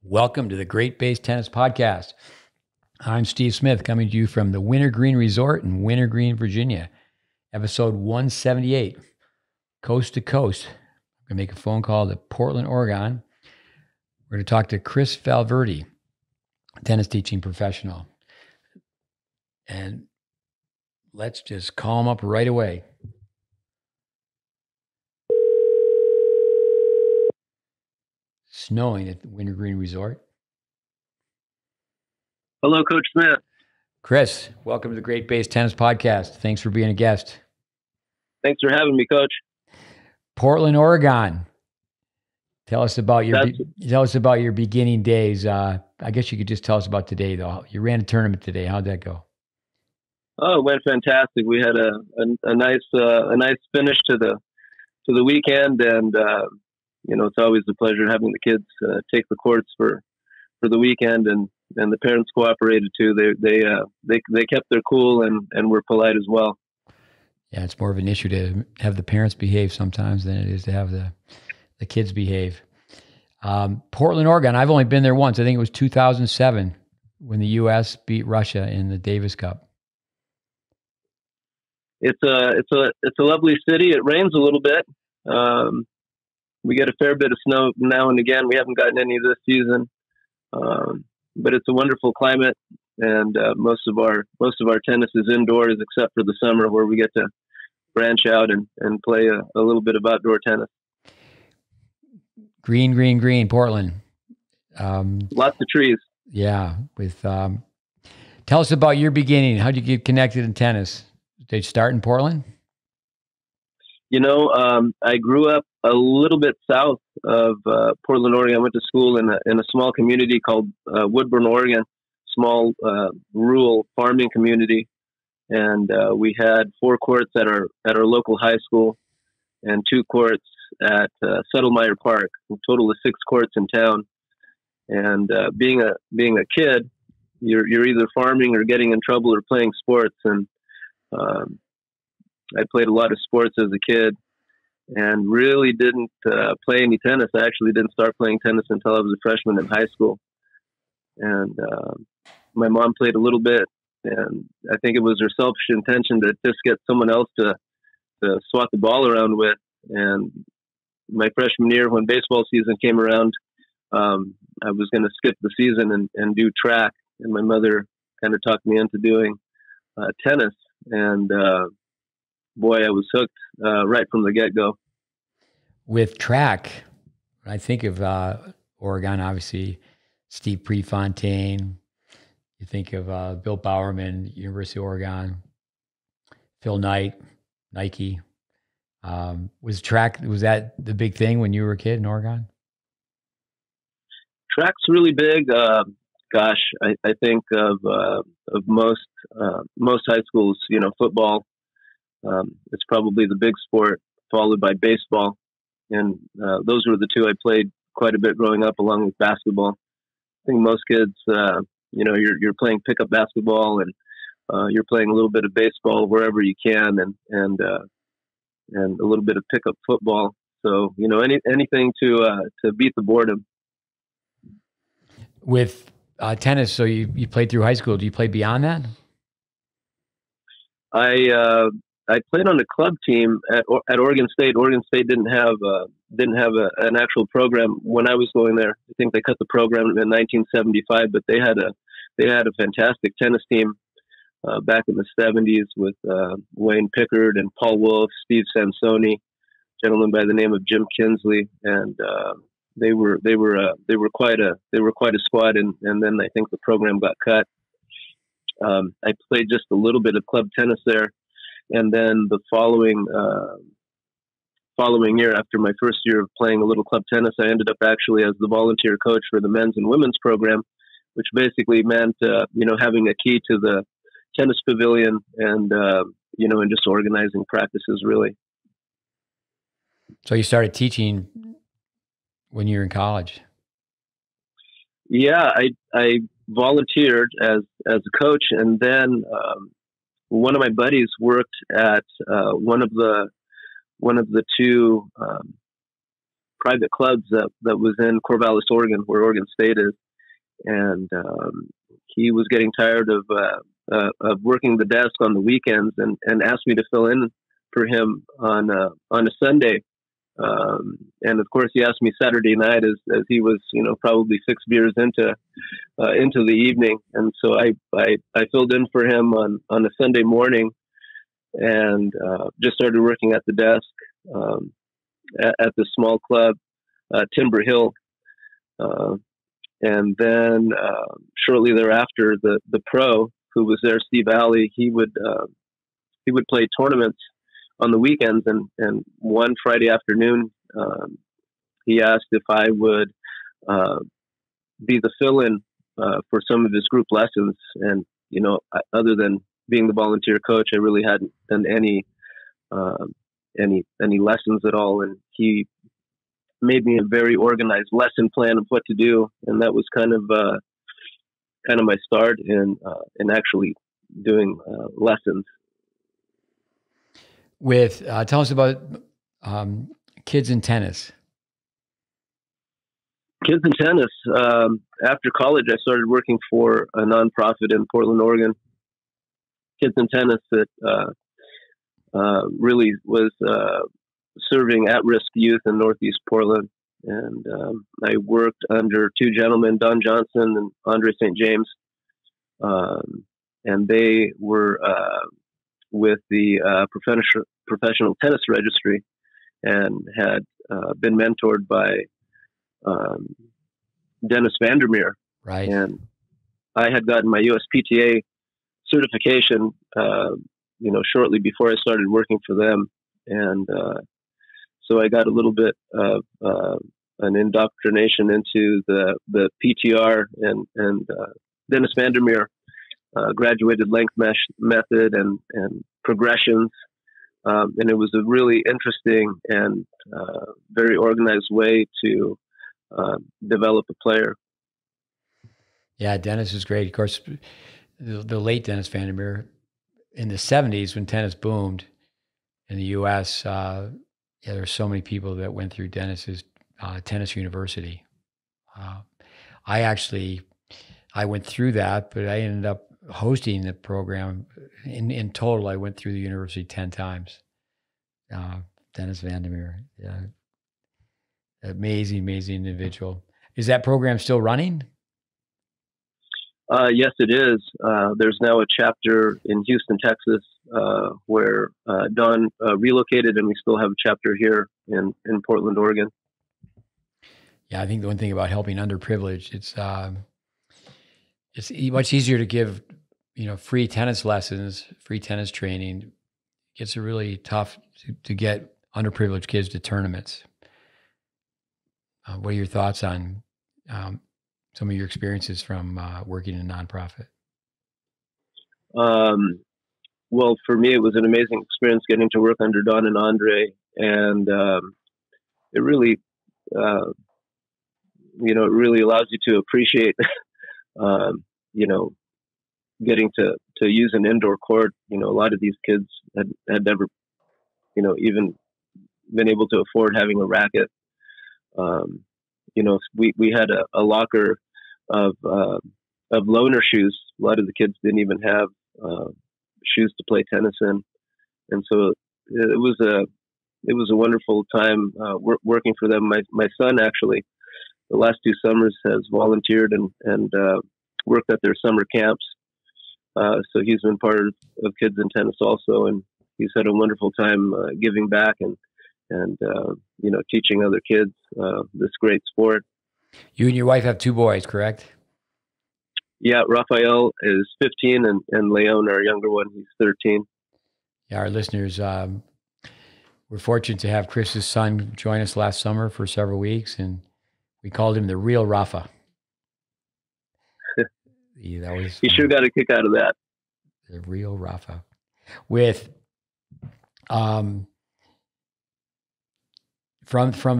Welcome to the GreatBase Tennis Podcast. I'm Steve Smith, coming to you from the Wintergreen Resort in Wintergreen, Virginia. Episode 178, coast to coast. I'm going to make a phone call to Portland, Oregon. We're going to talk to Cris Valverde, tennis teaching professional. And let's just call him up right away. Snowing at the Wintergreen Resort. Hello, Coach Smith. Cris, welcome to the GreatBase Tennis Podcast. Thanks for being a guest. Thanks for having me, Coach. Portland, Oregon. Tell us about your beginning days. I guess you could just tell us about today, though. You ran a tournament today. How'd that go? Oh, it went fantastic. We had a nice finish to the weekend, and it's always a pleasure having the kids take the courts for the weekend, and the parents cooperated too. They kept their cool and were polite as well. Yeah, it's more of an issue to have the parents behave sometimes than it is to have the kids behave. Portland, Oregon. I've only been there once. I think it was 2007 when the U.S. beat Russia in the Davis Cup. It's a lovely city. It rains a little bit. We get a fair bit of snow now and again. We haven't gotten any this season, but it's a wonderful climate, and most of our tennis is indoors, except for the summer where we get to branch out and play a little bit of outdoor tennis. Green, Portland. Lots of trees. Yeah. Tell us about your beginning. How'd you get connected in tennis? Did you start in Portland? I grew up a little bit south of Portland, Oregon. I went to school in a small community called Woodburn, Oregon, small rural farming community, and we had 4 courts at our local high school and 2 courts at Settlemyre Park. A total of 6 courts in town. And being a kid, you're either farming or getting in trouble or playing sports, and I played a lot of sports as a kid and really didn't play any tennis. I actually didn't start playing tennis until I was a freshman in high school. And my mom played a little bit, and I think it was her selfish intention to just get someone else to swat the ball around with. And my freshman year, when baseball season came around, I was going to skip the season and do track. And my mother kind of talked me into doing tennis. And boy, I was hooked right from the get-go. With track, I think of Oregon, obviously, Steve Prefontaine. You think of Bill Bowerman, University of Oregon, Phil Knight, Nike. Was that the big thing when you were a kid in Oregon? Track's really big. I think of most high schools. Football. It's probably the big sport, followed by baseball, and those were the 2 I played quite a bit growing up, along with basketball. I think most kids, you're playing pickup basketball, and you're playing a little bit of baseball wherever you can, and a little bit of pickup football. So anything to beat the boredom. With tennis, so you played through high school. Do you play beyond that? I played on a club team at Oregon State. Oregon State didn't have an actual program when I was going there. I think they cut the program in 1975, but they had a fantastic tennis team back in the 70s with Wayne Pickard and Paul Wolf, Steve Sansoni, a gentleman by the name of Jim Kinsley, and they were quite a squad. And then I think the program got cut. I played just a little bit of club tennis there. And then the following year, after my first year of playing a little club tennis, I ended up actually as the volunteer coach for the men's and women's program, which basically meant, having a key to the tennis pavilion and just organizing practices, really. So you started teaching when you were in college? Yeah, I volunteered as a coach, and then one of my buddies worked at one of the 2 private clubs that was in Corvallis, Oregon, where Oregon State is, and he was getting tired of working the desk on the weekends, and asked me to fill in for him on a Sunday. And of course, he asked me Saturday night, as he was, probably 6 beers into the evening, and so I filled in for him on a Sunday morning, and just started working at the desk at the small club, Timber Hill, and then shortly thereafter, the pro who was there, Steve Alley, he would play tournaments on the weekends, and one Friday afternoon, he asked if I would be the fill-in for some of his group lessons. And other than being the volunteer coach, I really hadn't done any lessons at all. And he made me a very organized lesson plan of what to do, and that was kind of my start in actually doing lessons. Tell us about kids in tennis. Kids in tennis. After college, I started working for a nonprofit in Portland, Oregon. Kids in tennis that really was serving at-risk youth in Northeast Portland. And I worked under two gentlemen, Don Johnson and Andre St. James. And they were with the professional tennis registry, and had been mentored by Dennis Vandermeer. Right. And I had gotten my USPTA certification, shortly before I started working for them. And so I got a little bit of an indoctrination into the PTR, and Dennis Vandermeer graduated length mesh method and progressions. And it was a really interesting and very organized way to develop a player. Yeah, Dennis is great. Of course, the late Dennis Vandermeer, in the 70s when tennis boomed in the U.S., there were so many people that went through Dennis's tennis university. I went through that, but I ended up hosting the program. In total, I went through the university 10 times. Dennis Vandermeer, amazing individual. Is that program still running? Yes, it is. There's now a chapter in Houston, Texas, where Don relocated, and we still have a chapter here in Portland, Oregon. Yeah, I think the one thing about helping underprivileged, it's much easier to give, free tennis lessons, free tennis training. It gets really tough to get underprivileged kids to tournaments. What are your thoughts on some of your experiences from working in a nonprofit? Well, for me, it was an amazing experience getting to work under Don and Andre, and it really, it really allows you to appreciate, getting to use an indoor court. A lot of these kids had never, even been able to afford having a racket. We had a locker of loaner shoes. A lot of the kids didn't even have shoes to play tennis in, and so it was a wonderful time working for them. My son, actually, the last 2 summers, has volunteered and worked at their summer camps. So he's been part of Kids in Tennis also, and he's had a wonderful time giving back and teaching other kids this great sport. You and your wife have 2 boys, correct? Yeah, Rafael is 15, and Leon, our younger one, he's 13. Yeah, our listeners, we're fortunate to have Chris's son join us last summer for several weeks, and we called him the Real Rafa. He sure got a kick out of that. The Real Rafa. With from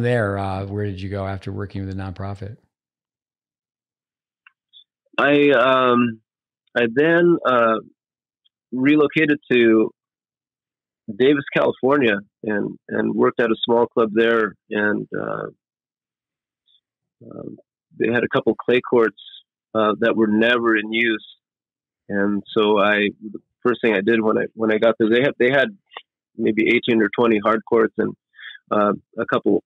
there, where did you go after working with a nonprofit? I then relocated to Davis, California, and worked at a small club there, and they had a couple clay courts that were never in use, and so the first thing I did when I got there, they had maybe 18 or 20 hard courts and a couple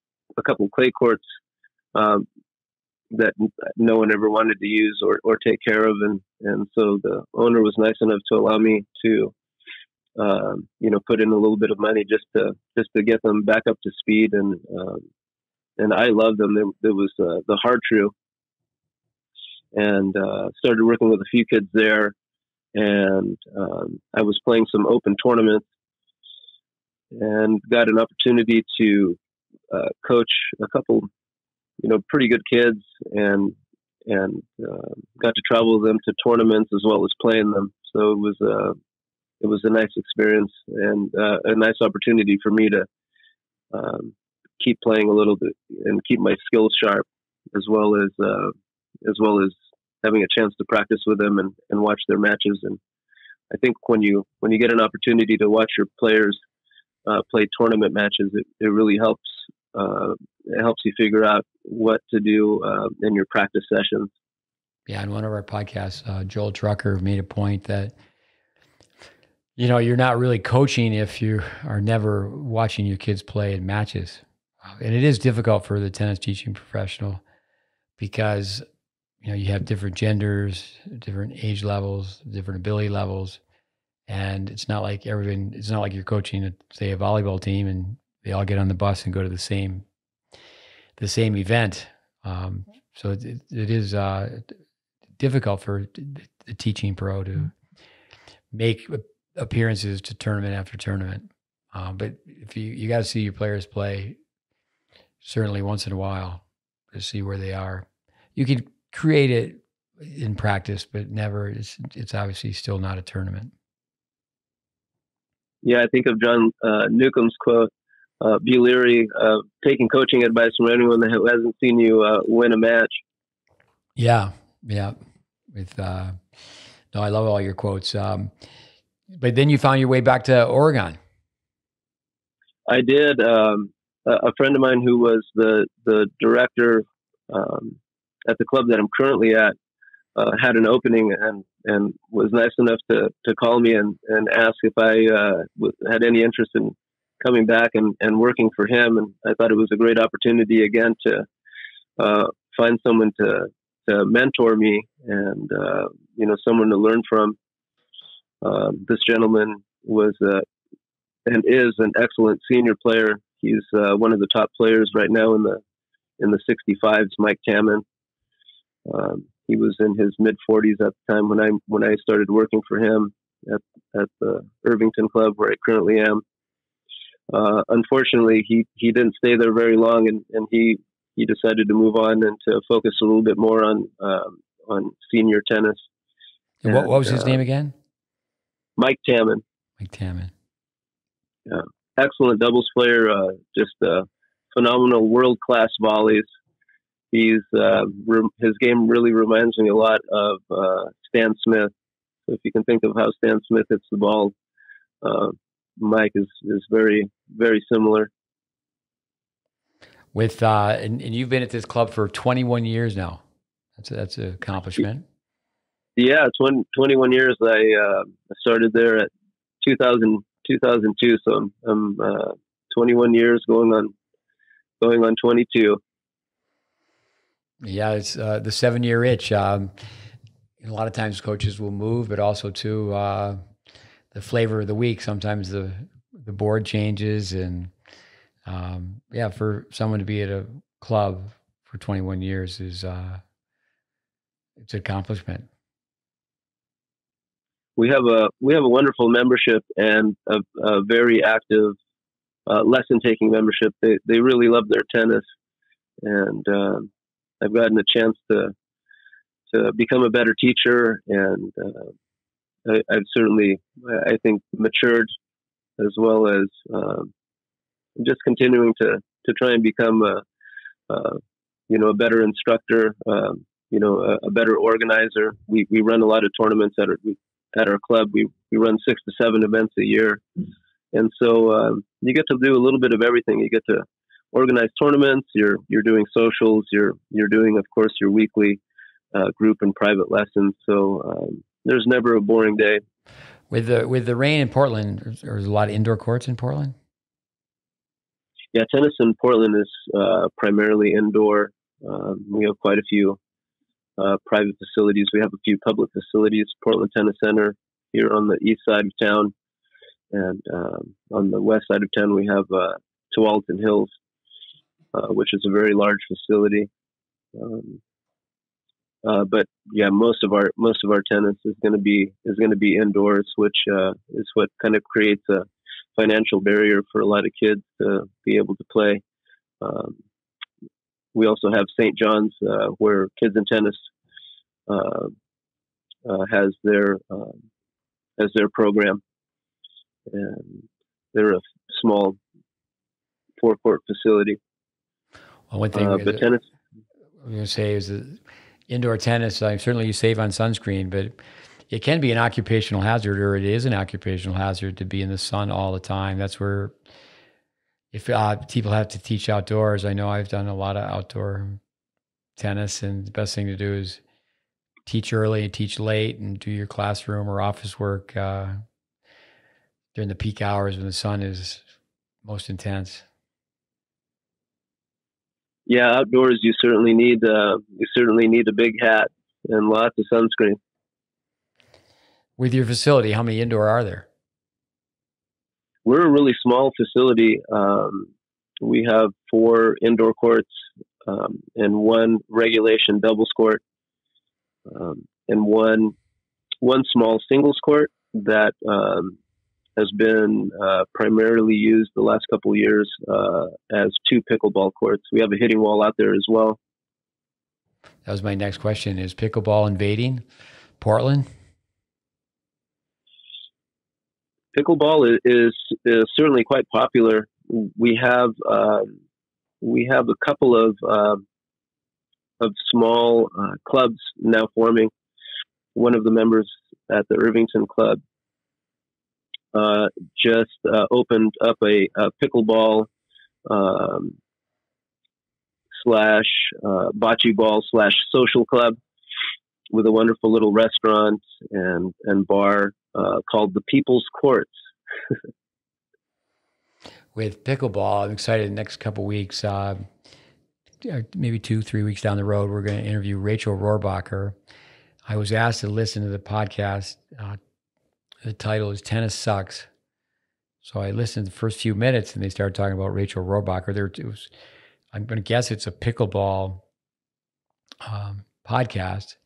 clay courts that no one ever wanted to use or take care of, and so the owner was nice enough to allow me to put in a little bit of money just to get them back up to speed, and I loved them. There was the Hard True, and started working with a few kids there, and I was playing some open tournaments and got an opportunity to coach a couple pretty good kids, and got to travel with them to tournaments as well as playing them. So it was a nice experience and a nice opportunity for me to keep playing a little bit and keep my skills sharp, as well as having a chance to practice with them and watch their matches. And I think when you get an opportunity to watch your players play tournament matches, it really helps. It helps you figure out what to do in your practice sessions. Yeah, in one of our podcasts, Joel Trucker made a point that you're not really coaching if you are never watching your kids play in matches. And it is difficult for the tennis teaching professional because, you have different genders, different age levels, different ability levels. And it's not like it's not like you're coaching, say, a volleyball team and they all get on the bus and go to the same event. So it is difficult for the teaching pro to make appearances to tournament after tournament. But if you got to see your players play, certainly once in a while, to see where they are. You can create it in practice, but never. It's obviously still not a tournament. Yeah, I think of John Newcomb's quote: "Be leery of taking coaching advice from anyone who hasn't seen you win a match." Yeah. With no, I love all your quotes. But then you found your way back to Oregon. I did. A friend of mine who was the director at the club that I'm currently at had an opening and was nice enough to call me and ask if I had any interest in coming back and working for him. And I thought it was a great opportunity again to find someone to mentor me and someone to learn from. This gentleman was and is an excellent senior player. He's one of the top players right now in the 65s. Mike Tamman. He was in his mid 40s at the time when I started working for him at the Irvington Club where I currently am. Unfortunately, he didn't stay there very long, and he decided to move on and to focus a little bit more on senior tennis. And what was his name again? Mike Tamman. Mike Tamman. Yeah, excellent doubles player. Just phenomenal world-class volleys. His game really reminds me a lot of Stan Smith. So if you can think of how Stan Smith hits the ball, Mike is very, very similar. With and you've been at this club for 21 years now. That's an accomplishment. Yeah, 21 years. I started there at 2002, so I'm 21 years going on 22. Yeah, it's the 7-year itch. A lot of times coaches will move, but also too the flavor of the week. Sometimes the board changes, and for someone to be at a club for 21 years is it's an accomplishment. We have a wonderful membership and a very active lesson taking membership. They really love their tennis, and I've gotten a chance to become a better teacher, and I've certainly, I think, matured, as well as just continuing to try and become a better instructor, a better organizer. We run a lot of tournaments at our club. We run 6 to 7 events a year, and so you get to do a little bit of everything. You get to organize tournaments. You're doing socials. You're doing, of course, your weekly group and private lessons. So there's never a boring day. With the rain in Portland, there's a lot of indoor courts in Portland. Yeah, tennis in Portland is primarily indoor. We have quite a few private facilities. We have a few public facilities. Portland Tennis Center here on the east side of town, and on the west side of town we have Tualatin Hills, which is a very large facility. But yeah, most of our tennis is going to be indoors, which is what kind of creates a financial barrier for a lot of kids to be able to play. We also have St. John's, where Kids in Tennis has their program, and they're a small 4-court facility. Well, one thing, but tennis, I'm going to say is that indoor tennis, certainly you save on sunscreen, but it can be an occupational hazard, or it is an occupational hazard to be in the sun all the time. That's where, if people have to teach outdoors, I know I've done a lot of outdoor tennis, and the best thing to do is teach early and teach late, and do your classroom or office work during the peak hours when the sun is most intense. Yeah, outdoors you certainly need a big hat and lots of sunscreen. With your facility, how many indoor are there? We're a really small facility. We have 4 indoor courts and 1 regulation doubles court, and one small singles court that has been primarily used the last couple of years as 2 pickleball courts. We have a hitting wall out there as well. That was my next question. Is pickleball invading Portland? Pickleball is certainly quite popular. We have a couple of small clubs now forming. One of the members at the Irvington Club just opened up a pickleball slash bocce ball slash social club with a wonderful little restaurant and bar called the People's Courts. With pickleball, I'm excited. The next couple of weeks, maybe 2-3 weeks down the road, we're going to interview Rachel Rohrbacher. I was asked to listen to the podcast. The title is Tennis Sucks. So I listened to the first few minutes, and they started talking about Rachel Rohrbacher. I'm going to guess it's a pickleball podcast.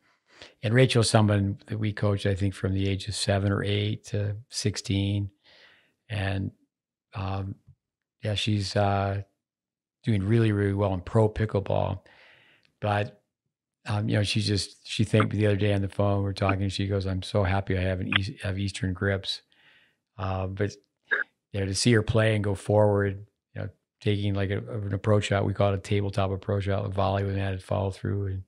And Rachel's someone that we coached, I think, from the age of 7 or 8 to 16. And yeah, she's doing really, really well in pro pickleball. But, she thanked me the other day on the phone. We're talking. She goes, "I'm so happy I have Eastern grips." But to see her play and go forward, taking like an approach shot, we call it a tabletop approach shot, a volley with an added follow through.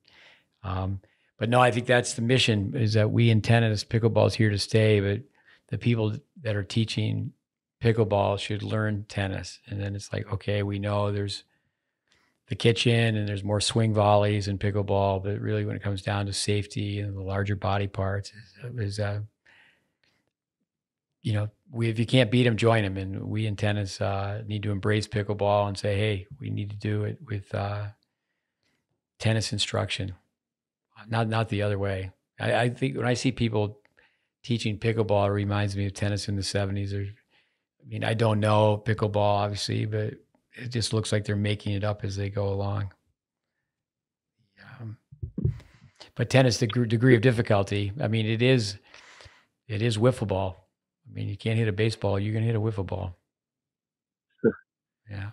And but no, I think that's the mission, is that we in tennis, pickleball is here to stay, but the people that are teaching pickleball should learn tennis. And then it's like, okay, we know there's the kitchen and there's more swing volleys in pickleball, but really when it comes down to safety and the larger body parts if you can't beat them, join them. And we in tennis need to embrace pickleball and say, hey, we need to do it with tennis instruction, not the other way. I think when I see people teaching pickleball, it reminds me of tennis in the 70s. I don't know pickleball, obviously, but it just looks like they're making it up as they go along. But tennis, the degree of difficulty, it is wiffle ball. You can't hit a baseball, you can hit a wiffle ball. Yeah.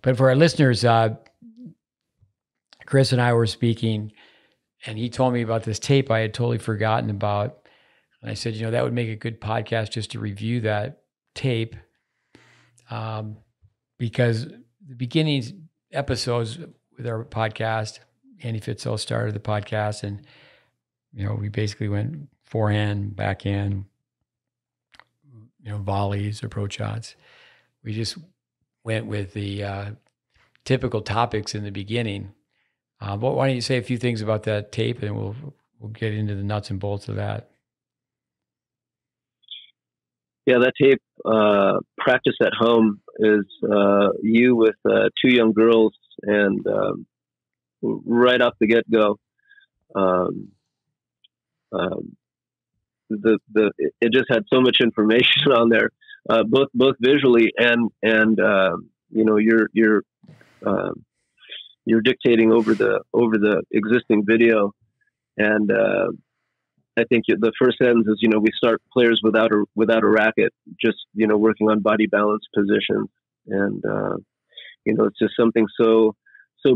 But for our listeners, Chris and I were speaking, and he told me about this tape I had totally forgotten about. And I said, that would make a good podcast just to review that tape. Because the beginning episodes with our podcast, Andy Fitzel started the podcast, and we basically went forehand, backhand, volleys, approach shots. We just went with the typical topics in the beginning. But why don't you say a few things about that tape, and we'll get into the nuts and bolts of that. Yeah, that tape, Practice at Home, is you with two young girls, and right off the get-go, it just had so much information on there, both visually and you're dictating over the existing video, and I think the first sentence is, we start players without a racket, just, working on body balance positions. And, it's just something so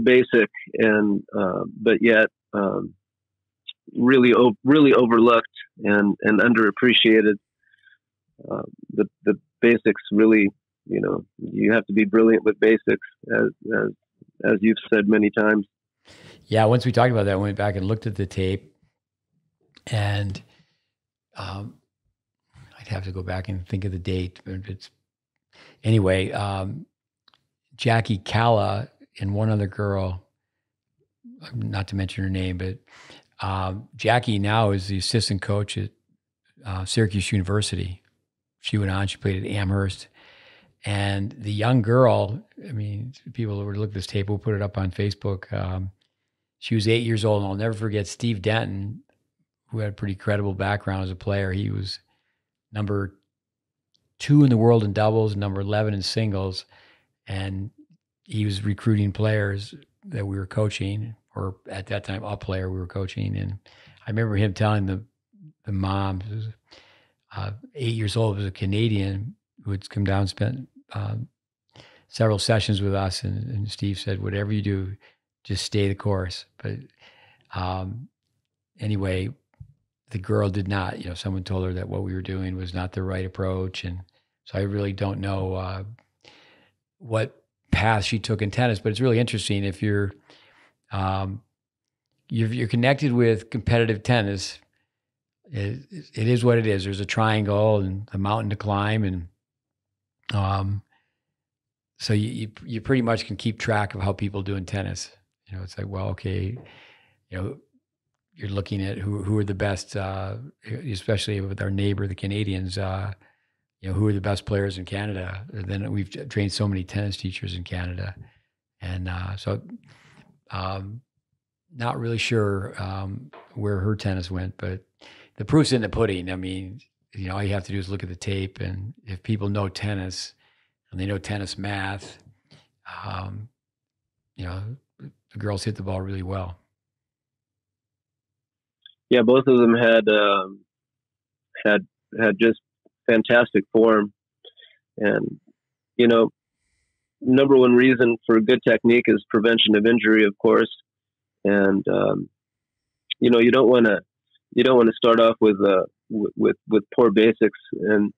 basic and, but yet, really overlooked and underappreciated. The basics really, you have to be brilliant with basics, as you've said many times. Yeah. Once we talked about that, I went back and looked at the tape. And I'd have to go back and think of the date. But anyway, Jackie Calla and one other girl, not to mention her name, but Jackie now is the assistant coach at Syracuse University. She went on, she played at Amherst. And the young girl, I mean, people who look at this tape, we'll put it up on Facebook. She was 8 years old, and I'll never forget Steve Denton, who had a pretty credible background as a player. He was number 2 in the world in doubles, number 11 in singles. And he was recruiting players that we were coaching, or at that time, a player we were coaching. And I remember him telling the mom, who was 8 years old, was a Canadian, who had come down and spent several sessions with us. And Steve said, whatever you do, just stay the course. But anyway, the girl did not, someone told her that what we were doing was not the right approach. And so I really don't know what path she took in tennis, but it's really interesting. If you're connected with competitive tennis, it is what it is. There's a triangle and a mountain to climb. And so you pretty much can keep track of how people do in tennis. It's like, well, okay, you're looking at who are the best, especially with our neighbor, the Canadians, who are the best players in Canada. And then we've trained so many tennis teachers in Canada. And so not really sure where her tennis went, but the proof's in the pudding. I mean, all you have to do is look at the tape. And if people know tennis and they know tennis math, the girls hit the ball really well. Yeah, both of them had just fantastic form, and number one reason for good technique is prevention of injury, of course. And you don't want to start off with poor basics, and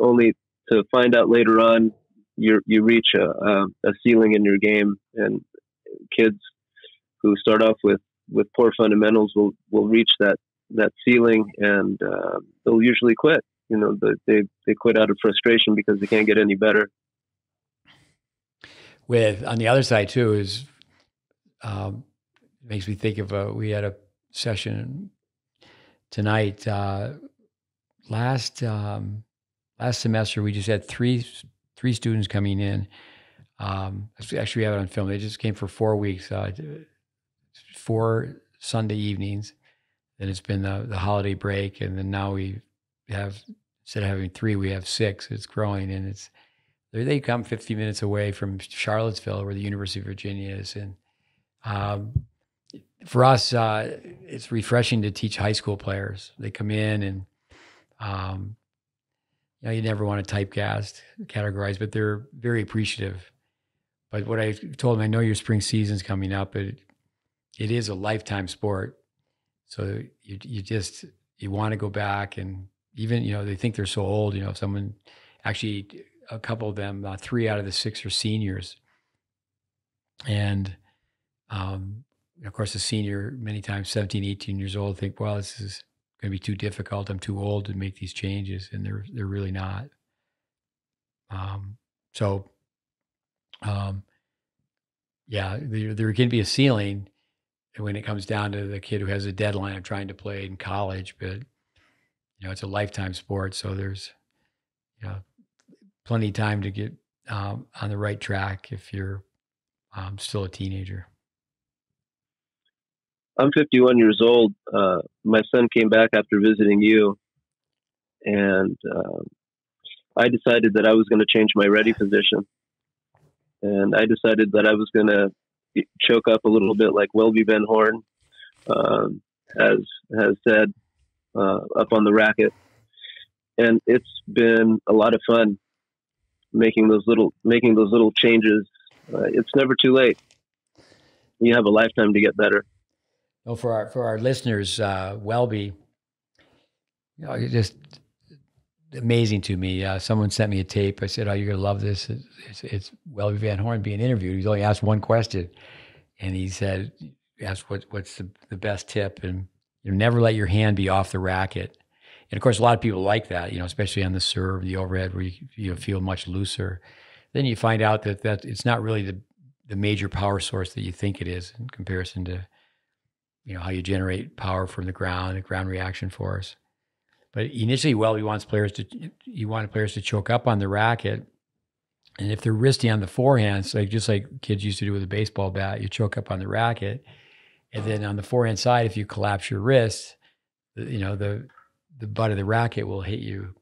only to find out later on you reach a ceiling in your game. And kids who start off with poor fundamentals will reach that ceiling, and they'll usually quit. They quit out of frustration because they can't get any better. On the other side too is makes me think of we had a session tonight. Last semester we just had three students coming in. Actually, we have it on film. They just came for 4 weeks. 4 Sunday evenings. Then it's been the holiday break, and then now we have, instead of having 3, we have 6. It's growing, and they come 50 minutes away from Charlottesville, where the University of Virginia is. And for us, it's refreshing to teach high school players. They come in, and you never want to categorize, but they're very appreciative. But what I told them, I know your spring season's coming up, but it is a lifetime sport. So you want to go back, and even, they think they're so old, someone, actually a couple of them, 3 out of the 6 are seniors. And of course the senior, many times 17, 18 years old, think, well, this is going to be too difficult. I'm too old to make these changes. And they're really not. Yeah, there can be a ceiling when it comes down to the kid who has a deadline of trying to play in college, but it's a lifetime sport, so there's you know plenty of time to get on the right track if you're still a teenager. I'm 51 years old. My son came back after visiting you, and I decided that I was going to change my ready position. And I decided that I was going to choke up a little bit like Welby Van Horn has said up on the racket. And it's been a lot of fun making those little changes. It's never too late. You have a lifetime to get better. Well, for our listeners, Welby, it's just amazing to me. Someone sent me a tape. I said, "Oh, you're gonna love this." It's Welby Van Horn being interviewed. He's only asked one question, and he said, "Asked what's the best tip?" And never let your hand be off the racket. And of course, a lot of people like that, especially on the serve, the overhead, where you feel much looser. Then you find out that it's not really the major power source that you think it is in comparison to how you generate power from the ground reaction force. But initially, he wants players to choke up on the racket, and if they're wristy on the forehand, so just like kids used to do with a baseball bat, you choke up on the racket, and then on the forehand side, if you collapse your wrist, the butt of the racket will hit you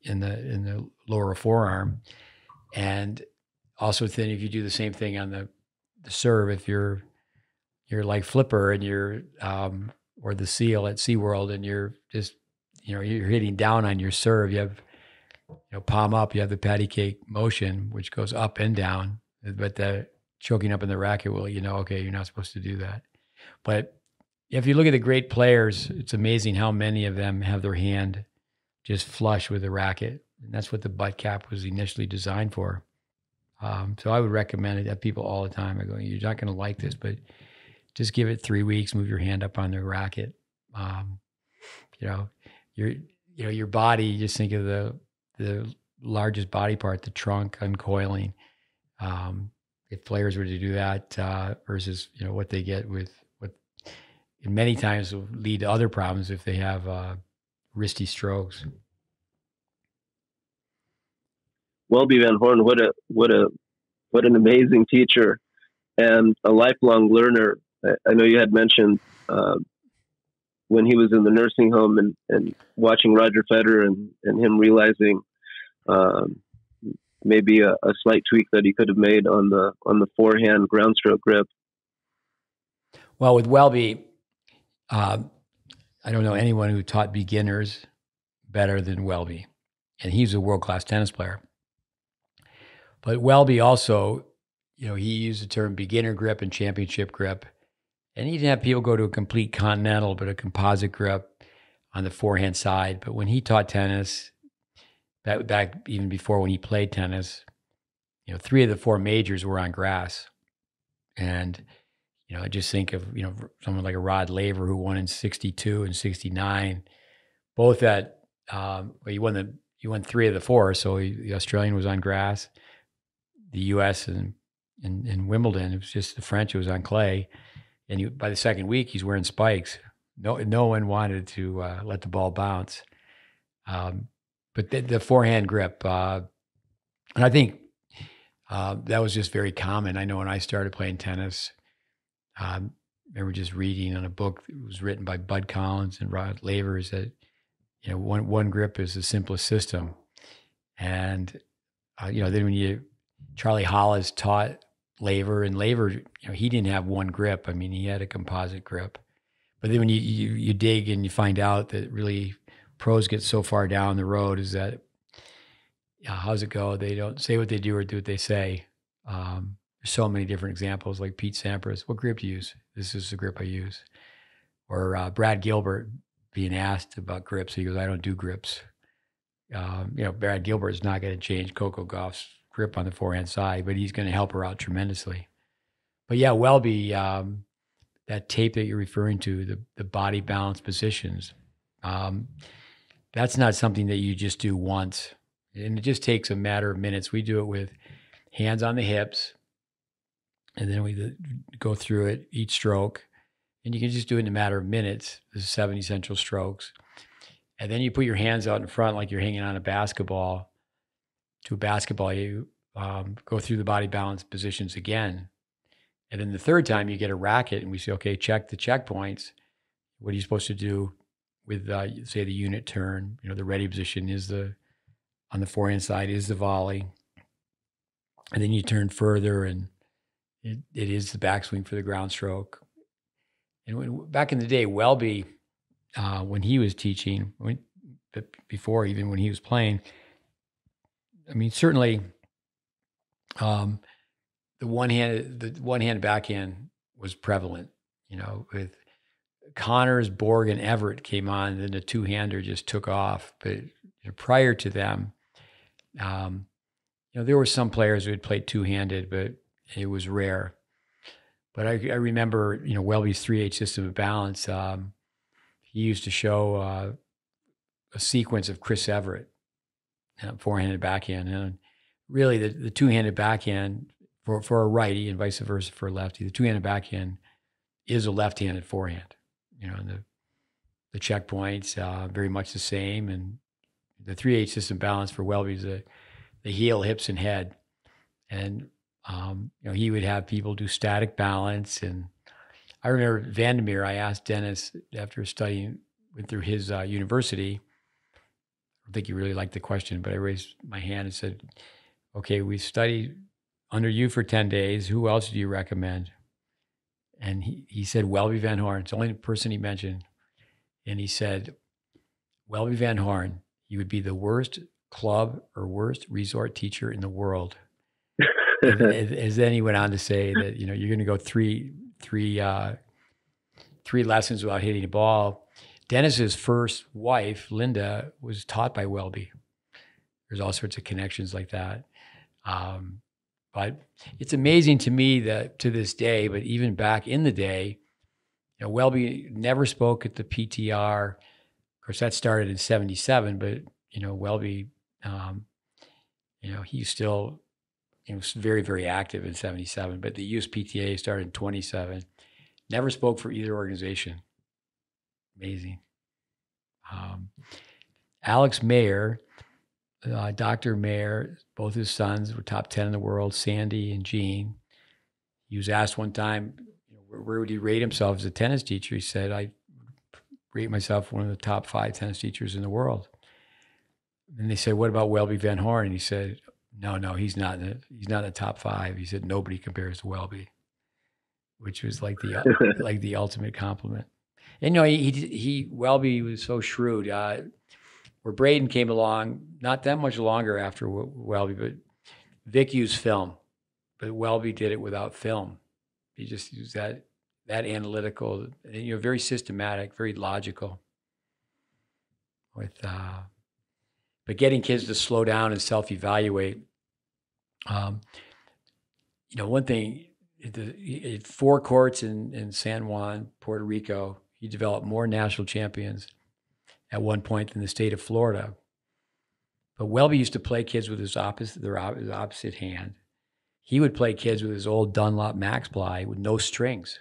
in the lower forearm, and also then if you do the same thing on the serve, if you're like Flipper and you're or the seal at SeaWorld and you're just you're hitting down on your serve, you have palm up, you have the patty cake motion which goes up and down, but the choking up in the racket will okay, you're not supposed to do that. But if you look at the great players, it's amazing how many of them have their hand just flush with the racket, and that's what the butt cap was initially designed for. So I would recommend it to people all the time. I go, you're not going to like this, but just give it 3 weeks, move your hand up on the racket. Your body, just think of the largest body part, the trunk uncoiling. If players were to do that versus, what they get with what many times will lead to other problems if they have wristy strokes. Welby Van Horn, what an amazing teacher and a lifelong learner. I know you had mentioned when he was in the nursing home and watching Roger Federer and him realizing maybe a slight tweak that he could have made on the forehand ground stroke grip. Well, with Welby, I don't know anyone who taught beginners better than Welby, and he's a world-class tennis player. But Welby also, he used the term beginner grip and championship grip. And he didn't have people go to a complete continental, but a composite grip on the forehand side. But when he taught tennis, back even before when he played tennis, 3 of the 4 majors were on grass. And, I just think of, someone like a Rod Laver who won in 62 and 69, both at, he won 3 of the 4. So the Australian was on grass, the U.S. and Wimbledon, it was just the French, it was on clay. And by the second week, he's wearing spikes. No one wanted to let the ball bounce. But the forehand grip, and I think that was just very common. I know when I started playing tennis, I remember just reading on a book that was written by Bud Collins and Rod Laver, is that one grip is the simplest system. And then when Charlie Hollis taught Laver, and Laver, he didn't have one grip. I mean, he had a composite grip. But then when you dig and you find out that really pros get so far down the road, is that how's it go? They don't say what they do or do what they say. There's so many different examples, like Pete Sampras. What grip do you use? This is the grip I use. Or Brad Gilbert being asked about grips, he goes, I don't do grips. Brad Gilbert is not going to change Coco Gauff's grip on the forehand side, but he's going to help her out tremendously. But yeah, Welby, that tape that you're referring to, the body balance positions, that's not something that you just do once. And it just takes a matter of minutes. We do it with hands on the hips And then we go through it each stroke. And you can just do it in a matter of minutes. There's 70 central strokes. And then you put your hands out in front like you're hanging on a basketball. To a basketball, you go through the body balance positions again. And then the third time you get a racket and we say, okay, check the checkpoints. What are you supposed to do with, say, the unit turn? The ready position is on the forehand side is the volley. And then you turn further and it is the backswing for the ground stroke. And back in the day, Welby, when he was teaching, before even when he was playing, I mean, certainly the one-hand backhand was prevalent, with Connors, Borg, and Everett came on, and then the two-hander just took off. But prior to them, there were some players who had played two-handed, but it was rare. But I remember, Welby's 3/8 system of balance. He used to show a sequence of Chris Everett, forehand and backhand. And really, the two-handed backhand for a righty and vice versa for a lefty, the two-handed backhand is a left-handed forehand. And the checkpoints very much the same. And the 3/8 system balance for Welby is the heel, hips, and head. And he would have people do static balance. And I remember Vandermeer, I asked Dennis after went through his university. I don't think he really liked the question, but I raised my hand and said, okay, we studied under you for 10 days. Who else do you recommend? And he said, Welby Van Horn. It's the only person he mentioned. And he said, Welby Van Horn, you would be the worst club or worst resort teacher in the world. As then he went on to say that, you're going to go three lessons without hitting a ball. Dennis's first wife, Linda, was taught by Welby. There's all sorts of connections like that. But it's amazing to me that to this day, but even back in the day, Welby never spoke at the PTR. Of course, that started in 77, but, Welby, he still, was very, very active in 77, but the USPTA started in 27. Never spoke for either organization. Amazing. Alex Mayer, Dr. Mayer, both his sons were top 10 in the world, Sandy and Gene. He was asked one time, where would he rate himself as a tennis teacher? He said, I rate myself one of the top 5 tennis teachers in the world. And they said, what about Welby Van Horn? And he said, no, he's not in the top 5. He said, nobody compares to Welby, which was like the ultimate compliment. And Welby was so shrewd. Where Braden came along, not that much longer after Welby, but Vic used film, but Welby did it without film. He just used that analytical, very systematic, very logical. But getting kids to slow down and self-evaluate. One thing, at 4 courts in San Juan, Puerto Rico, he developed more national champions at one point in the state of Florida. But Welby used to play kids with his opposite hand. He would play kids with his old Dunlop Max Ply with no strings.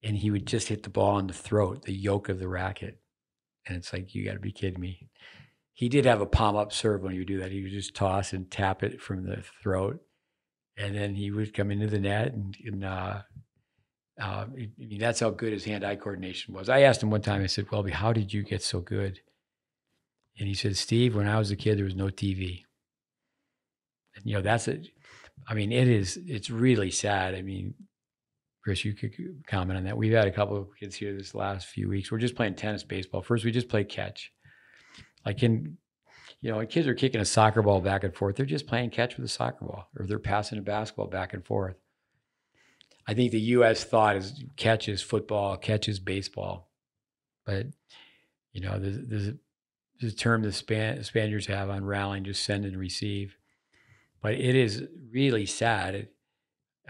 And he would just hit the ball in the throat, the yoke of the racket. And it's like, you got to be kidding me. He did have a palm-up serve when he would do that. He would just toss and tap it from the throat. And then he would come into the net that's how good his hand-eye coordination was. I asked him one time, I said, Welby, how did you get so good? And he said, Steve, when I was a kid, there was no TV. And, it's really sad. I mean, Chris, you could comment on that. We've had a couple of kids here this last few weeks. We're just playing tennis, baseball. First, we just played catch. When kids are kicking a soccer ball back and forth, they're just playing catch with a soccer ball, or they're passing a basketball back and forth. I think the U.S. thought is catch is football, catch is baseball. But, there's a term the Spaniards have on rallying, just send and receive. But it is really sad.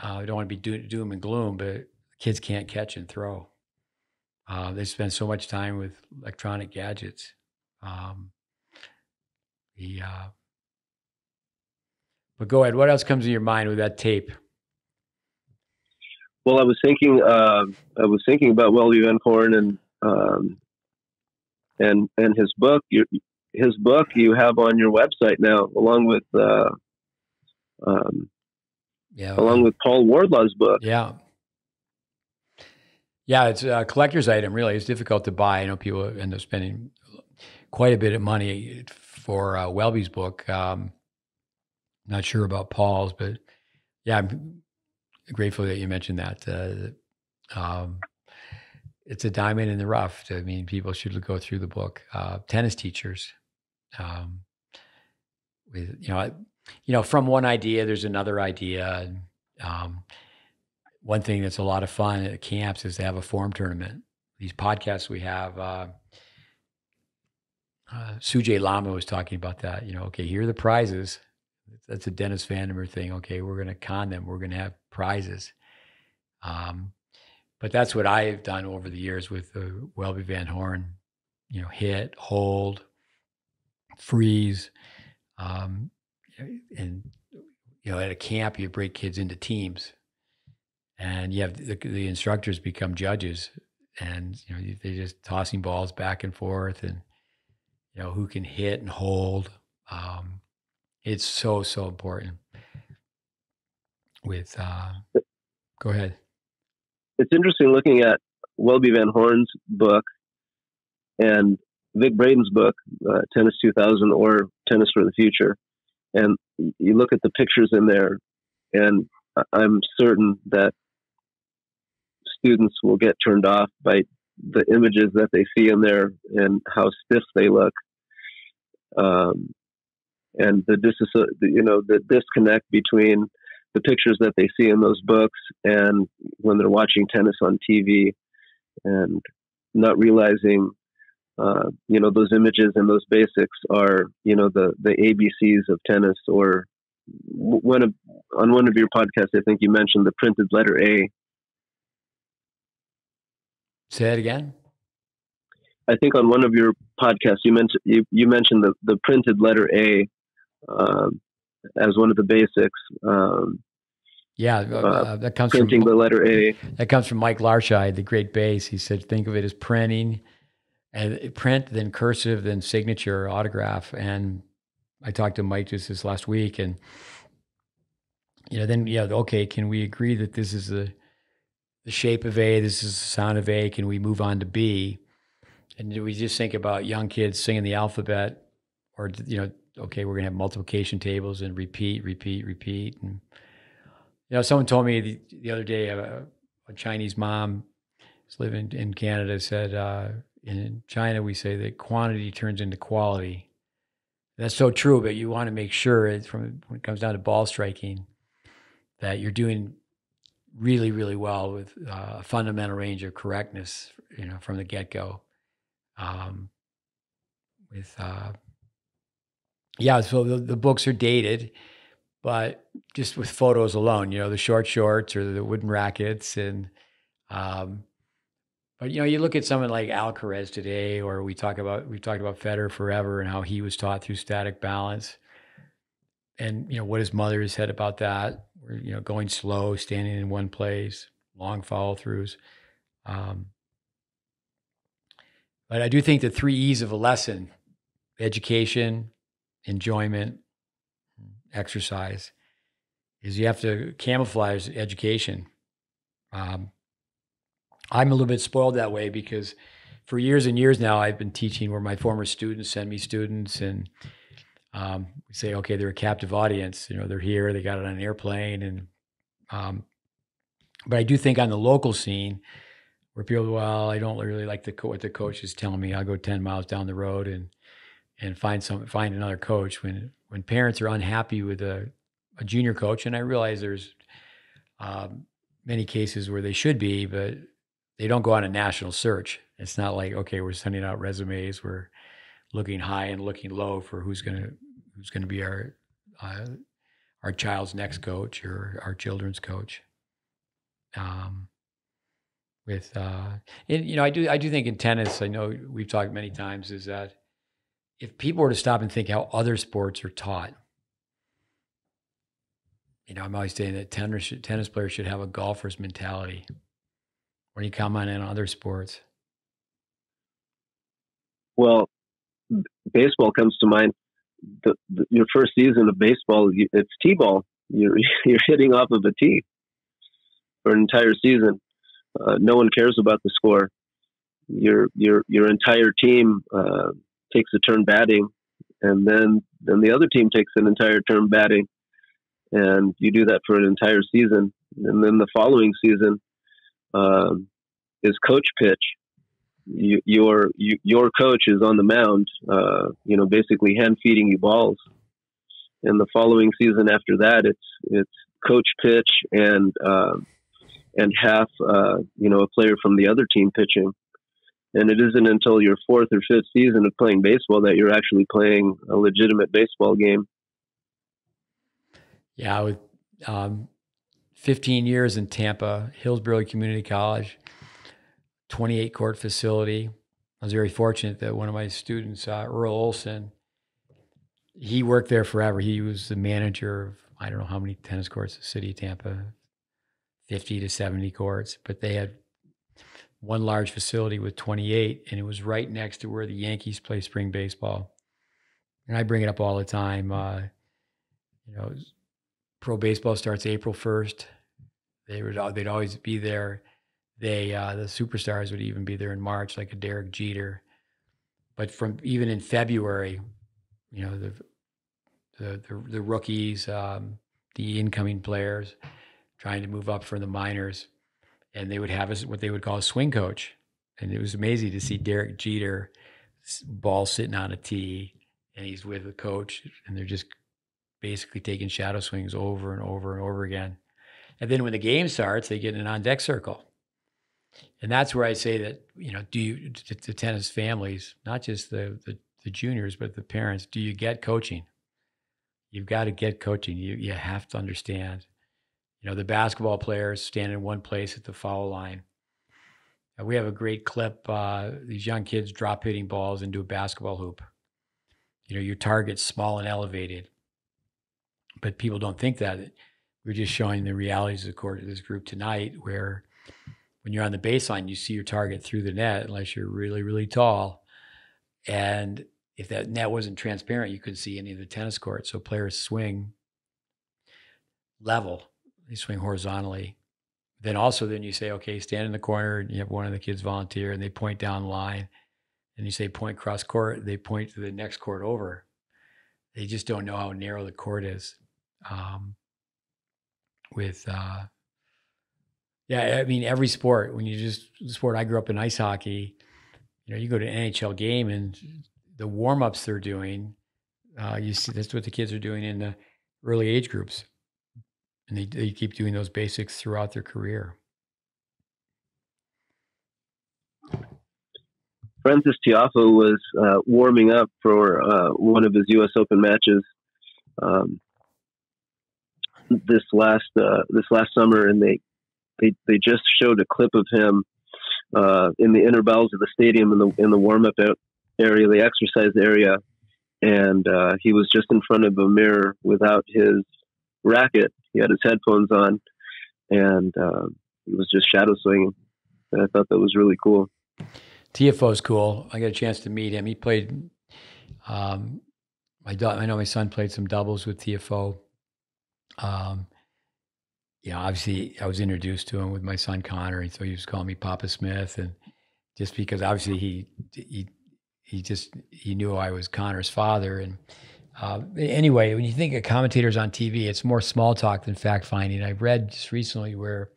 I don't want to be doom and gloom, but kids can't catch and throw. They spend so much time with electronic gadgets. But go ahead. What else comes to your mind with that tape? Well, I was thinking about Welby Van Horn and his book. His book you have on your website now, um, Yeah. along with Paul Wardlaw's book. Yeah. Yeah, it's a collector's item, really. It's difficult to buy. I know people end up spending quite a bit of money for Welby's book. Not sure about Paul's, but yeah, I'm grateful that you mentioned that. Um, it's a diamond in the rough. I mean, people should go through the book. Tennis teachers, um, with from one idea, there's another idea. And, one thing that's a lot of fun at camps is to have a form tournament. These podcasts we have, Sujay Lama was talking about that. Okay, here are the prizes. That's a Dennis Vandermeer thing. Okay, we're going to con them. We're going to have prizes. But that's what I've done over the years with the Welby Van Horn. Hit, hold, freeze, and at a camp you break kids into teams. And you have the instructors become judges, and they're just tossing balls back and forth, and who can hit and hold. It's so important. With go ahead. It's interesting looking at Welby Van Horn's book and Vic Braden's book, Tennis 2000 or Tennis for the Future, and you look at the pictures in there, and I'm certain that students will get turned off by the images that they see in there and how stiff they look, and the disconnect between the pictures that they see in those books and when they're watching tennis on TV, and not realizing those images and those basics are the ABCs of tennis. Or on one of your podcasts, I think you mentioned the printed letter A. Say it again. I think on one of your podcasts you mentioned the printed letter A as one of the basics. That comes printing from the letter A. That comes from Mike Larscheid, the GreatBase. He said, think of it as printing, and print, then cursive, then signature, autograph. And I talked to Mike just this last week, and okay, can we agree that this is the shape of A, this is the sound of A? Can we move on to B? And do we just think about young kids singing the alphabet, or okay, we're gonna have multiplication tables and repeat, and someone told me the other day, a Chinese mom who's living in Canada said, in China we say that quantity turns into quality. That's so true, but you want to make sure when it comes down to ball striking that you're doing really, really well with a fundamental range of correctness, from the get-go. So the books are dated, but just with photos alone, the short shorts or the wooden rackets, and but you look at someone like Alcaraz today, or we've talked about Federer forever and how he was taught through static balance, and what his mother has said about that, where going slow, standing in one place, long follow throughs. But I do think the 3 E's of a lesson: education, enjoyment, exercise, is you have to camouflage education. I'm a little bit spoiled that way because for years and years now, I've been teaching where my former students send me students, and we say, okay, they're a captive audience. They're here, they got it on an airplane. And but I do think on the local scene, where people, well, I don't really like what the coach is telling me. I'll go 10 miles down the road and find another coach. When parents are unhappy with a junior coach, and I realize there's many cases where they should be, but they don't go on a national search. It's not like, okay, we're sending out resumes, we're looking high and looking low for who's going to be our child's next coach or our children's coach. I do think in tennis, I know we've talked many times, is that if people were to stop and think how other sports are taught, I'm always saying that tennis players should have a golfer's mentality. What do you comment on other sports? Well, baseball comes to mind. Your first season of baseball, it's t-ball. You're you're hitting off of a tee for an entire season. No one cares about the score. Your entire team takes a turn batting, and then the other team takes an entire turn batting, and you do that for an entire season. And then the following season is coach pitch. Your coach is on the mound, basically hand feeding you balls. And the following season after that, it's coach pitch and half a player from the other team pitching. And it isn't until your fourth or fifth season of playing baseball that you're actually playing a legitimate baseball game. Yeah, with 15 years in Tampa, Hillsborough Community College, 28 court facility. I was very fortunate that one of my students, Earl Olson, he worked there forever. He was the manager of, I don't know how many tennis courts, the city of Tampa, 50 to 70 courts, but they had one large facility with 28, and it was right next to where the Yankees play spring baseball. And I bring it up all the time. Pro baseball starts April 1st. They'd always be there. The superstars would even be there in March, like a Derek Jeter. But from even in February, the rookies, the incoming players trying to move up from the minors, and they would have what they would call a swing coach. And it was amazing to see Derek Jeter, ball sitting on a tee, and he's with the coach, and they're just basically taking shadow swings over and over and over again. And then when the game starts, they get in an on-deck circle. And that's where I say that, to tennis families, not just the juniors, but the parents, do you get coaching? You've got to get coaching. You have to understand. The basketball players stand in one place at the foul line. We have a great clip. These young kids drop hitting balls into a basketball hoop. Your target's small and elevated. But people don't think that. We're just showing the realities of the court to this group tonight, where when you're on the baseline, you see your target through the net, unless you're really, really tall. And if that net wasn't transparent, you couldn't see any of the tennis court. So players swing level. They swing horizontally. Then you say, okay, stand in the corner, and you have one of the kids volunteer, and they point down the line. And you say point cross court, they point to the next court over. They just don't know how narrow the court is. Every sport, I grew up in ice hockey, you go to an NHL game and the warm-ups they're doing, you see that's what the kids are doing in the early age groups. And they keep doing those basics throughout their career. Francis Tiafoe was warming up for one of his U.S. Open matches this last summer, and they just showed a clip of him in the inner bowels of the stadium in the warm up area, the exercise area, and he was just in front of a mirror without his racket. He had his headphones on, and he was just shadow swinging. And I thought that was really cool. TFO's cool. I got a chance to meet him. He played. I know my son played some doubles with TFO. Obviously, I was introduced to him with my son Connor, and so he was calling me Papa Smith, and just because obviously he knew I was Connor's father. And anyway, when you think of commentators on TV, it's more small talk than fact finding. I read just recently where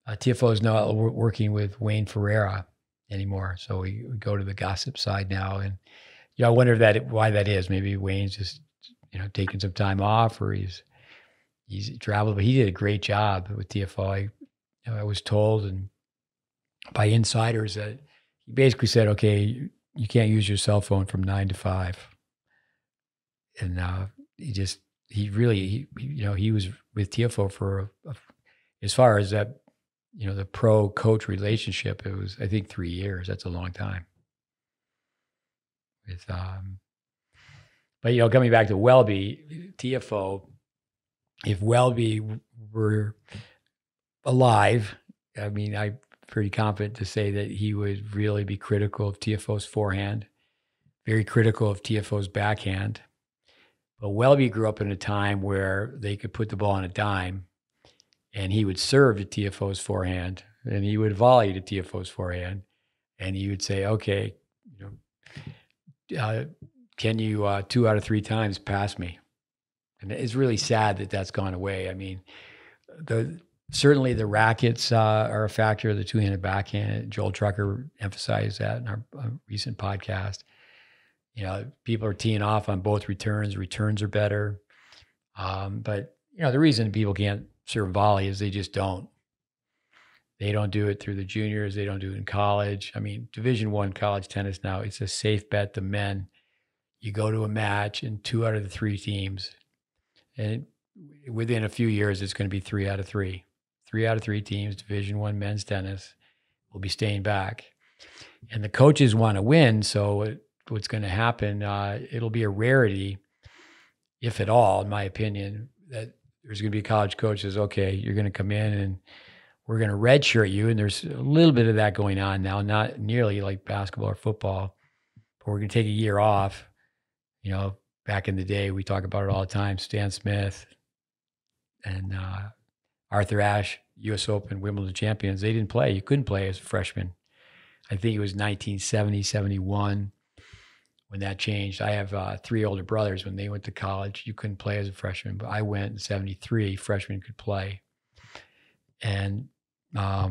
TFO is not working with Wayne Ferreira anymore, so we go to the gossip side now. And I wonder why that is. Maybe Wayne's just taking some time off, or he's traveled, but he did a great job with TFO. I was told and by insiders that he basically said, okay, you can't use your cell phone from 9 to 5. And he was with TFO for as far as that, the pro coach relationship, it was, I think, 3 years. That's a long time. But coming back to Welby, TFO, if Welby were alive, I mean, I'm pretty confident to say that he would really be critical of TFO's forehand, very critical of TFO's backhand. But Welby grew up in a time where they could put the ball on a dime, and he would serve to TFO's forehand, and he would volley to TFO's forehand, and he would say, "Okay, can you 2 out of 3 times pass me?" And it's really sad that that's gone away. I mean, certainly the rackets are a factor. The two-handed backhand. Joel Trucker emphasized that in our recent podcast. People are teeing off on both returns. Returns are better. But, the reason people can't serve volley is they just don't. They don't do it through the juniors. They don't do it in college. I mean, Division I college tennis now, it's a safe bet. The men, you go to a match and 2 out of the 3 teams, and within a few years, it's going to be 3 out of 3. 3 out of 3 teams, Division I men's tennis, will be staying back. And the coaches want to win, so what's going to happen, it'll be a rarity, if at all, in my opinion, that there's going to be a college coach says, okay, you're going to come in and we're going to redshirt you. And there's a little bit of that going on now, not nearly like basketball or football, but we're going to take a year off. Back in the day, we talk about it all the time. Stan Smith and Arthur Ashe, U.S. Open, Wimbledon champions, they didn't play. You couldn't play as a freshman. I think it was 1970, 71 when that changed. I have 3 older brothers. When they went to college, you couldn't play as a freshman, but I went in 73, freshmen could play. And so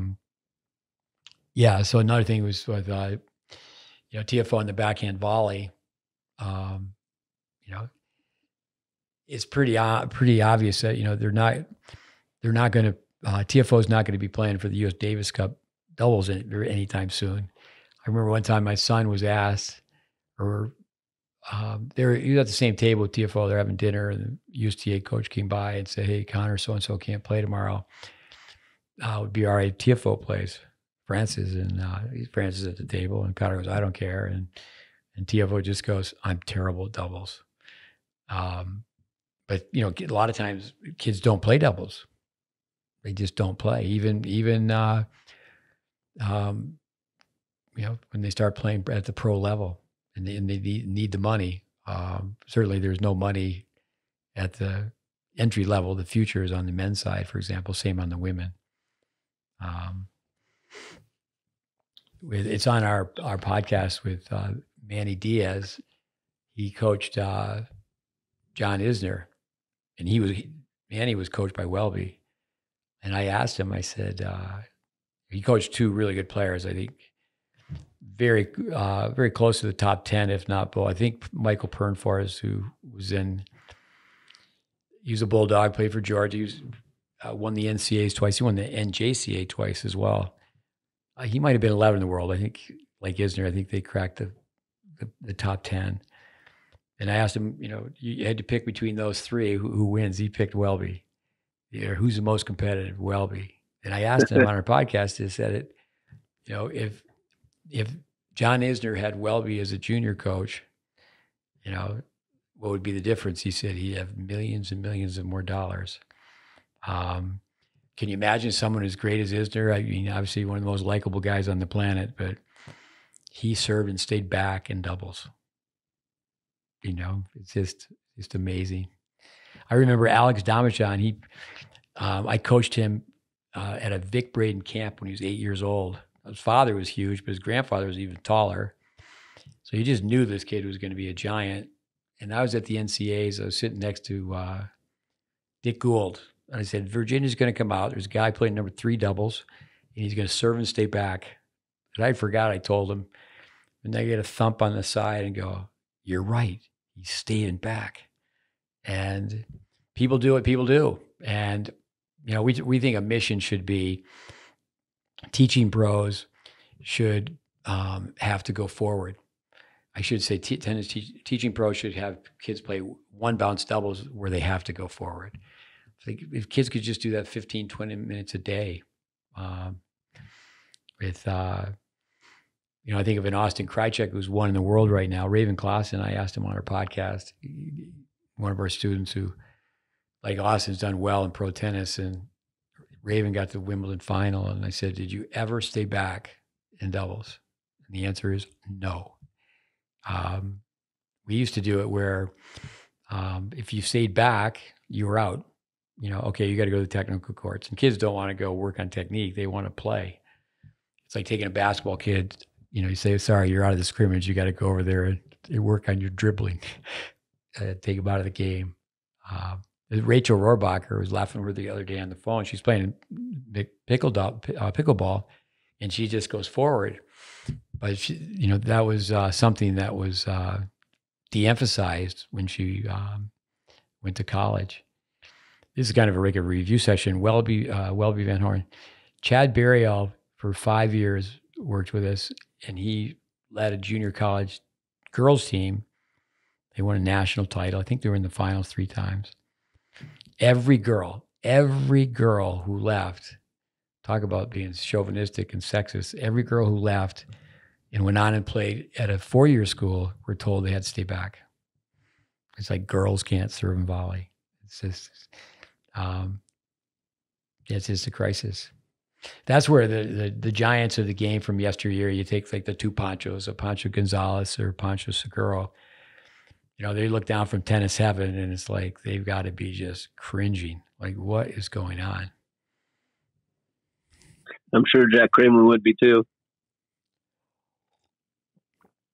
another thing was with, TFO and the backhand volley, it's pretty obvious that, they're not going to, TFO is not going to be playing for the U.S. Davis Cup doubles anytime soon. I remember one time my son was asked, he was at the same table with TFO, they're having dinner, and the USTA coach came by and said, "Hey, Connor, so-and-so can't play tomorrow. Would be all right if TFO plays." Francis, and Francis at the table, and Connor goes, "I don't care." And TFO just goes, "I'm terrible at doubles." But a lot of times kids don't play doubles. They just don't play. Even when they start playing at the pro level and they need the money. Certainly there's no money at the entry level. The future is on the men's side, for example, same on the women. It's on our podcast with Manny Diaz. He coached John Isner, and Manny was coached by Welby. And I asked him, I said, he coached 2 really good players, I think, very, very close to the top 10, if not both. I think Michael Pernfors, who he was a Bulldog, played for Georgia. He won the NCAAs twice. He won the NJCA twice as well. He might have been 11 in the world. I think, like Isner, I think they cracked the top 10. And I asked him, you had to pick between those 3, who wins? He picked Welby. Who's the most competitive? Welby. And I asked him on our podcast, he said it, if John Isner had Welby as a junior coach, what would be the difference? He said he'd have millions and millions of more dollars. Can you imagine someone as great as Isner? I mean, obviously one of the most likable guys on the planet, but he served and stayed back in doubles. It's just amazing. I remember Alex Damachan. I coached him at a Vic Braden camp when he was 8 years old. His father was huge, but his grandfather was even taller. So you just knew this kid was going to be a giant. And I was at the NCAAs. I was sitting next to Dick Gould. And I said, Virginia's going to come out. There's a guy playing number 3 doubles, and he's going to serve and stay back. And I forgot I told him. And I get a thump on the side and go, "You're right. He's staying back." And people do what people do. And, we think a mission should be teaching pros should have to go forward. I should say tennis teaching pros should have kids play 1 bounce doubles where they have to go forward. If kids could just do that 15, 20 minutes a day I think of an Austin Krajicek who's 1 in the world right now. Raven Klaassen, I asked him on our podcast, one of our students who like Austin's done well in pro tennis, and Raven got the Wimbledon final. And I said, did you ever stay back in doubles? And the answer is no. We used to do it where if you stayed back, you were out. Okay, you got to go to the technical courts. And kids don't want to go work on technique. They want to play. It's like taking a basketball kid, you say, sorry, you're out of the scrimmage. You got to go over there and work on your dribbling. Take them out of the game. Rachel Rohrbacher was laughing with her the other day on the phone. She's playing pickleball, and she just goes forward. But that was something that was de-emphasized when she went to college. This is kind of a regular review session. Welby Van Horn, Chad Burial for 5 years worked with us, and he led a junior college girls team. They won a national title. I think they were in the finals 3 times. Every girl who left, talk about being chauvinistic and sexist, every girl who left and went on and played at a 4-year school were told they had to stay back. It's like girls can't serve and volley. It's just, it's just a crisis. That's where the giants of the game from yesteryear, you take like the 2 Panchos, a Pancho Gonzalez or Pancho Seguro, they look down from tennis heaven and it's like they've got to be just cringing. Like, what is going on? I'm sure Jack Kramer would be too.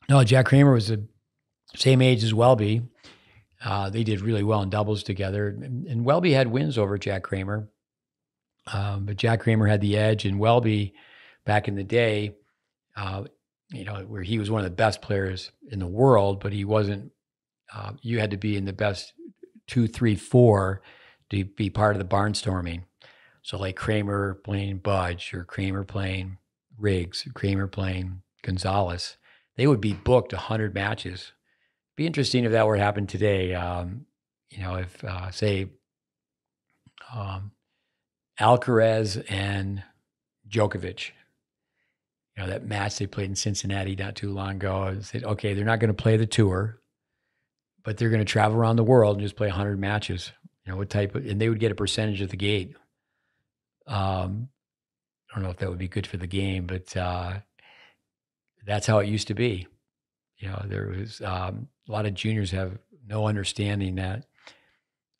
No, Jack Kramer was the same age as Welby. They did really well in doubles together. And Welby had wins over Jack Kramer. But Jack Kramer had the edge. And Welby, back in the day, where he was one of the best players in the world, but he wasn't, you had to be in the best 2, 3, 4 to be part of the barnstorming. So like Kramer playing Budge or Kramer playing Riggs, or Kramer playing Gonzalez, they would be booked 100 matches. Be interesting if that were to happen today. If say Alcaraz and Djokovic, that match they played in Cincinnati not too long ago, and said, okay, they're not going to play the tour, but they're going to travel around the world and just play 100 matches. And they would get a percentage of the gate. I don't know if that would be good for the game, but that's how it used to be. There was a lot of juniors have no understanding that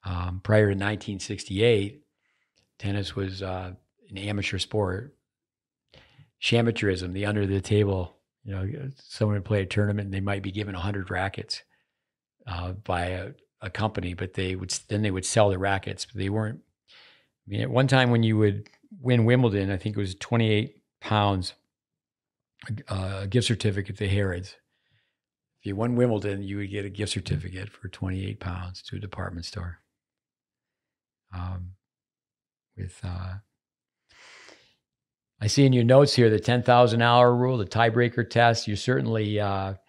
prior to 1968, tennis was an amateur sport. Shamateurism, the under the table, someone would play a tournament and they might be given 100 rackets by a company, but they would sell the rackets, but they weren't. I mean, at one time when you would win Wimbledon, I think it was 28 pounds, a gift certificate to Harrods. If you won Wimbledon, you would get a gift certificate for 28 pounds to a department store. I see in your notes here the 10,000-hour rule, the tiebreaker test. You're certainly someone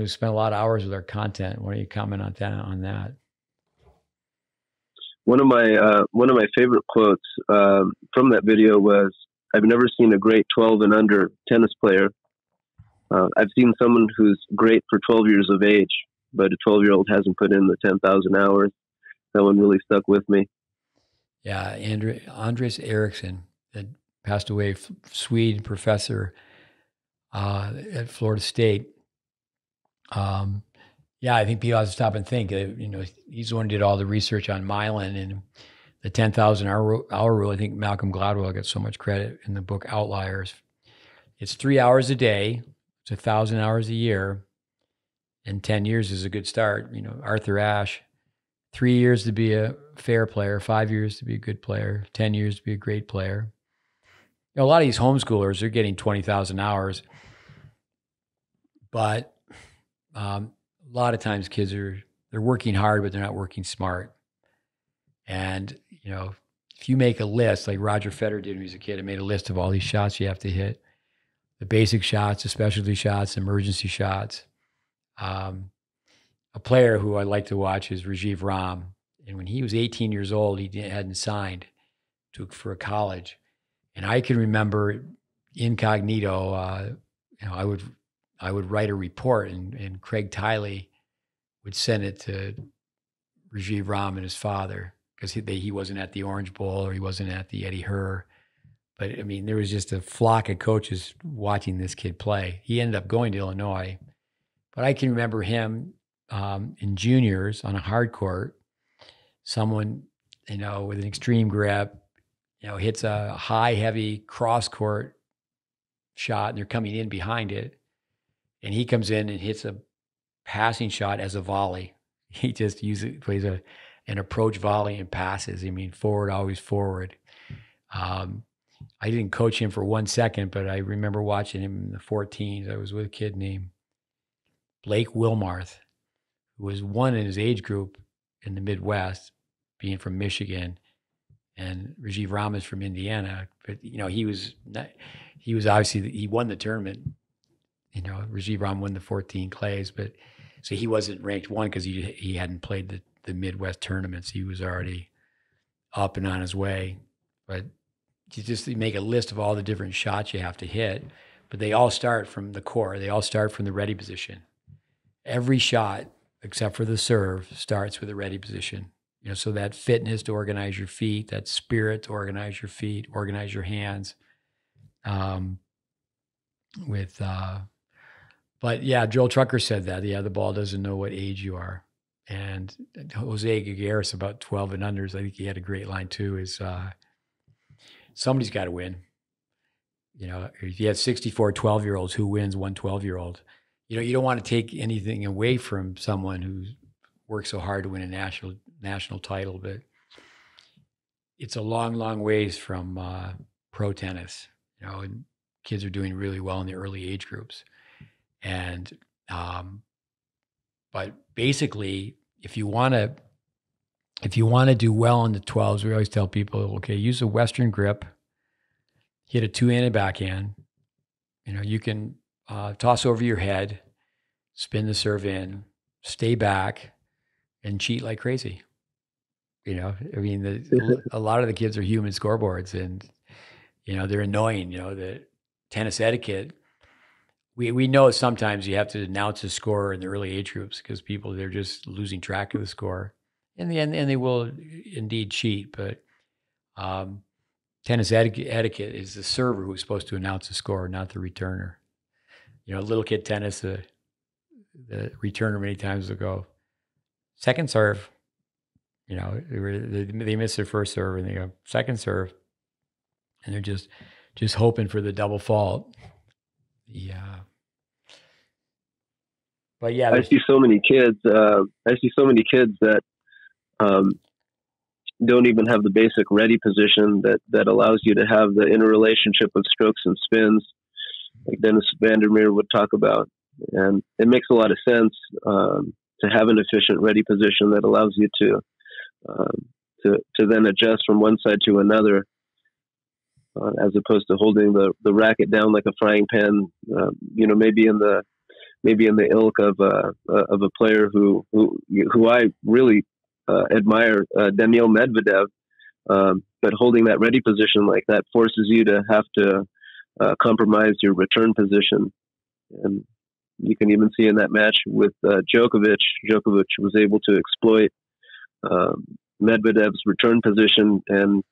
who spent a lot of hours with our content. Why don't you comment on that? One of my favorite quotes from that video was, "I've never seen a great 12 and under tennis player. I've seen someone who's great for 12 years of age, but a 12-year-old hasn't put in the 10,000 hours." That one really stuck with me. Yeah, Andres Eriksson, that passed away, Swede professor at Florida State. I think people have to stop and think. He's the one who did all the research on myelin and the 10,000-hour rule. I think Malcolm Gladwell got so much credit in the book Outliers. It's 3 hours a day. It's 1,000 hours a year, and 10 years is a good start. Arthur Ashe, 3 years to be a fair player, 5 years to be a good player, 10 years to be a great player. A lot of these homeschoolers are getting 20,000 hours, but a lot of times kids they're working hard, but they're not working smart. And if you make a list like Roger Federer did when he was a kid, and made a list of all these shots you have to hit, the basic shots, the specialty shots, emergency shots. A player who I like to watch is Rajiv Ram. And when he was 18 years old, he hadn't signed for a college. And I can remember incognito, I would write a report, and Craig Tiley would send it to Rajiv Ram and his father, because he wasn't at the Orange Bowl or he wasn't at the Eddie Herr. But I mean, there was just a flock of coaches watching this kid play. He ended up going to Illinois, but I can remember him in juniors on a hard court. Someone, with an extreme grip, hits a high, heavy cross court shot, and they're coming in behind it, and he comes in and hits a passing shot as a volley. He just plays an approach volley and passes. I mean, forward, always forward. I didn't coach him for 1 second, but I remember watching him in the 14s. I was with a kid named Blake Wilmarth, who was one in his age group in the Midwest, being from Michigan, and Rajiv Ram is from Indiana. But he was obviously, he won the tournament. Rajiv Ram won the 14 clays, but so he wasn't ranked one because he hadn't played the Midwest tournaments. He was already up and on his way. But you make a list of all the different shots you have to hit, but they all start from the core. They all start from the ready position. Every shot, except for the serve, starts with a ready position. So that fitness to organize your feet, that spirit to organize your feet, organize your hands. But yeah, Joel Trucker said that. Yeah, the ball doesn't know what age you are. And Jose Gigueras, about 12 and unders, I think he had a great line too, is somebody's got to win. If you have 64 12-year-olds, who wins one 12-year-old? You don't want to take anything away from someone who worked so hard to win a national title, but it's a long, long ways from pro tennis. And kids are doing really well in the early age groups. And, but basically, if you want to do well in the 12s, we always tell people, okay, use a Western grip, hit a two-handed backhand. You can toss over your head, spin the serve in, stay back, and cheat like crazy. A lot of the kids are human scoreboards, and they're annoying. The tennis etiquette. We know sometimes you have to announce a score in the early age groups because they're just losing track of the score. In the end, and they will indeed cheat. But tennis etiquette is the server who's supposed to announce the score, not the returner. Little kid tennis, the returner many times will go, second serve. They miss their first serve and they go second serve, and they're just hoping for the double fault. Yeah. But yeah, I see so many kids. That don't even have the basic ready position that allows you to have the interrelationship of strokes and spins, like Dennis Vandermeer would talk about. And it makes a lot of sense to have an efficient ready position that allows you to then adjust from one side to another, as opposed to holding the racket down like a frying pan. Maybe in the ilk of a player who I really admire, Daniil Medvedev, but holding that ready position like that forces you to have to compromise your return position. And you can even see in that match with Djokovic was able to exploit Medvedev's return position and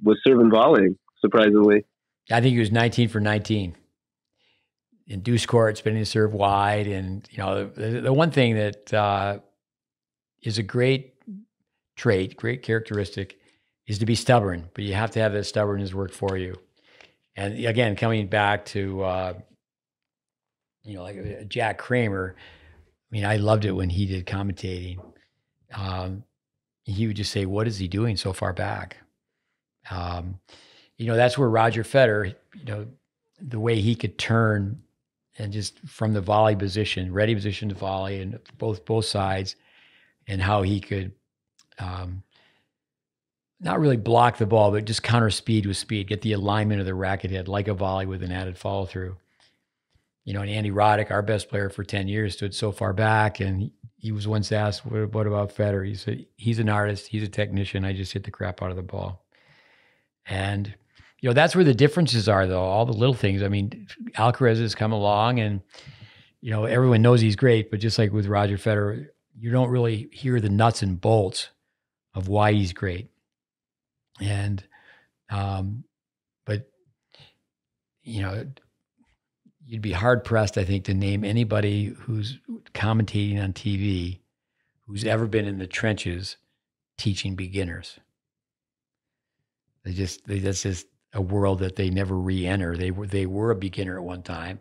was serving volleying, surprisingly. I think he was 19 for 19. In deuce court, spinning the serve wide. And, the one thing that is a great trait, great characteristic, is to be stubborn, but you have to have that stubbornness work for you. And again, coming back to, like Jack Kramer, I loved it when he did commentating. He would just say, what is he doing so far back? That's where Roger Federer, the way he could turn and just from the volley position, ready position to volley, and both sides, and how he could not really block the ball, but just counter speed with speed, get the alignment of the racket head like a volley with an added follow through. And Andy Roddick, our best player for 10 years, stood so far back, and he was once asked, what about Federer? He said, he's an artist, he's a technician, I just hit the crap out of the ball. And that's where the differences are, though, all the little things. Alcaraz has come along, and, everyone knows he's great, but just like with Roger Federer, you don't really hear the nuts and bolts of why he's great. And, but, you know, you'd be hard pressed, I think, to name anybody who's commentating on TV who's ever been in the trenches teaching beginners. That's just a world that they never re-enter. They were a beginner at one time,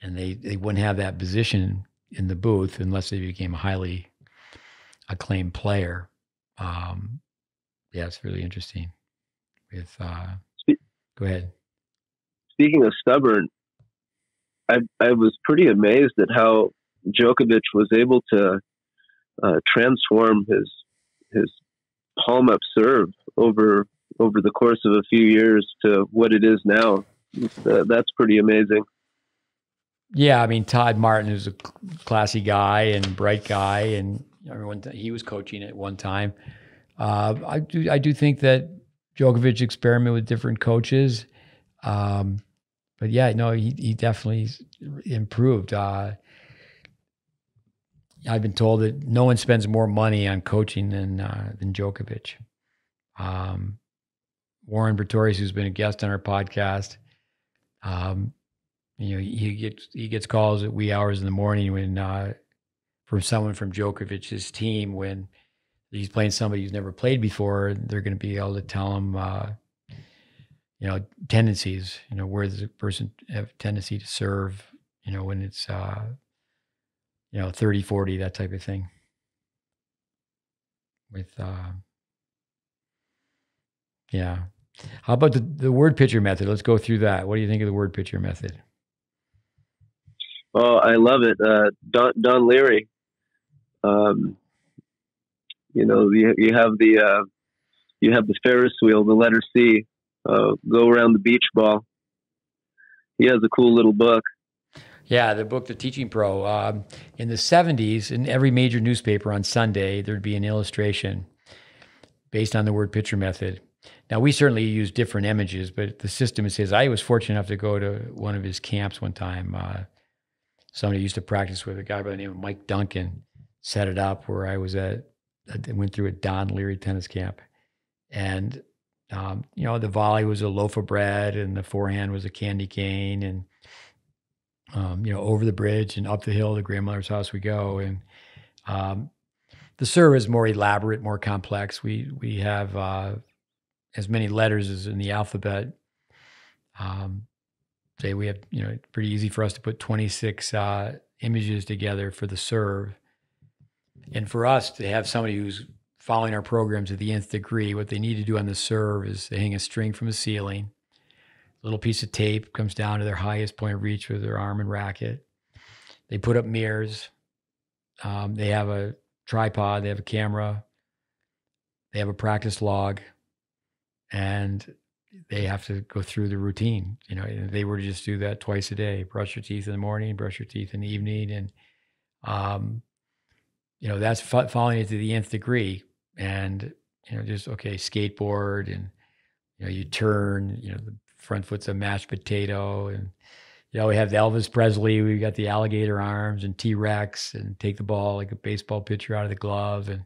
and they wouldn't have that position in the booth unless they became a highly acclaimed player. Yeah, it's really interesting. With go ahead. Speaking of stubborn, I was pretty amazed at how Djokovic was able to transform his palm up serve over the course of a few years to what it is now. That's pretty amazing. Yeah, I mean, Todd Martin is a classy guy and bright guy, and he was coaching at one time. I do think that Djokovic experimented with different coaches, but yeah, no, he definitely improved. I've been told that no one spends more money on coaching than Djokovic. Warren Pretorius, who's been a guest on our podcast, he gets calls at wee hours in the morning when from someone from Djokovic's team when he's playing somebody who's never played before. They're going to be able to tell him, tendencies. Where does a person have a tendency to serve? When it's 30, 40, that type of thing. With yeah. How about the word picture method? Let's go through that. What do you think of the word picture method? Oh, I love it. Don Leary. You have the Ferris wheel, the letter C, go around the beach ball. He has a cool little book. Yeah, the book, The Teaching Pro. In the 70s, in every major newspaper on Sunday, there'd be an illustration based on the word picture method. Now, we certainly use different images, but the system is his. I was fortunate enough to go to one of his camps one time. Somebody used to practice with, a guy by the name of Mike Duncan, set it up where I was I went through a Don Leary tennis camp. And, the volley was a loaf of bread and the forehand was a candy cane, and, over the bridge and up the hill to grandmother's house we go. And the serve is more elaborate, more complex. We have as many letters as in the alphabet. Say we have, it's pretty easy for us to put 26 images together for the serve. And for us to have somebody who's following our program to the nth degree, what they need to do on the serve is they hang a string from the ceiling. A little piece of tape comes down to their highest point of reach with their arm and racket. They put up mirrors. They have a tripod. They have a camera. They have a practice log. And they have to go through the routine. They were to just do that twice a day. Brush your teeth in the morning, brush your teeth in the evening. And, that's following it to the nth degree. And, skateboard and, you turn, the front foot's a mashed potato. And, we have the Elvis Presley, we got the alligator arms and T-Rex, and take the ball like a baseball pitcher out of the glove. And,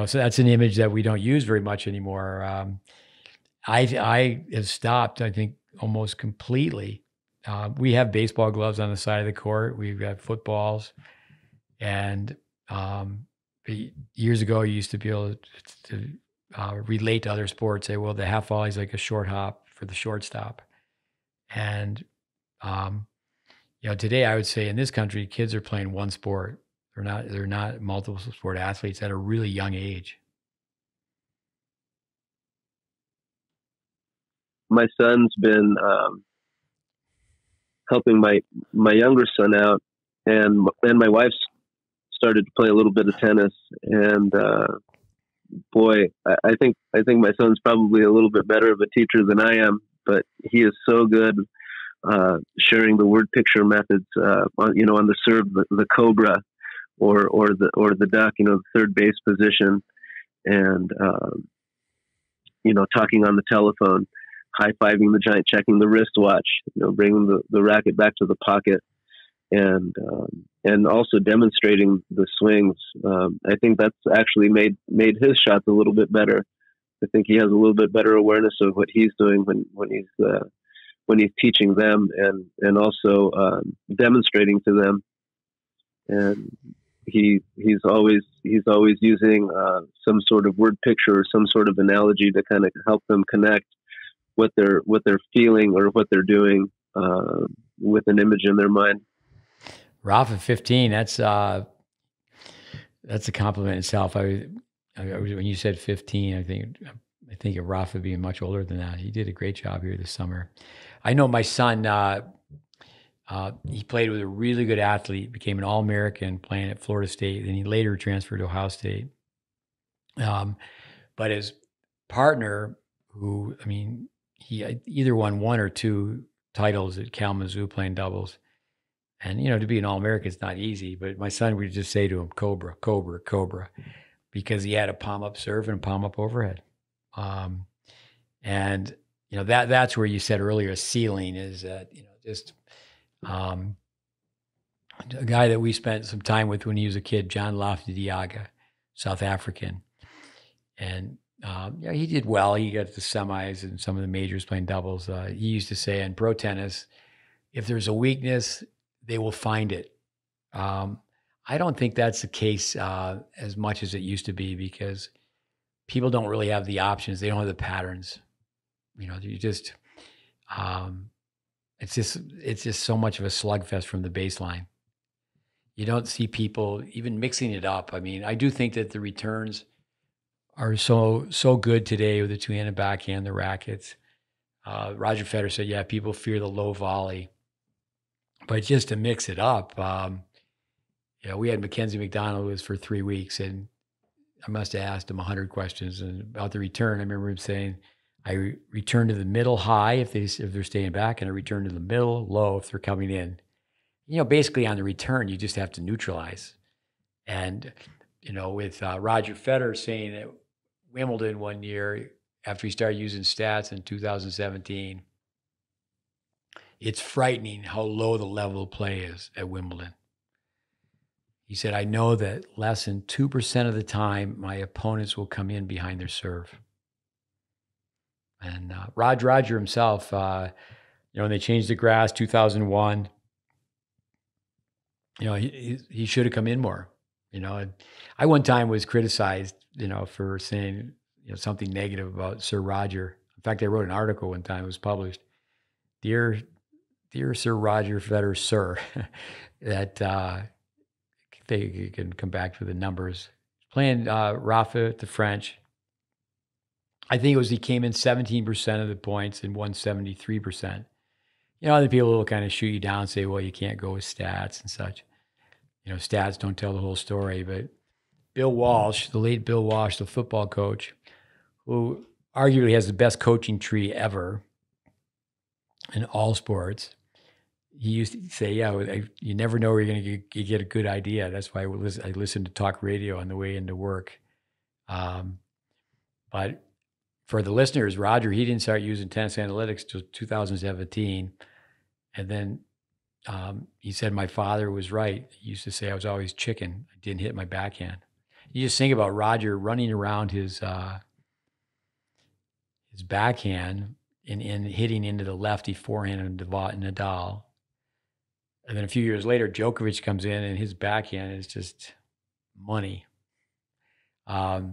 so that's an image that we don't use very much anymore. I have stopped, I think, almost completely. We have baseball gloves on the side of the court. We've got footballs. And years ago, you used to be able to relate to other sports, say, well, the half volley is like a short hop for the shortstop. And, today I would say in this country, kids are playing one sport. They're not multiple sport athletes at a really young age. My son's been helping my younger son out, and my wife's started to play a little bit of tennis. And boy, I think my son's probably a little bit better of a teacher than I am, but he is so good sharing the word picture methods on the serve, the cobra or the duck, the third base position, and talking on the telephone, high-fiving the giant, checking the wristwatch, bringing the racket back to the pocket. and also demonstrating the swings. I think that's actually made his shots a little bit better. I think he has a little bit better awareness of what he's doing when he's teaching them and also demonstrating to them. And he's always using some sort of word picture or some sort of analogy to kind of help them connect what they're feeling or what they're doing with an image in their mind. Rafa 15, that's a compliment itself. I when you said 15, I think of Rafa being much older than that. He did a great job here this summer. I know my son, he played with a really good athlete, became an All-American playing at Florida State, and he later transferred to Ohio State. But his partner, who, I mean, he either won 1 or 2 titles at Kalamazoo playing doubles. And, you know, to be an All-American is not easy, but my son would just say to him, Cobra, Cobra, Cobra, because he had a palm-up serve and a palm-up overhead. And, you know, that's where you said earlier, ceiling is that, you know, just a guy that we spent some time with when he was a kid, John Lafayette, South African. And yeah, he did well. He got the semis and some of the majors playing doubles. He used to say in pro tennis, if there's a weakness, they will find it. I don't think that's the case as much as it used to be, because people don't really have the options. They don't have the patterns. You know, you just, it's just so much of a slugfest from the baseline. You don't see people even mixing it up. I mean, I do think that the returns are so good today with the two-handed backhand, the rackets. Roger Federer said, yeah, people fear the low volley. But just to mix it up, you know, we had Mackenzie McDonald was for 3 weeks, and I must have asked him 100 questions. And about the return, I remember him saying, I return to the middle high if they're staying back, and I return to the middle low if they're coming in. You know, basically on the return, you just have to neutralize. And, you know, with Roger Federer saying at Wimbledon one year, after he started using stats in 2017, it's frightening how low the level of play is at Wimbledon. He said, I know that less than 2% of the time my opponents will come in behind their serve. And Roger himself, you know, when they changed the grass 2001, you know, he should have come in more. You know, and I one time was criticized, you know, for saying, you know, something negative about Sir Roger. In fact, I wrote an article one time, it was published. Dear Sir Roger Federer, sir, that they can come back to the numbers. Playing Rafa at the French, I think it was he came in 17% of the points and won 73%. You know, other people will kind of shoot you down and say, well, you can't go with stats and such. You know, stats don't tell the whole story. But Bill Walsh, the late Bill Walsh, the football coach, who arguably has the best coaching tree ever in all sports, he used to say, yeah, you never know where you're going to get a good idea. That's why I listen to talk radio on the way into work. But for the listeners, Roger, he didn't start using tennis analytics till 2017. And then he said, my father was right. He used to say I was always chicken. I didn't hit my backhand. You just think about Roger running around his backhand and hitting into the lefty forehand of Nadal. And then a few years later, Djokovic comes in and his backhand is just money. But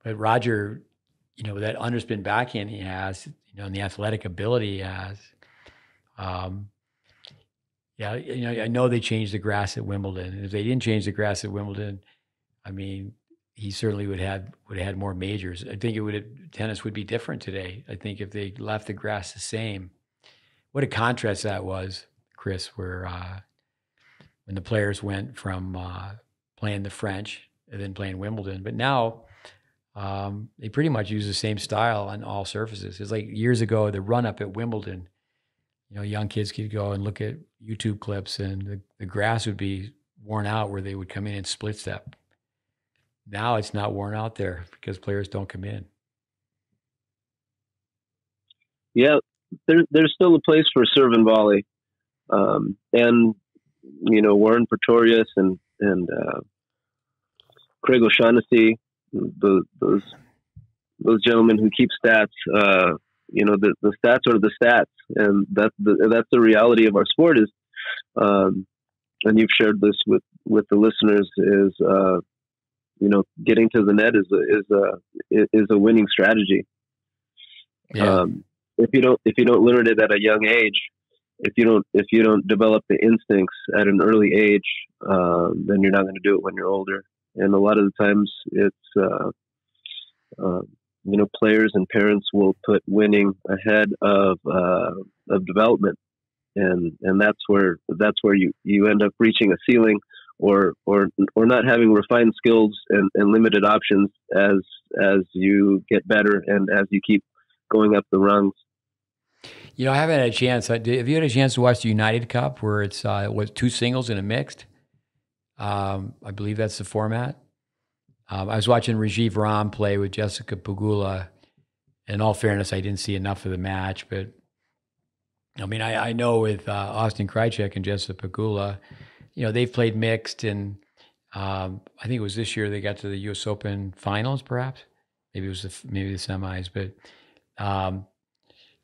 Roger, you know, that underspin backhand he has, you know, and the athletic ability he has. Yeah, you know, I know they changed the grass at Wimbledon. And if they didn't change the grass at Wimbledon, I mean, he certainly would have had more majors. I think tennis would be different today. I think if they left the grass the same. What a contrast that was, Chris, where when the players went from playing the French and then playing Wimbledon. But now they pretty much use the same style on all surfaces. It's like years ago, the run-up at Wimbledon, you know, young kids could go and look at YouTube clips and the grass would be worn out where they would come in and split step. Now it's not worn out there because players don't come in. Yeah, there's still a place for serve and volley. And Warren Pretorius and Craig O'Shaughnessy, those gentlemen who keep stats. The stats are the stats, and that's the reality of our sport. Is and you've shared this with the listeners, is getting to the net is a winning strategy. Yeah. If you don't learn it at a young age, if you don't develop the instincts at an early age, then you're not going to do it when you're older. And a lot of the times, it's players and parents will put winning ahead of development, and that's where you end up reaching a ceiling, or not having refined skills and limited options as you get better and as you keep going up the rungs. I haven't had a chance. Have you had a chance to watch the United Cup, where it's two singles and a mixed? I believe that's the format. I was watching Rajiv Ram play with Jessica Pegula. In all fairness, I didn't see enough of the match, but I know with Austin Krajicek and Jessica Pegula, they've played mixed, and I think it was this year they got to the U.S. Open finals, perhaps. Maybe it was the semis, but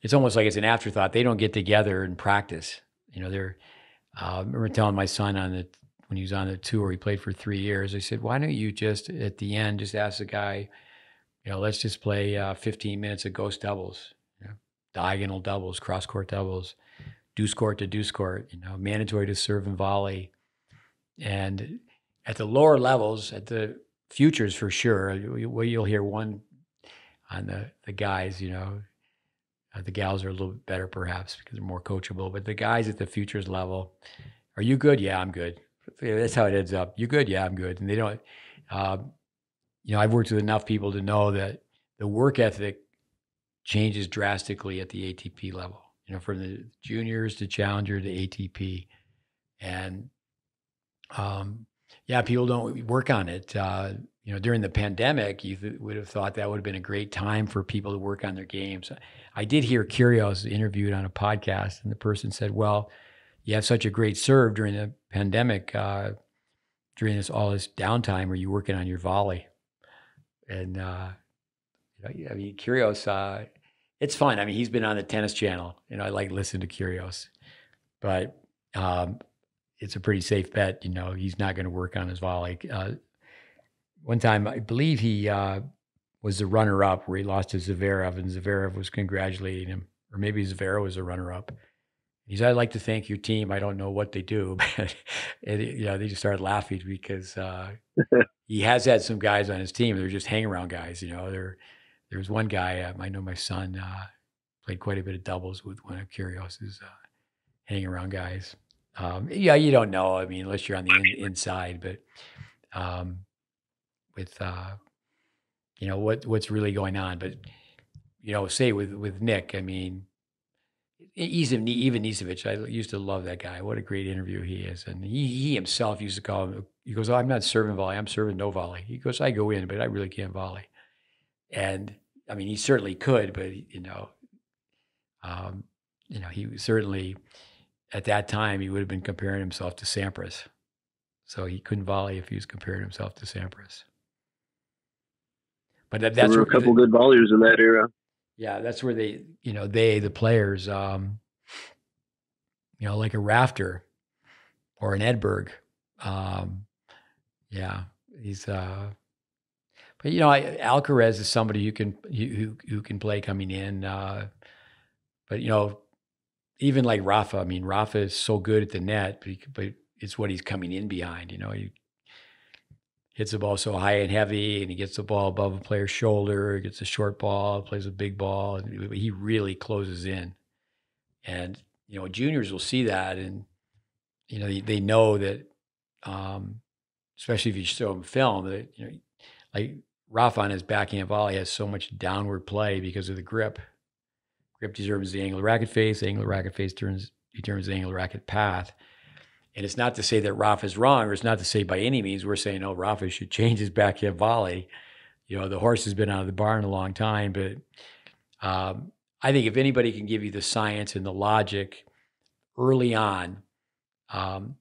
it's almost like it's an afterthought. They don't get together and practice. I remember telling my son when he was on the tour, he played for 3 years. I said, why don't you just, at the end, just ask the guy, let's just play 15 minutes of ghost doubles, diagonal doubles, cross-court doubles, deuce court to deuce court, mandatory to serve and volley. And at the lower levels, at the futures for sure, you'll hear one on the guys, the gals are a little bit better perhaps because they're more coachable. But the guys at the futures level, are you good? Yeah, I'm good. That's how it ends up. You good? Yeah, I'm good. And they don't, I've worked with enough people to know that the work ethic changes drastically at the ATP level, from the juniors to challenger to ATP. And people don't work on it. During the pandemic, you would have thought that would have been a great time for people to work on their games. I did hear Kyrgios interviewed on a podcast, and the person said, well, you have such a great serve during the pandemic, during all this downtime, are you working on your volley? And, Kyrgios, it's fun. He's been on the Tennis Channel, I like listening to Kyrgios, but it's a pretty safe bet. He's not going to work on his volley. One time, I believe he was the runner-up where he lost to Zverev, and Zverev was congratulating him, or maybe Zverev was a runner-up. He said, I'd like to thank your team. I don't know what they do, but they just started laughing because he has had some guys on his team. They're just hang-around guys. There was one guy, I know my son played quite a bit of doubles with one of Kyrgios's hang-around guys. You don't know, unless you're on the inside, but with, what's really going on. But, say with Nick, even Nisevic, I used to love that guy. What a great interview he is. And he himself used to call him, he goes, I'm not serving volley, I'm serving no volley. He goes, I go in, but I really can't volley. And he certainly could, but he certainly, at that time, he would have been comparing himself to Sampras. So he couldn't volley if he was comparing himself to Sampras. But that's there were a couple good volleyers in that era. Yeah, that's where the players, like a Rafter or an Edberg. He's, but Alcaraz is somebody who can play coming in. But even like Rafa, Rafa is so good at the net, but it's what he's coming in behind. He hits the ball so high and heavy, and he gets the ball above a player's shoulder, gets a short ball, plays a big ball, and he really closes in. And, juniors will see that, and, they know that, especially if you show them film, that, like Rafa on his backhand volley has so much downward play because of the grip. Grip determines the angle of racket face. The angle of racket face determines the angle of racket path. And it's not to say that Rafa's wrong, or it's not to say by any means we're saying, oh, Rafa should change his backhand volley. The horse has been out of the barn a long time. But I think if anybody can give you the science and the logic early on, and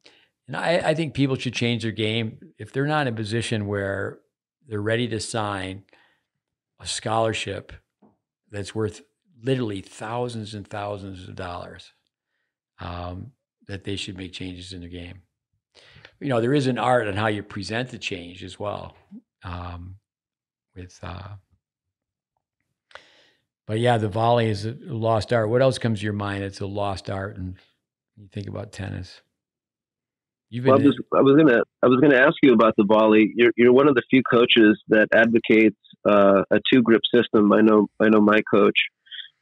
And I think people should change their game. If they're not in a position where they're ready to sign a scholarship that's worth literally thousands and thousands of dollars, that they should make changes in their game. There is an art on how you present the change as well. But yeah, the volley is a lost art. What else comes to your mind? It's a lost art, and you think about tennis. Well, I was gonna ask you about the volley. You're one of the few coaches that advocates a 2-grip system. I know my coach,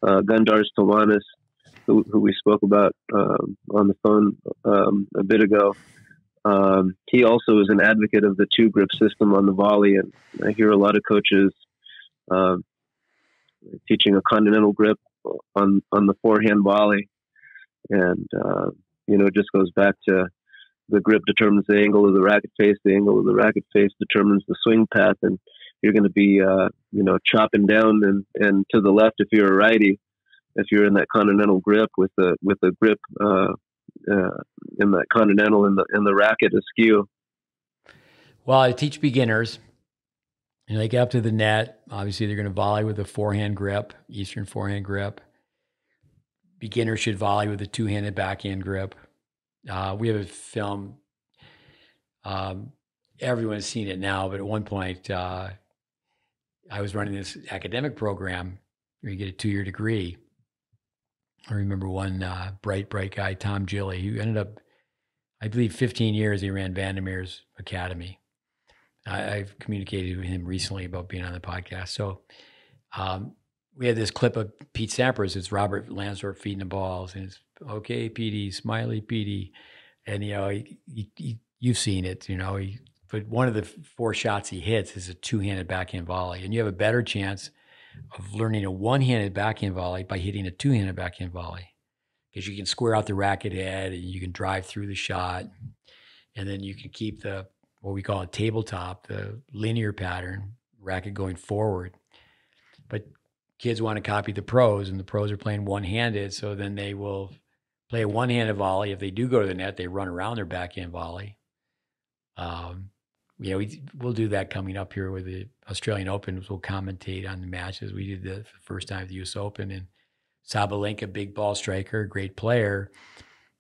Gundaris Tilmanis, who we spoke about on the phone a bit ago. He also is an advocate of the 2-grip system on the volley, and I hear a lot of coaches teaching a continental grip on the forehand volley, and it just goes back to the grip determines the angle of the racket face. The angle of the racket face determines the swing path, and you're going to be chopping down and to the left if you're a righty. If you're in that continental grip with a grip in that continental and the racket askew. Well, I teach beginners. They get up to the net. Obviously, they're going to volley with a forehand grip, Eastern forehand grip. Beginners should volley with a 2-handed backhand grip. We have a film. Everyone's seen it now, but at one point, I was running this academic program where you get a 2-year degree. I remember one bright guy, Tom Gilly, who ended up, I believe, 15 years he ran Vandermeer's Academy. I've communicated with him recently about being on the podcast. So we had this clip of Pete Sampras. It's Robert Lansdorf feeding the balls, and it's, okay, Petey, smiley Petey. And, you've seen it, but one of the 4 shots he hits is a 2-handed backhand volley. And you have a better chance of learning a 1-handed backhand volley by hitting a 2-handed backhand volley, because you can square out the racket head and you can drive through the shot, and then you can keep what we call a tabletop, the linear pattern, racket going forward. But kids want to copy the pros, and the pros are playing one-handed, so then they will play a one-handed volley. If they do go to the net, they run around their backhand volley. We'll do that coming up here with the Australian Open. We'll commentate on the matches. We did the first time at the US Open, and Sabalenka, big ball striker, great player.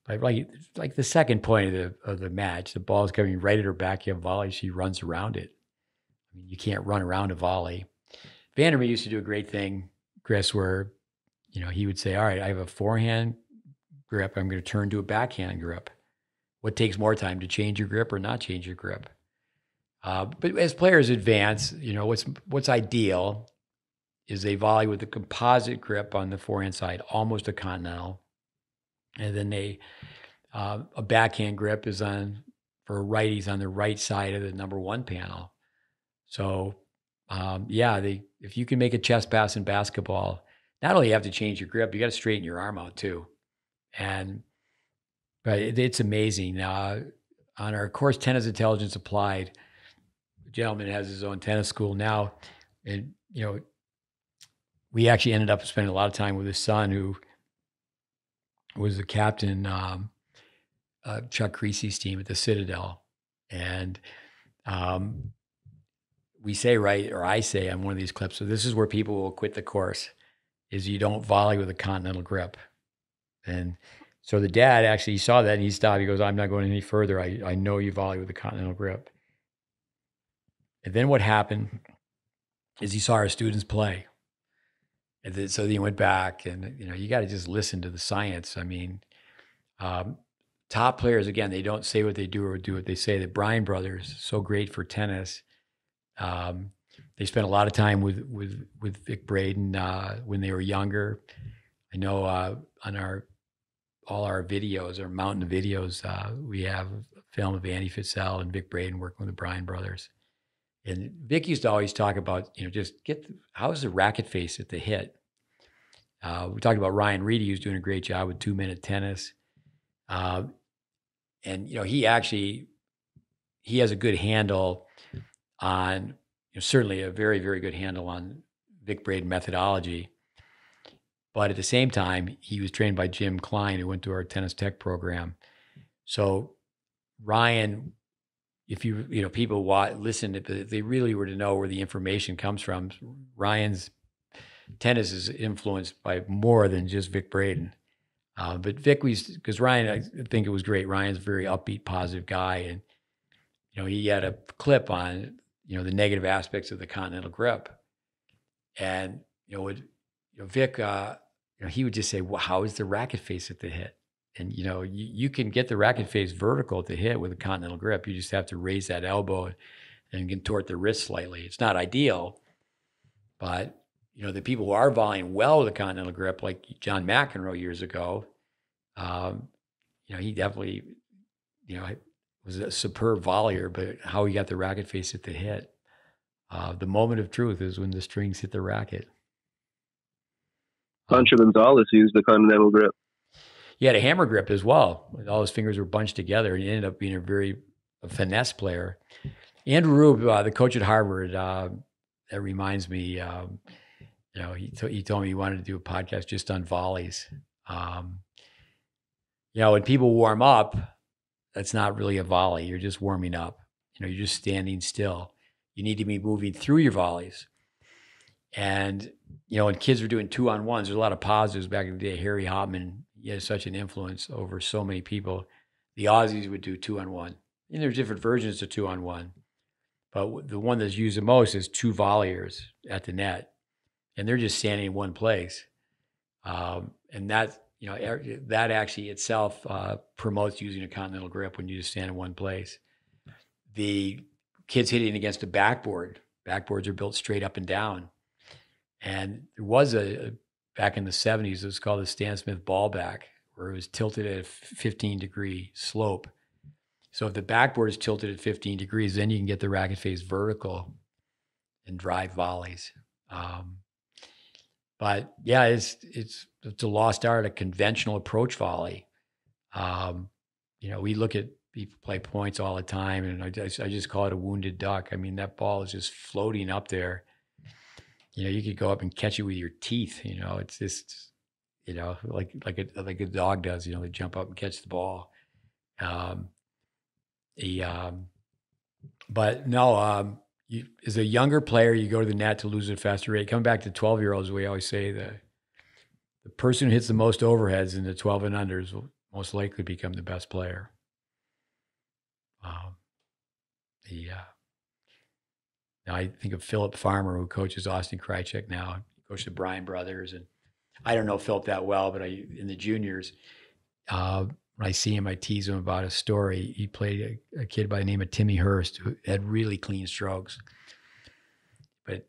But like the second point of the match, the ball is coming right at her backhand volley. She runs around it. I mean, you can't run around a volley. Vandermeer used to do a great thing, Chris, where he would say, all right, I have a forehand grip. I'm going to turn to a backhand grip. What takes more time, to change your grip or not change your grip? But as players advance, what's ideal is they volley with a composite grip on the forehand side, almost a continental. And then a backhand grip is for righties on the right side of the number 1 panel. So, if you can make a chest pass in basketball, not only you have to change your grip, you got to straighten your arm out too. But it's amazing. On our course, Tennis Intelligence Applied, the gentleman has his own tennis school now. And, we actually ended up spending a lot of time with his son, who was the captain, Chuck Creasy's team at the Citadel. And I say on one of these clips, so this is where people will quit the course, is you don't volley with a continental grip. And so the dad actually saw that and he stopped. He goes, I'm not going any further. I know you volley with a continental grip. And then what happened is he saw our students play. And then, so he went back, and, you got to just listen to the science. I mean, top players, again, they don't say what they do or do what they say. The Bryan brothers, so great for tennis. They spent a lot of time with Vic Braden when they were younger. I know on all our videos, our mountain videos, we have a film of Andy Fitzell and Vic Braden working with the Bryan brothers. And Vic used to always talk about, just how's the racket face at the hit? We talked about Ryan Reedy, who's doing a great job with 2-minute tennis. And, he has a good handle on, certainly a very, very good handle on Vic Braden methodology. But at the same time, he was trained by Jim Klein, who went to our tennis tech program. So Ryan, if people listen, if they really were to know where the information comes from, Ryan's tennis is influenced by more than just Vic Braden. But Vic because Ryan, I think it was great. Ryan's a very upbeat, positive guy. And, he had a clip on, the negative aspects of the continental grip. And, Vic, he would just say, well, how is the racket face at the hit? And, you can get the racket face vertical at the hit with a continental grip. You just have to raise that elbow and contort the wrist slightly. It's not ideal, but, the people who are volleying well with a continental grip, like John McEnroe years ago, he definitely, was a superb volleyer, but how he got the racket face at the hit. The moment of truth is when the strings hit the racket. Pancho Gonzalez used the continental grip. He had a hammer grip as well. All his fingers were bunched together, and he ended up being a finesse player. Andrew Rube, the coach at Harvard, that reminds me, he told me he wanted to do a podcast just on volleys. When people warm up, that's not really a volley. You're just warming up. You're just standing still. You need to be moving through your volleys. And, when kids were doing 2-on-1s, there's a lot of positives back in the day. Harry Hopman, he had such an influence over so many people. The Aussies would do 2-on-1. And there's different versions of 2-on-1. But the one that's used the most is 2 volleyers at the net. And they're just standing in one place. And that actually itself promotes using a continental grip when you just stand in one place. The kids hitting against a backboard. Backboards are built straight up and down. And there was back in the 70s, it was called the Stan Smith ball back, where it was tilted at a 15-degree slope. So if the backboard is tilted at 15 degrees, then you can get the racket face vertical and drive volleys. But yeah, it's a lost art, a conventional approach volley. We look at people play points all the time, and I just call it a wounded duck. I mean, that ball is just floating up there. You could go up and catch it with your teeth. It's just, like a dog does. They jump up and catch the ball. But no, as a younger player, you go to the net to lose at a faster rate. Coming back to 12-year-olds, we always say the person who hits the most overheads in the 12 and unders will most likely become the best player. Now I think of Philip Farmer, who coaches Austin Krajicek now. He coached the Bryan brothers, and I don't know Philip that well, but in the juniors, when I see him, I tease him about a story. He played a kid by the name of Timmy Hurst who had really clean strokes. But,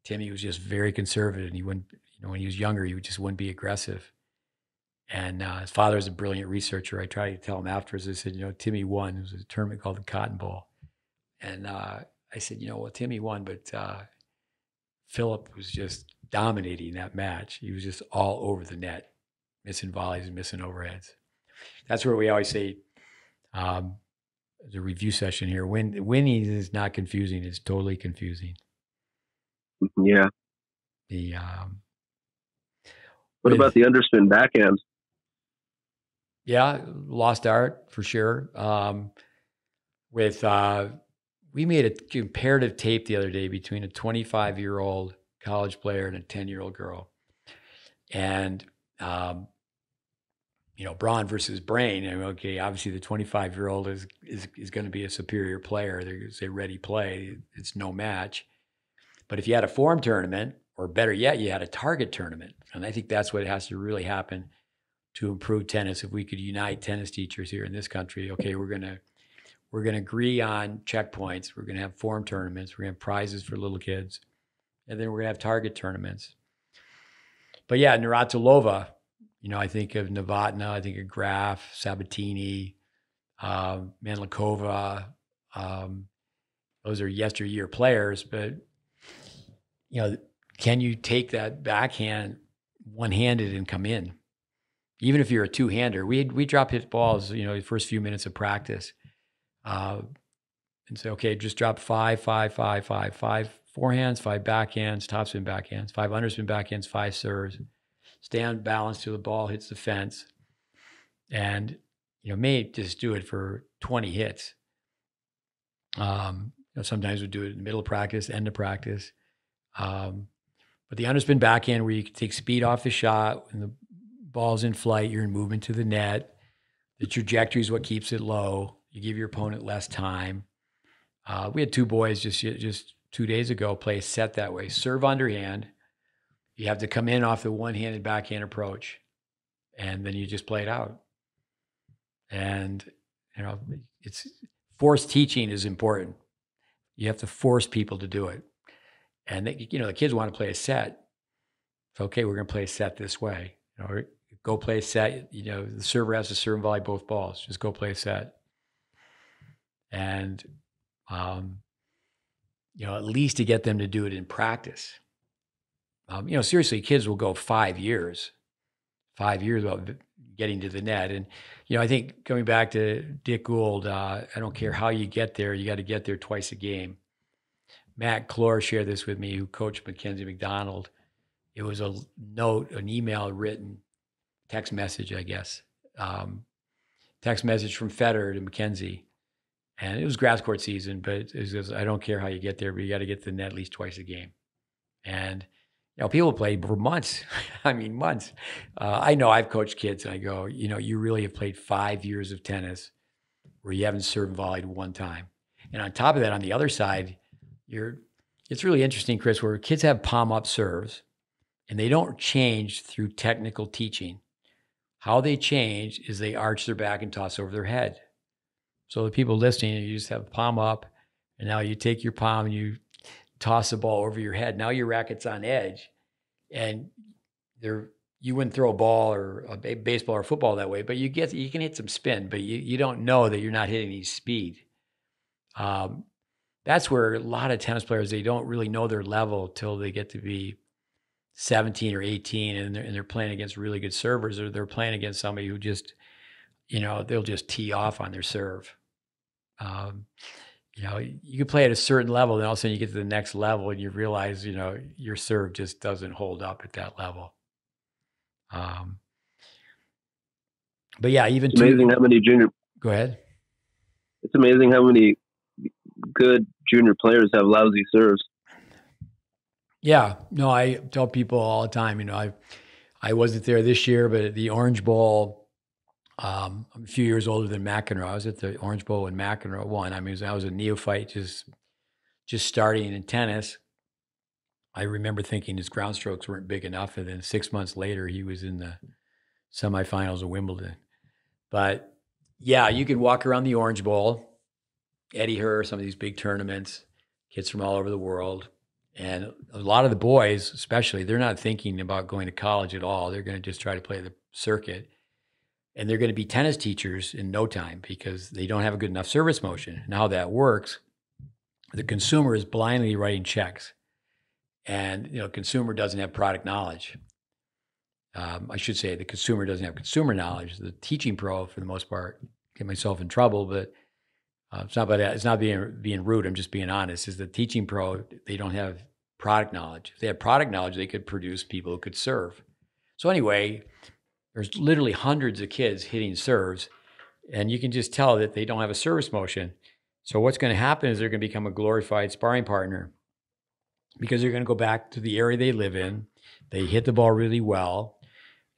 Timmy was just very conservative, and he wouldn't, when he was younger, he just wouldn't be aggressive. And his father was a brilliant researcher. I tried to tell him afterwards, I said, Timmy won. It was a tournament called the Cotton Bowl. And I said, well, Timmy won, but Philip was just dominating that match. He was just all over the net, missing volleys and missing overheads. That's where we always say, the review session here, winning is not confusing. It's totally confusing. Yeah. What about the underspin backhands? Yeah, lost art for sure. We made a comparative tape the other day between a 25-year-old college player and a 10-year-old girl. And, brawn versus brain. Okay, obviously the 25-year-old is going to be a superior player. There's a ready play. It's no match. But if you had a form tournament, or better yet, you had a target tournament, and I think that's what has to really happen to improve tennis. If we could unite tennis teachers here in this country, okay, we're gonna agree on checkpoints. We're gonna have form tournaments. We're gonna have prizes for little kids, and then we're gonna have target tournaments. But yeah, Navratilova, I think of Novotna, I think of Graf, Sabatini, Manlikova. Those are yesteryear players, but can you take that backhand one-handed and come in? Even if you're a two-hander, we drop hit balls, the first few minutes of practice, and say, okay, just drop 5 forehands, 5 backhands, topspin backhands, 5 underspin backhands, 5 serves, stand balanced till the ball hits the fence. And may just do it for 20 hits. Sometimes we do it in the middle of practice, end of practice. But the underspin backhand, where you can take speed off the shot, when the ball's in flight, you're in movement to the net. The trajectory is what keeps it low. You give your opponent less time. We had two boys just 2 days ago play a set that way. Serve underhand. You have to come in off the one-handed backhand approach, and then you just play it out. And it's forced teaching is important. You have to force people to do it. And the kids want to play a set. It's okay. We're going to play a set this way. Go play a set. The server has to serve and volley both balls. Just go play a set. And at least to get them to do it in practice. Seriously, kids will go 5 years without getting to the net. And, I think coming back to Dick Gould, I don't care how you get there, you got to get there twice a game. Matt Clore shared this with me, who coached Mackenzie McDonald. It was a note, an email written, text message, I guess. Text message from Federer to Mackenzie. And it was grass court season, but it was just, I don't care how you get there, but you got to get to the net at least twice a game. And, people play for months. I mean, months. I know I've coached kids, and I go, you really have played 5 years of tennis where you haven't served and volleyed one time. And on top of that, on the other side, it's really interesting, Chris, where kids have palm up serves and they don't change through technical teaching. How they change is they arch their back and toss over their head. So the people listening, you just have palm up, and now you take your palm and you toss the ball over your head. Now your racket's on edge, and you wouldn't throw a ball or a baseball or football that way, but you can hit some spin, but you don't know that you're not hitting any speed. That's where a lot of tennis players, they don't really know their level till they get to be 17 or 18, and they're playing against really good servers, or they're playing against somebody who just, they'll just tee off on their serve. You can play at a certain level, then all of a sudden you get to the next level and you realize, your serve just doesn't hold up at that level. But yeah, even it's amazing how many junior. Go ahead. It's amazing how many good junior players have lousy serves. Yeah, no, I tell people all the time, I wasn't there this year, but at the Orange Bowl, I'm a few years older than McEnroe. I was at the Orange Bowl when McEnroe won. I mean, I was a neophyte, just starting in tennis. I remember thinking his ground strokes weren't big enough, and then 6 months later, he was in the semifinals of Wimbledon. But yeah, you can walk around the Orange Bowl, Eddie Herr, some of these big tournaments, kids from all over the world. And a lot of the boys, especially, they're not thinking about going to college at all. They're going to just try to play the circuit. And they're going to be tennis teachers in no time because they don't have a good enough service motion. And how that works, the consumer is blindly writing checks. And, consumer doesn't have product knowledge. I should say the consumer doesn't have consumer knowledge. The teaching pro, for the most part, get myself in trouble, but it's not being rude. I'm just being honest. Is the teaching pro, they don't have product knowledge. If they had product knowledge, they could produce people who could serve. So anyway, there's literally hundreds of kids hitting serves, and you can just tell that they don't have a service motion. So what's going to happen is they're going to become a glorified sparring partner because they're going to go back to the area they live in. They hit the ball really well,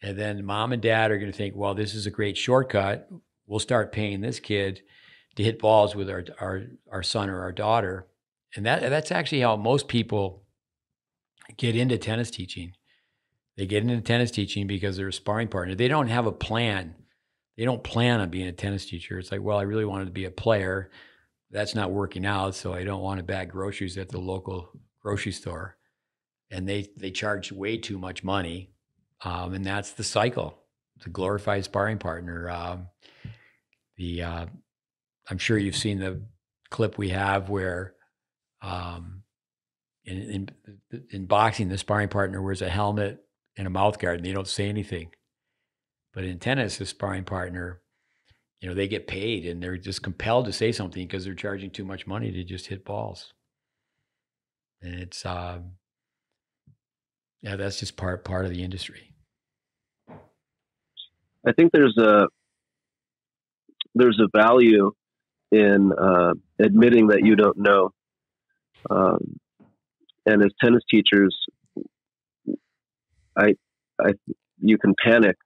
and then mom and dad are going to think, well, this is a great shortcut. We'll start paying this kid to hit balls with our son or our daughter. And that's actually how most people get into tennis teaching. They get into tennis teaching because they're a sparring partner. They don't have a plan. They don't plan on being a tennis teacher. It's like, well, I really wanted to be a player. That's not working out, so I don't want to bag groceries at the local grocery store. And they charge way too much money. And that's the cycle. It's a glorified sparring partner. I'm sure you've seen the clip we have where in boxing, the sparring partner wears a helmet and a mouth guard and they don't say anything. But in tennis, the sparring partner, they get paid and they're just compelled to say something because they're charging too much money to just hit balls. And it's, that's just part of the industry. I think there's there's a value in admitting that you don't know. And as tennis teachers, you can panic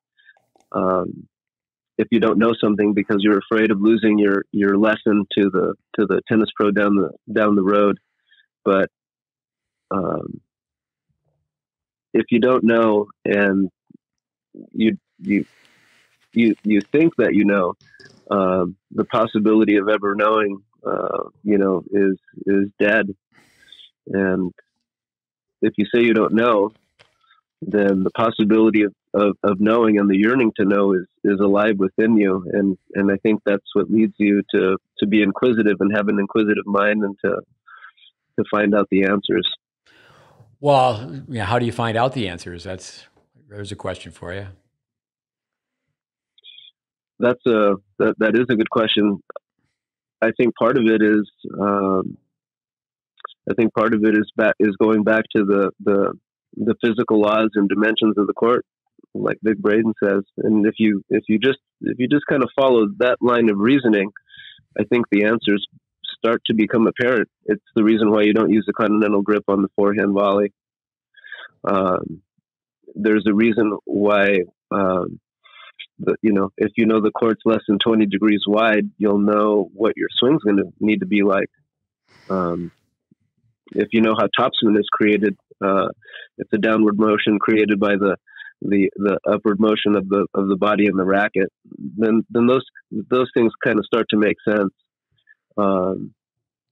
if you don't know something because you're afraid of losing your lesson to the tennis pro down the road. But if you don't know and you think that you know, the possibility of ever knowing, is dead. And if you say you don't know, then the possibility of knowing and the yearning to know is alive within you. And I think that's what leads you to be inquisitive and have an inquisitive mind and to find out the answers. Well, yeah, how do you find out the answers? There's a question for you. That is a good question. I think part of it is going back to the physical laws and dimensions of the court, like Big Braden says. And if you just kind of follow that line of reasoning, I think the answers start to become apparent. It's the reason why you don't use a continental grip on the forehand volley. There's a reason why, if you know the court's less than 20 degrees wide, you'll know what your swing's going to need to be like. If you know how topspin is created, it's a downward motion created by the upward motion of the body and the racket. Then those things kind of start to make sense.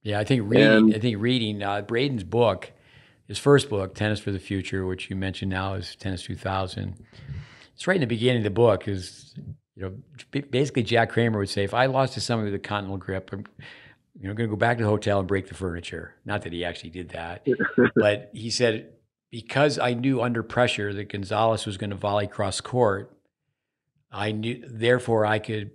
Yeah, I think reading Braden's book, his first book, Tennis for the Future, which you mentioned now is Tennis 2000. It's right in the beginning of the book. Is basically Jack Kramer would say, if I lost to somebody with a continental grip, I'm going to go back to the hotel and break the furniture. Not that he actually did that, but he said, because I knew under pressure that Gonzalez was going to volley cross court, therefore I could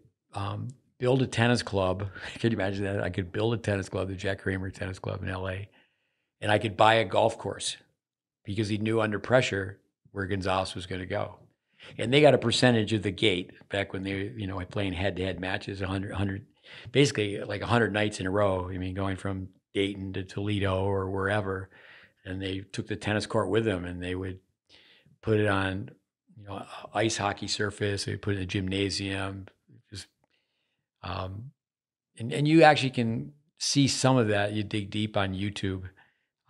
build a tennis club. Can you imagine that? I could build a tennis club, the Jack Kramer Tennis Club in LA, and I could buy a golf course because he knew under pressure where Gonzalez was going to go. And they got a percentage of the gate back when they were, playing head-to-head matches, 100, basically like 100 nights in a row. I mean, going from Dayton to Toledo or wherever. And they took the tennis court with them, and they would put it on, ice hockey surface. They put it in a gymnasium. Just, and you actually can see some of that. You dig deep on YouTube,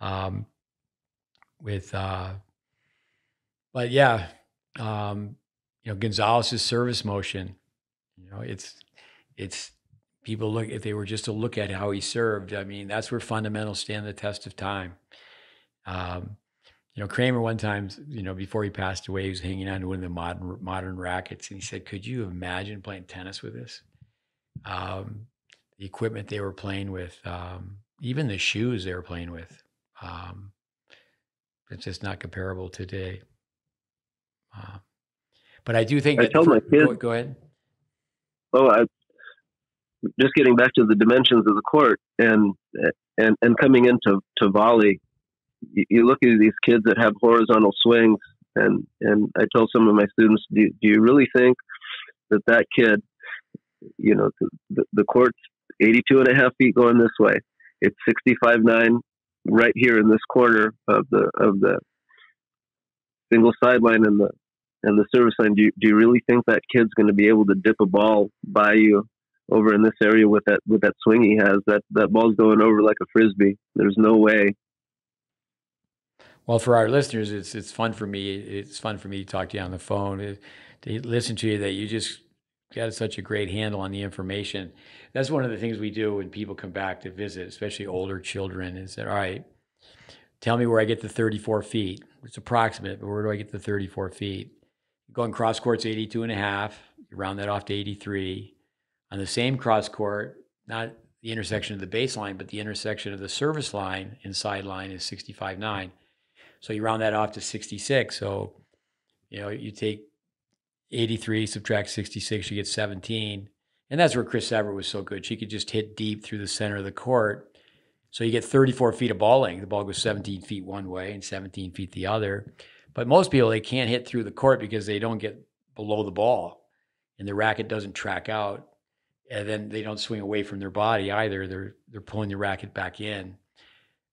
but yeah, Gonzalez's service motion. It's people look, if they were just to look at how he served. I mean, that's where fundamentals stand the test of time. Kramer one time, before he passed away, he was hanging on to one of the modern rackets, and he said, "Could you imagine playing tennis with this? The equipment they were playing with, even the shoes they were playing with, it's just not comparable today." But I do think I tell my kids, go ahead. Just getting back to the dimensions of the court and coming into volley. You look at these kids that have horizontal swings, and I tell some of my students, do you really think that kid, the court's 82 and a half feet going this way, it's 65-9 right here in this corner of the single sideline and the service line. Do you really think that kid's going to be able to dip a ball by you over in this area with that swing he has? That ball's going over like a frisbee. There's no way. Well, for our listeners, it's fun for me. It's fun for me to talk to you on the phone, to listen to you, that you just got such a great handle on the information. That's one of the things we do when people come back to visit, especially older children, is that, all right, tell me where I get the 34 feet. It's approximate, but where do I get the 34 feet? Going cross court's 82 and a half. You round that off to 83. On the same cross court, not the intersection of the baseline, but the intersection of the service line and sideline is 65-9. So you round that off to 66. So, you take 83, subtract 66, you get 17. And that's where Chris Evert was so good. She could just hit deep through the center of the court. So you get 34 feet of ball length. The ball goes 17 feet one way and 17 feet the other. But most people, they can't hit through the court because they don't get below the ball and the racket doesn't track out. and then they don't swing away from their body either. They're pulling the racket back in.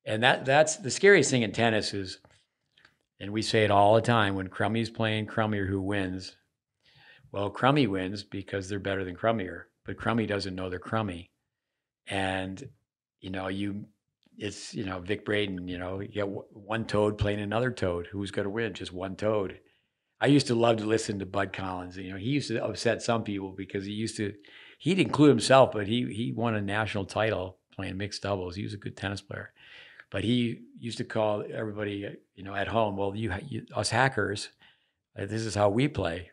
And that's the scariest thing in tennis is, and we say it all the time, when Crummie's playing Crummier, who wins? Well, Crummie wins because they're better than Crummier, but Crummie doesn't know they're Crummie. And, it's, Vic Braden, you get one toad playing another toad. Who's going to win? Just one toad. I used to love to listen to Bud Collins. He used to upset some people because he'd include himself, but he won a national title playing mixed doubles. He was a good tennis player. But he used to call everybody, at home, well, us hackers, this is how we play.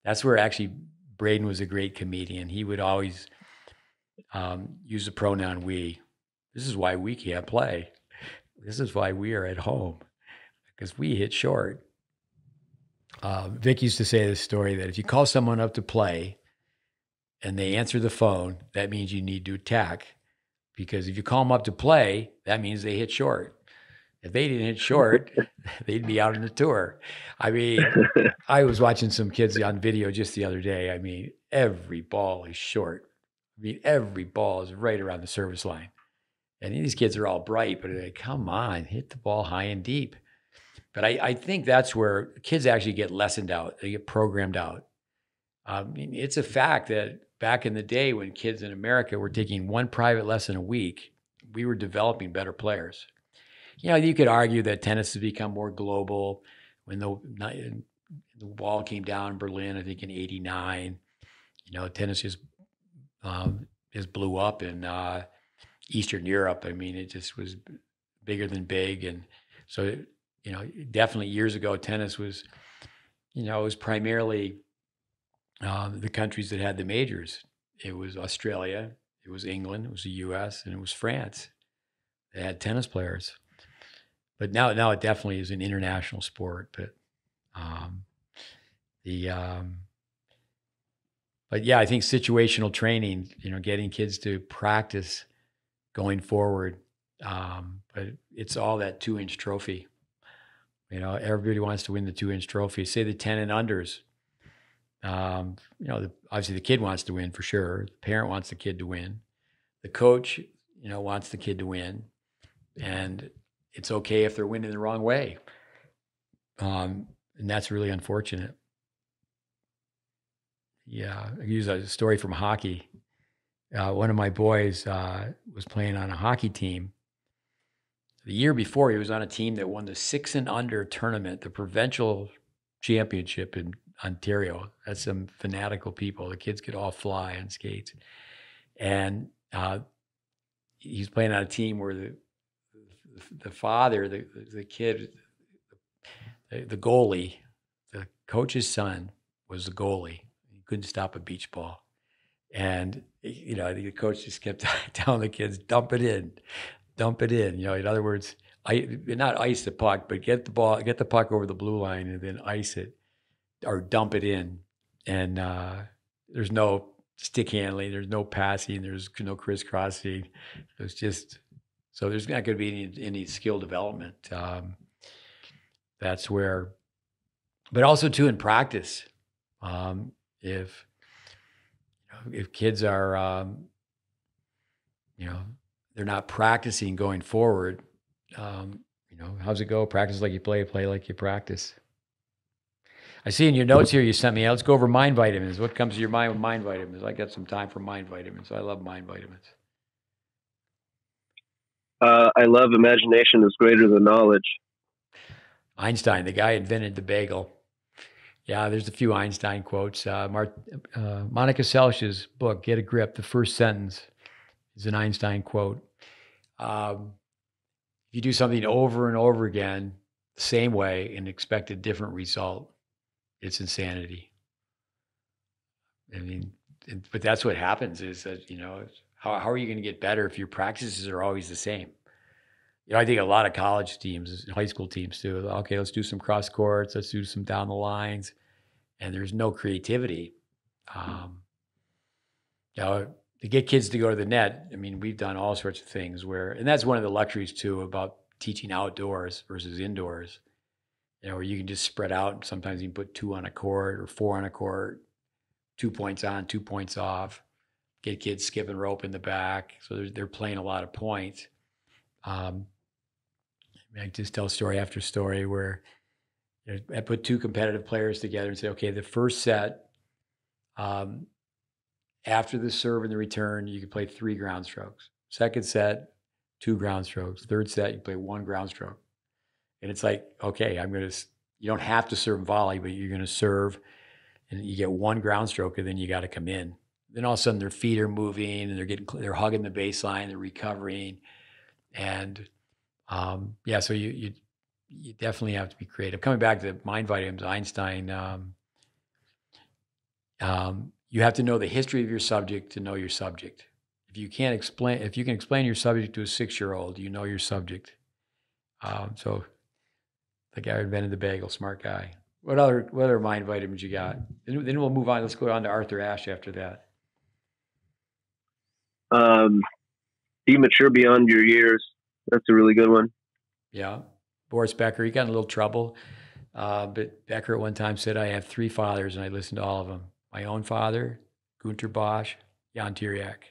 That's where actually Braden was a great comedian. He would always use the pronoun we. This is why we can't play. This is why we are at home, because we hit short. Vic used to say this story that if you call someone up to play and they answer the phone, that means you need to attack. Because if you call them up to play, that means they hit short. If they didn't hit short, they'd be out on the tour. I mean, I was watching some kids on video just the other day. I mean, every ball is short. I mean, every ball is right around the service line. And these kids are all bright, but they're like, come on, hit the ball high and deep. But I think that's where kids actually get lessoned out. They get programmed out. I mean, it's a fact that back in the day when kids in America were taking one private lesson a week, we were developing better players. You could argue that tennis has become more global. When the wall came down in Berlin, I think in '89, tennis just blew up in Eastern Europe. I mean, it just was bigger than big. And so, definitely years ago, tennis was, it was primarily the countries that had the majors. It was Australia, it was England, it was the US, and it was France. They had tennis players. But now it definitely is an international sport. But yeah, I think situational training, getting kids to practice going forward. But it's all that 2-inch trophy. Everybody wants to win the 2-inch trophy. Say the 10 and unders. Obviously the kid wants to win for sure. The parent wants the kid to win. The coach, wants the kid to win. And it's okay if they're winning the wrong way. And that's really unfortunate. Yeah, I use a story from hockey. One of my boys was playing on a hockey team. The year before, he was on a team that won the 6 and under tournament, the provincial championship in Ontario. That's some fanatical people. The kids could all fly on skates. And he's playing on a team where the father, the kid, the goalie, the coach's son was the goalie. He couldn't stop a beach ball. And, the coach just kept telling the kids, dump it in. In other words, not ice the puck, but get the puck over the blue line and then ice it or dump it in. And there's no stick handling, there's no passing, there's no crisscrossing. It's just, so there's not going to be any skill development. That's where, but also too in practice. If kids are, they're not practicing going forward, how's it go? Practice like you play like you practice. I see in your notes here you sent me, let's go over mind vitamins. What comes to your mind with mind vitamins? I got some time for mind vitamins. I love mind vitamins. I love imagination is greater than knowledge. Einstein, the guy invented the bagel. Yeah, there's a few Einstein quotes. Monica Selsch's book, Get a Grip, the first sentence is an Einstein quote. If you do something over and over again, the same way and expect a different result, it's insanity. I mean, but that's what happens is that, how are you going to get better if your practices are always the same? I think a lot of college teams, high school teams do. Okay, let's do some cross courts. Let's do some down the lines. And there's no creativity. To get kids to go to the net, I mean, we've done all sorts of things and that's one of the luxuries too about teaching outdoors versus indoors, where you can just spread out. Sometimes you can put 2 on a court or 4 on a court, 2 points on, 2 points off, get kids skipping rope in the back. So they're playing a lot of points. I just tell story after story where I put two competitive players together and say, okay, the first set, after the serve and the return, you can play 3 ground strokes. Second set, 2 ground strokes. Third set, you play 1 ground stroke. And it's like, okay, you don't have to serve volley, but you're going to serve and you get 1 ground stroke and then you got to come in. Then all of a sudden their feet are moving and they're hugging the baseline, they're recovering. And so you definitely have to be creative. Coming back to mind vitamins, Einstein, you have to know the history of your subject to know your subject. If you can explain your subject to a 6-year-old, you know your subject. So the guy who invented the bagel, smart guy. What other mind vitamins you got? Then we'll move on. Let's go on to Arthur Ashe after that. Be mature beyond your years. That's a really good one. Yeah. Boris Becker, he got in a little trouble. But Becker at one time said, I have 3 fathers and I listened to all of them. My own father, Gunter Bosch, Jan Tiriak.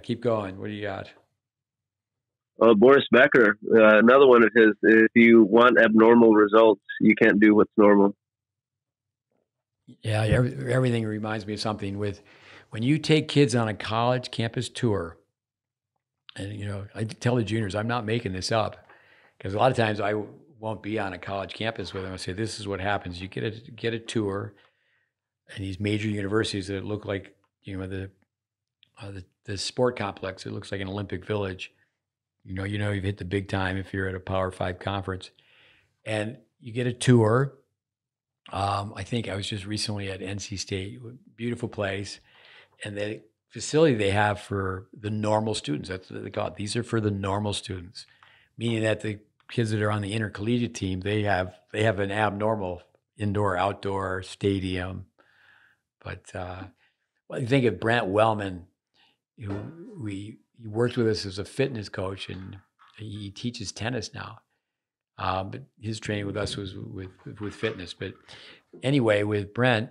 Keep going. What do you got? Boris Becker, another one of his, if you want abnormal results, you can't do what's normal. Yeah, everything reminds me of something when you take kids on a college campus tour, and, I tell the juniors, I'm not making this up, because a lot of times I won't be on a college campus with them. I say, this is what happens. You get a tour, and these major universities that look like, the sport complex, it looks like an Olympic Village. You've hit the big time if you're at a Power 5 conference. And you get a tour. I think I was just recently at NC State, beautiful place. And the facility they have for the normal students, that's what they call it. These are for the normal students, meaning that the kids that are on the intercollegiate team, they have an abnormal indoor-outdoor stadium. But I think of Brent Wellman, he worked with us as a fitness coach, and he teaches tennis now. But his training with us was with fitness. But anyway, with Brent,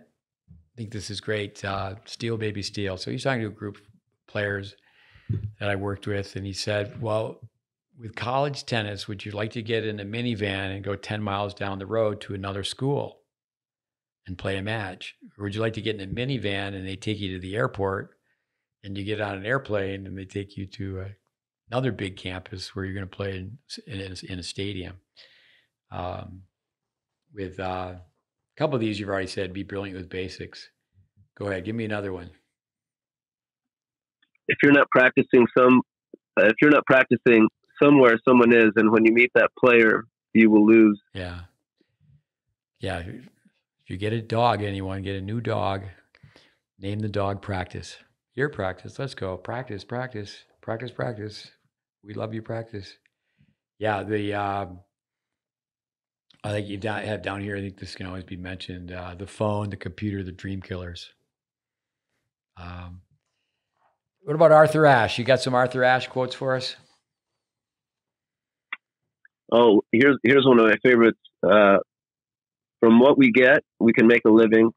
I think this is great. Steel, baby, steel. So he's talking to a group of players that I worked with, and he said, well, with college tennis, would you like to get in a minivan and go 10 miles down the road to another school and play a match? Or would you like to get in a minivan and they take you to the airport and you get on an airplane and they take you to another big campus where you're going to play in a stadium? With a couple of these you've already said, be brilliant with basics. Go ahead, give me another one. If you're not practicing somewhere someone is, and when you meet that player, you will lose. Yeah. If you get a dog, anyone, get a new dog, name the dog Practice. Your Practice, let's go. Practice. We love you, Practice. Yeah, I think you have down here, I think this can always be mentioned, the phone, the computer, the dream killers. What about Arthur Ashe? You got some Arthur Ashe quotes for us? Oh, here's one of my favorites. From what we get, we can make a living.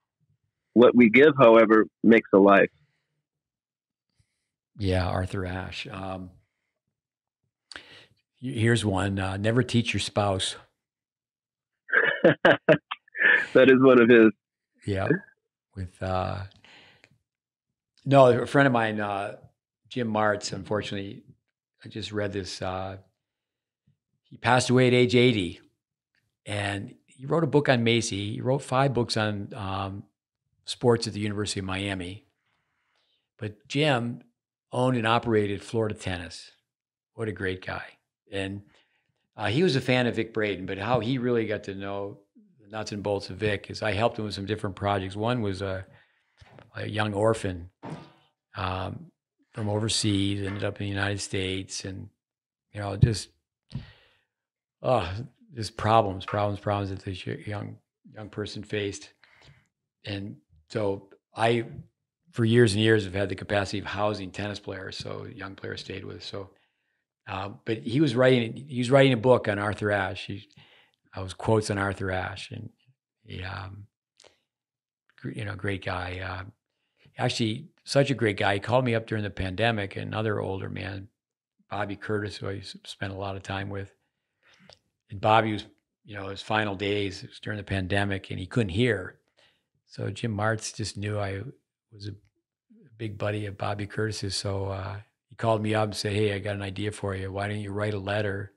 What we give, however, makes a life. Yeah, Arthur Ashe. Here's one. Never teach your spouse. That is one of his. Yeah. No, a friend of mine, Jim Martz, unfortunately, I just read this. He passed away at age 80, and he wrote a book on Macy. He wrote 5 books on sports at the University of Miami. But Jim owned and operated Florida Tennis. What a great guy. And he was a fan of Vic Braden, but how he really got to know the nuts and bolts of Vic is I helped him with some different projects. One was a young orphan from overseas, ended up in the United States, and just problems that this young person faced. And so I, for years and years, have had the capacity of housing tennis players, so young players stayed with us. So, but he was writing a book on Arthur Ashe. I was quotes on Arthur Ashe, and great guy. Actually, such a great guy. He called me up during the pandemic. Another older man, Bobby Curtis, who I spent a lot of time with. And Bobby was, his final days, it was during the pandemic, and he couldn't hear. So Jim Martz just knew I was a big buddy of Bobby Curtis's. So he called me up and said, "Hey, I got an idea for you. Why don't you write a letter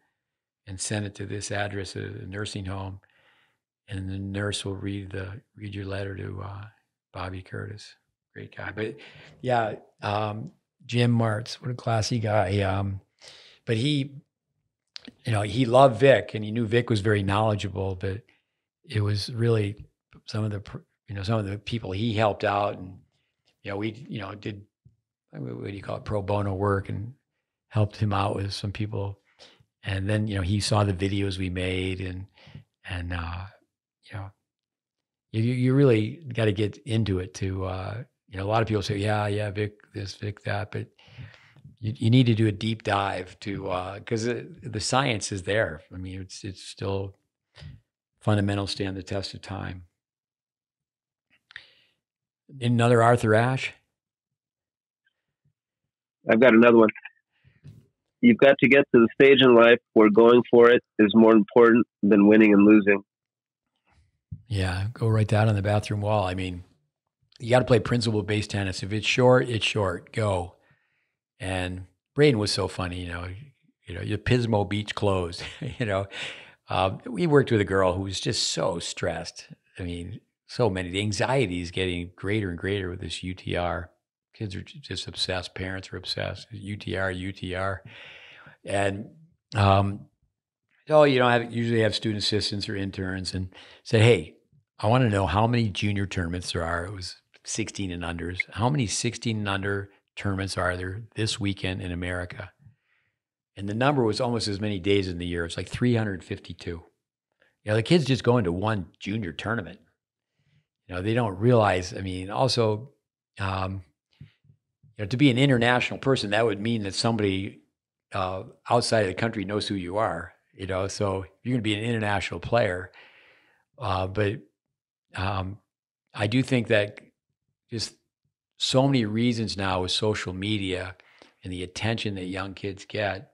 and send it to this address at a nursing home, and the nurse will read your letter to Bobby Curtis." Great guy. But yeah, Jim Martz, what a classy guy. But he loved Vic, and he knew Vic was very knowledgeable, but it was really some of the people he helped out, and we did, what do you call it, pro bono work, and helped him out with some people. And then he saw the videos we made, and you really got to get into it to a lot of people say, yeah, Vic this, Vic that, but you need to do a deep dive to because the science is there. I mean, it's still fundamentals stand the test of time. Another Arthur Ashe. I've got another one. You've got to get to the stage in life where going for it is more important than winning and losing. Yeah, go write that on the bathroom wall. I mean, you got to play principle based tennis. If it's short, it's short. Go. And Braden was so funny, your Pismo Beach closed. We worked with a girl who was just so stressed. I mean, so many. The anxiety is getting greater and greater with this UTR. Kids are just obsessed. Parents are obsessed. UTR. And usually have student assistants or interns, and said, "Hey, I want to know how many junior tournaments there are." It was 16 and unders. How many 16 and under tournaments are there this weekend in America? And the number was almost as many days in the year. It's like 352. The kids just go into one junior tournament. They don't realize, I mean, also, to be an international person, that would mean that somebody outside of the country knows who you are, so you're going to be an international player. But I do think that just so many reasons now with social media and the attention that young kids get,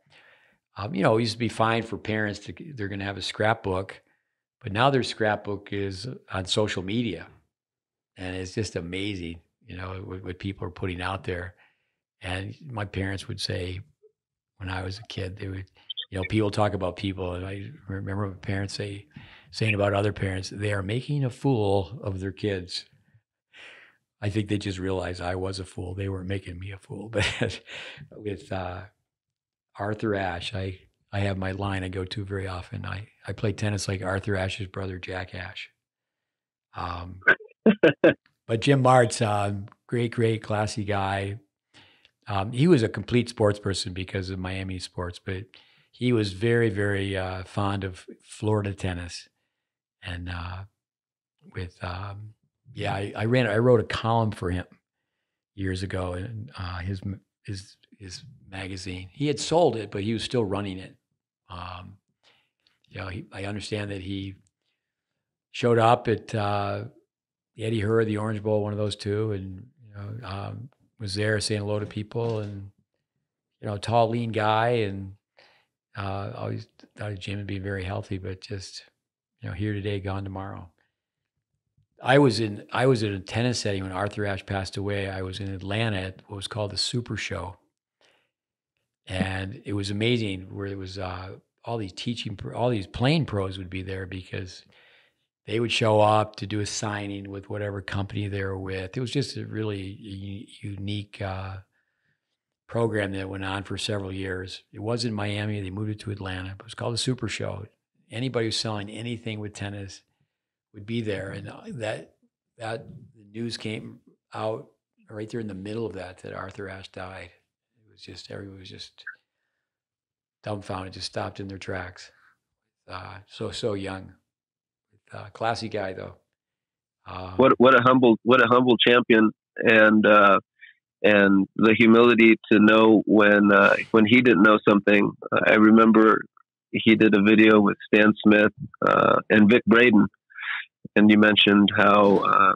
it used to be fine for parents they're going to have a scrapbook, but now their scrapbook is on social media. And it's just amazing, what people are putting out there. And my parents would say, when I was a kid, they would, people talk about people. And I remember my parents saying about other parents, they are making a fool of their kids. I think they just realized I was a fool. They weren't making me a fool. But with Arthur Ashe, I have my line I go to very often. I play tennis like Arthur Ashe's brother, Jack Ashe. But Jim Martz, great, classy guy. He was a complete sports person because of Miami sports, but he was very, very fond of Florida tennis. And I wrote a column for him years ago in his magazine. He had sold it, but he was still running it. I understand that he showed up at Eddie Hur, the Orange Bowl, one of those two, and was there saying hello to people, and tall, lean guy, and always thought of Jim as being very healthy, but just here today, gone tomorrow. I was in a tennis setting when Arthur Ashe passed away. I was in Atlanta at what was called the Super Show, and it was amazing. Where it was all these playing pros would be there because they would show up to do a signing with whatever company they were with. It was just a really unique program that went on for several years. It was in Miami. They moved it to Atlanta. It was called the Super Show. Anybody who's selling anything with tennis would be there. And that the news came out right there in the middle of that Arthur Ashe died. It was just, everyone was just dumbfounded, just stopped in their tracks. So young. Classy guy though. What a humble champion, and the humility to know when he didn't know something. I remember he did a video with Stan Smith and Vic Braden, and you mentioned how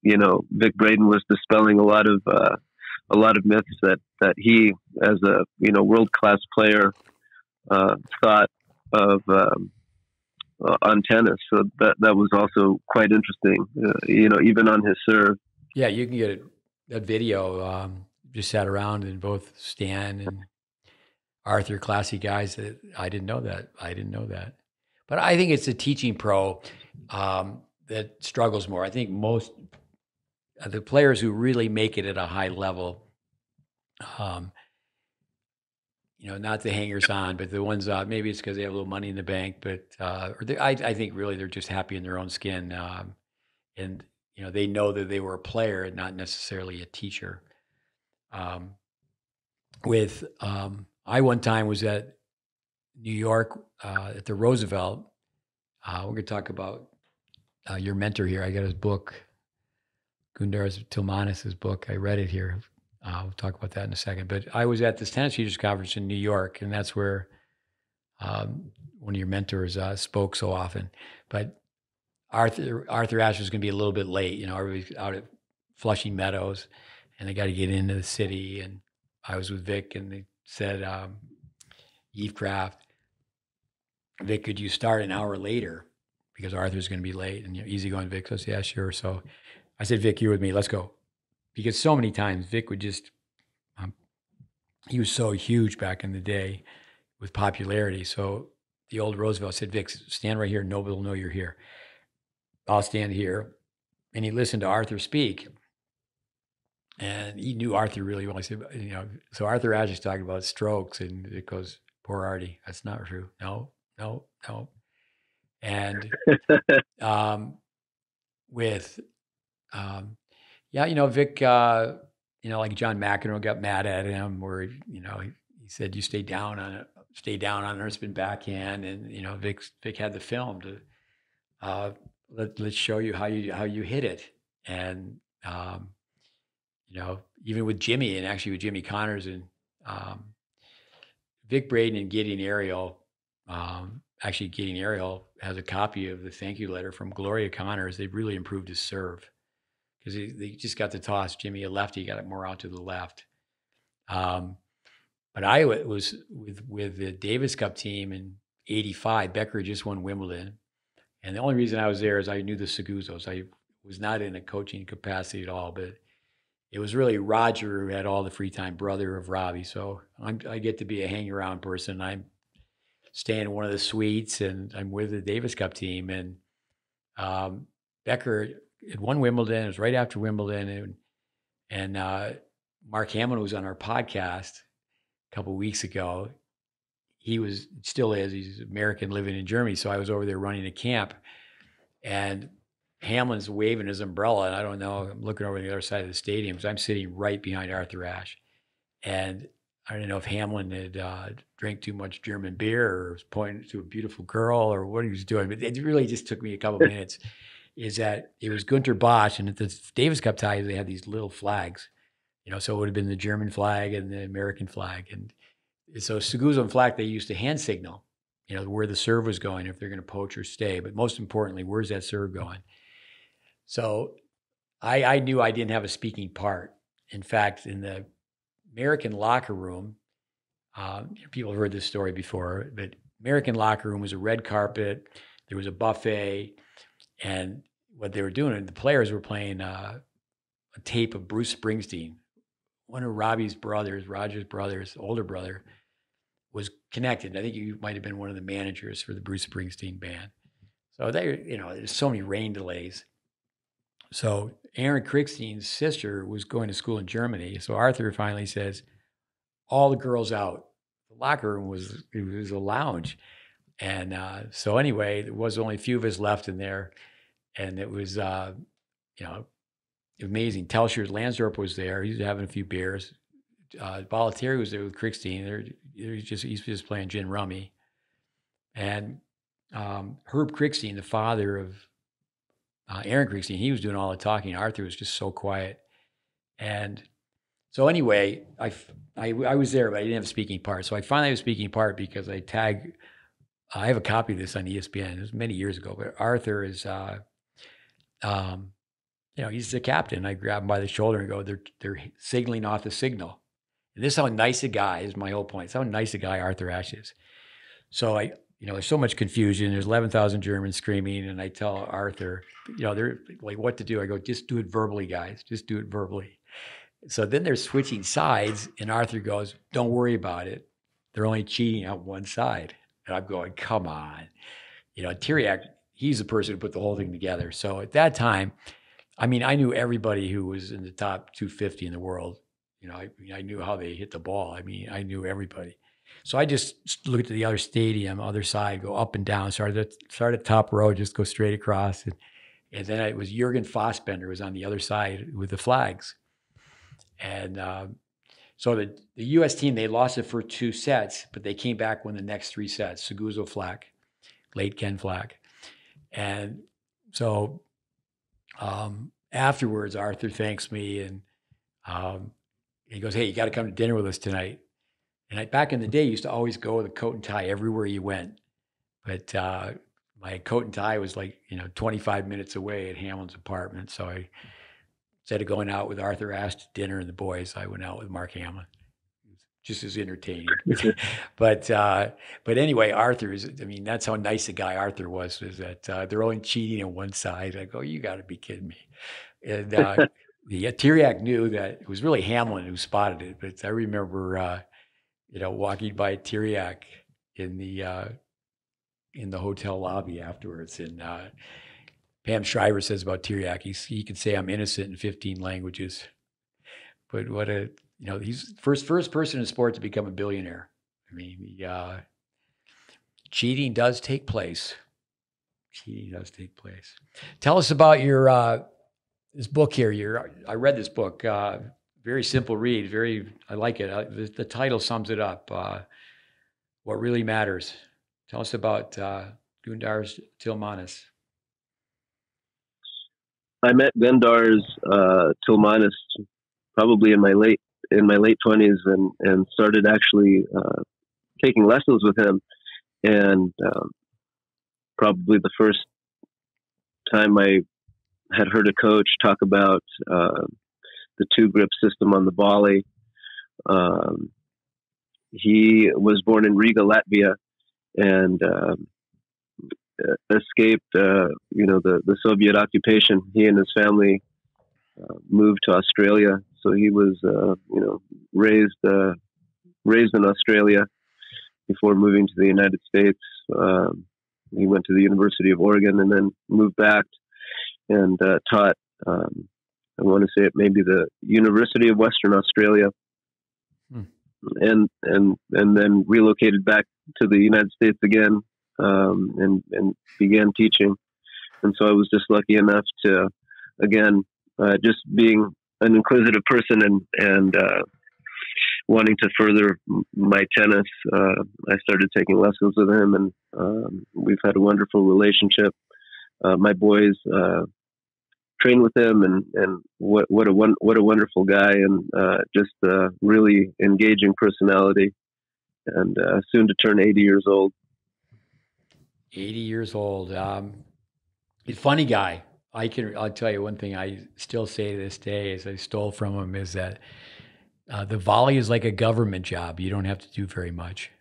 Vic Braden was dispelling a lot of myths that he, as a world class player, thought of on tennis. So that was also quite interesting. Even on his serve. Yeah, you can get that video. Just sat around and both Stan and Arthur, classy guys. I didn't know that. But I think it's a teaching pro that struggles more. I think most of the players who really make it at a high level, not the hangers on, but the ones, maybe it's because they have a little money in the bank, but I think really they're just happy in their own skin. And, they know that they were a player and not necessarily a teacher. I one time was at New York at the Roosevelt. We're going to talk about your mentor here. I got his book, Gundaris Tilmanis' book. I read it here. We'll talk about that in a second. But I was at this tennis teachers conference in New York, and that's where one of your mentors spoke so often. But Arthur Ashe was going to be a little bit late. Everybody's out at Flushing Meadows, and they got to get into the city. And I was with Vic, and they said, Eve Craft, Vic, could you start an hour later? Because Arthur's going to be late. And easygoing Vic says, yeah, sure. So I said, Vic, you're with me. Let's go. Because so many times Vic would just, he was so huge back in the day with popularity. So the old Roosevelt said, Vic, stand right here. Nobody will know you're here. I'll stand here. And he listened to Arthur speak. And he knew Arthur really well. I said, so Arthur Ashe is talking about strokes. And it goes, poor Artie, that's not true. No. And Vic, like John McEnroe got mad at him, where he said, "You stay down on an earthspin backhand," and Vic had the film to let's show you how you hit it, and even with Jimmy, and actually with Jimmy Connors and Vic Braden and Gideon Ariel. Actually, Gideon Ariel has a copy of the thank you letter from Gloria Connors. They've really improved his serve because they just got to toss Jimmy a lefty, got it more out to the left. But I was with the Davis Cup team in '85. Becker just won Wimbledon. And the only reason I was there is I knew the Seguzos. I was not in a coaching capacity at all, but it was really Roger who had all the free time, brother of Robbie. So I get to be a hang around person. I'm staying in one of the suites, and I'm with the Davis Cup team. And Becker had won Wimbledon. It was right after Wimbledon. And Mark Hamill was on our podcast a couple of weeks ago. He still is. He's American living in Germany. So I was over there running a camp, and Hamlin's waving his umbrella. And I don't know, I'm looking over the other side of the stadium because I'm sitting right behind Arthur Ashe. And I don't know if Hamlin had drank too much German beer or was pointing to a beautiful girl or what he was doing. But it really just took me a couple of minutes. Is that it was Gunter Bosch, and at the Davis Cup ties, they had these little flags. So it would have been the German flag and the American flag. And so Seguzo and Flack, they used to hand signal, where the serve was going, if they're going to poach or stay. But most importantly, where's that serve going? So I knew I didn't have a speaking part. In fact, in the American locker room, people have heard this story before, but American locker room was a red carpet. There was a buffet. And what they were doing, the players were playing a tape of Bruce Springsteen. One of Robbie's brothers, Roger's brothers, older brother, was connected. I think you might have been one of the managers for the Bruce Springsteen band. So there's so many rain delays. So Aaron Krickstein's sister was going to school in Germany. So Arthur finally says, all the girls out. The locker room was a lounge. And so anyway, there was only a few of us left in there. And it was, amazing. Telscher Lansdorp was there. He was having a few beers. Bollettieri was there with Krickstein. He's just playing gin rummy. And Herb Krickstein, the father of Aaron Krickstein, he was doing all the talking. Arthur was just so quiet. And so anyway, I was there, but I didn't have a speaking part. So I finally have a speaking part because I have a copy of this on ESPN. It was many years ago, but Arthur is he's the captain. I grab him by the shoulder and go, they're signaling off the signal. And this is how nice a guy is. My whole point. It's how nice a guy Arthur Ashe is. So there's so much confusion. There's 11,000 Germans screaming, and I tell Arthur, they're like, what to do. I go, just do it verbally, guys. Just do it verbally. So then they're switching sides, and Arthur goes, don't worry about it. They're only cheating on one side. And I'm going, come on. Tiriac, he's the person who put the whole thing together. So at that time, I knew everybody who was in the top 250 in the world. I knew how they hit the ball. I knew everybody. So I just looked at the other stadium, other side, go up and down, start at top row, just go straight across. And then it was Jürgen Fassbender was on the other side with the flags. And so the U.S. team, they lost it for 2 sets, but they came back won the next 3 sets. Seguzo Flack, late Ken Flack. And so afterwards, Arthur thanks me, and he goes, hey, you got to come to dinner with us tonight. And back in the day, I used to always go with a coat and tie everywhere you went. But my coat and tie was 25 minutes away at Hamlin's apartment. So instead of going out with Arthur Ashe to dinner and the boys, I went out with Mark Hamlin. Just as entertaining. But anyway, Arthur is, that's how nice a guy Arthur was that they're only cheating on one side. I go, you got to be kidding me. And Tiriac knew that it was really Hamlin who spotted it. But I remember, walking by Tiriac in the hotel lobby afterwards. And Pam Shriver says about Tiriac, he can say I'm innocent in 15 languages. But what he's first person in sport to become a billionaire. Cheating does take place. Tell us about your this book here. I read this book. Very simple read. I like it. The title sums it up. What really matters. Tell us about Gundaris Tilmanis. I met Gundaris Tilmanis probably in my late 20s, and started actually taking lessons with him. And probably the first time I had heard a coach talk about the 2-grip system on the volley. He was born in Riga, Latvia, and escaped the Soviet occupation. He and his family moved to Australia, so he was raised in Australia before moving to the United States. He went to the University of Oregon and then moved back and taught. I want to say it maybe the University of Western Australia, and then relocated back to the United States again, and began teaching. And so I was just lucky enough to, again, just being an inquisitive person and wanting to further my tennis, I started taking lessons with him, and we've had a wonderful relationship. My boys train with him, and what a wonderful guy, and just a really engaging personality, and soon to turn 80 years old. 80 years old. He's a funny guy. I'll tell you one thing I still say to this day, as I stole from him, is that the volley is like a government job. You don't have to do very much.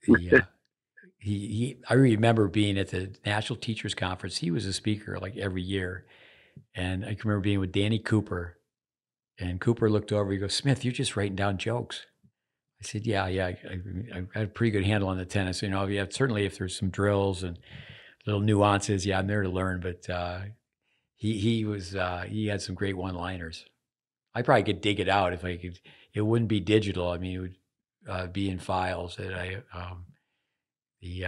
I remember being at the National Teachers Conference. He was a speaker like every year. And I can remember being with Danny Cooper. And Cooper looked over, he goes, Smith, you're just writing down jokes. I said, yeah, I had a pretty good handle on the tennis. Certainly if there's some drills and little nuances, I'm there to learn. But he had some great one-liners. I probably could dig it out if I could. It wouldn't be digital. It would be in files that he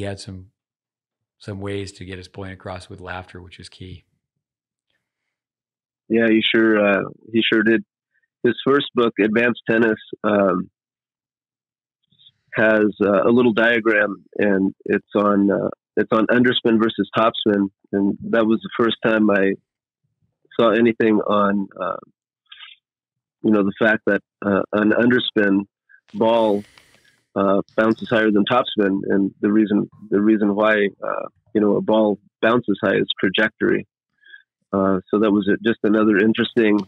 had some ways to get his point across with laughter, which is key. Yeah, he sure did. His first book, Advanced Tennis, has a little diagram, and it's on underspin versus topspin, and that was the first time I saw anything on the fact that an underspin ball bounces higher than topspin, and the reason why a ball bounces high is trajectory. So that was just another interesting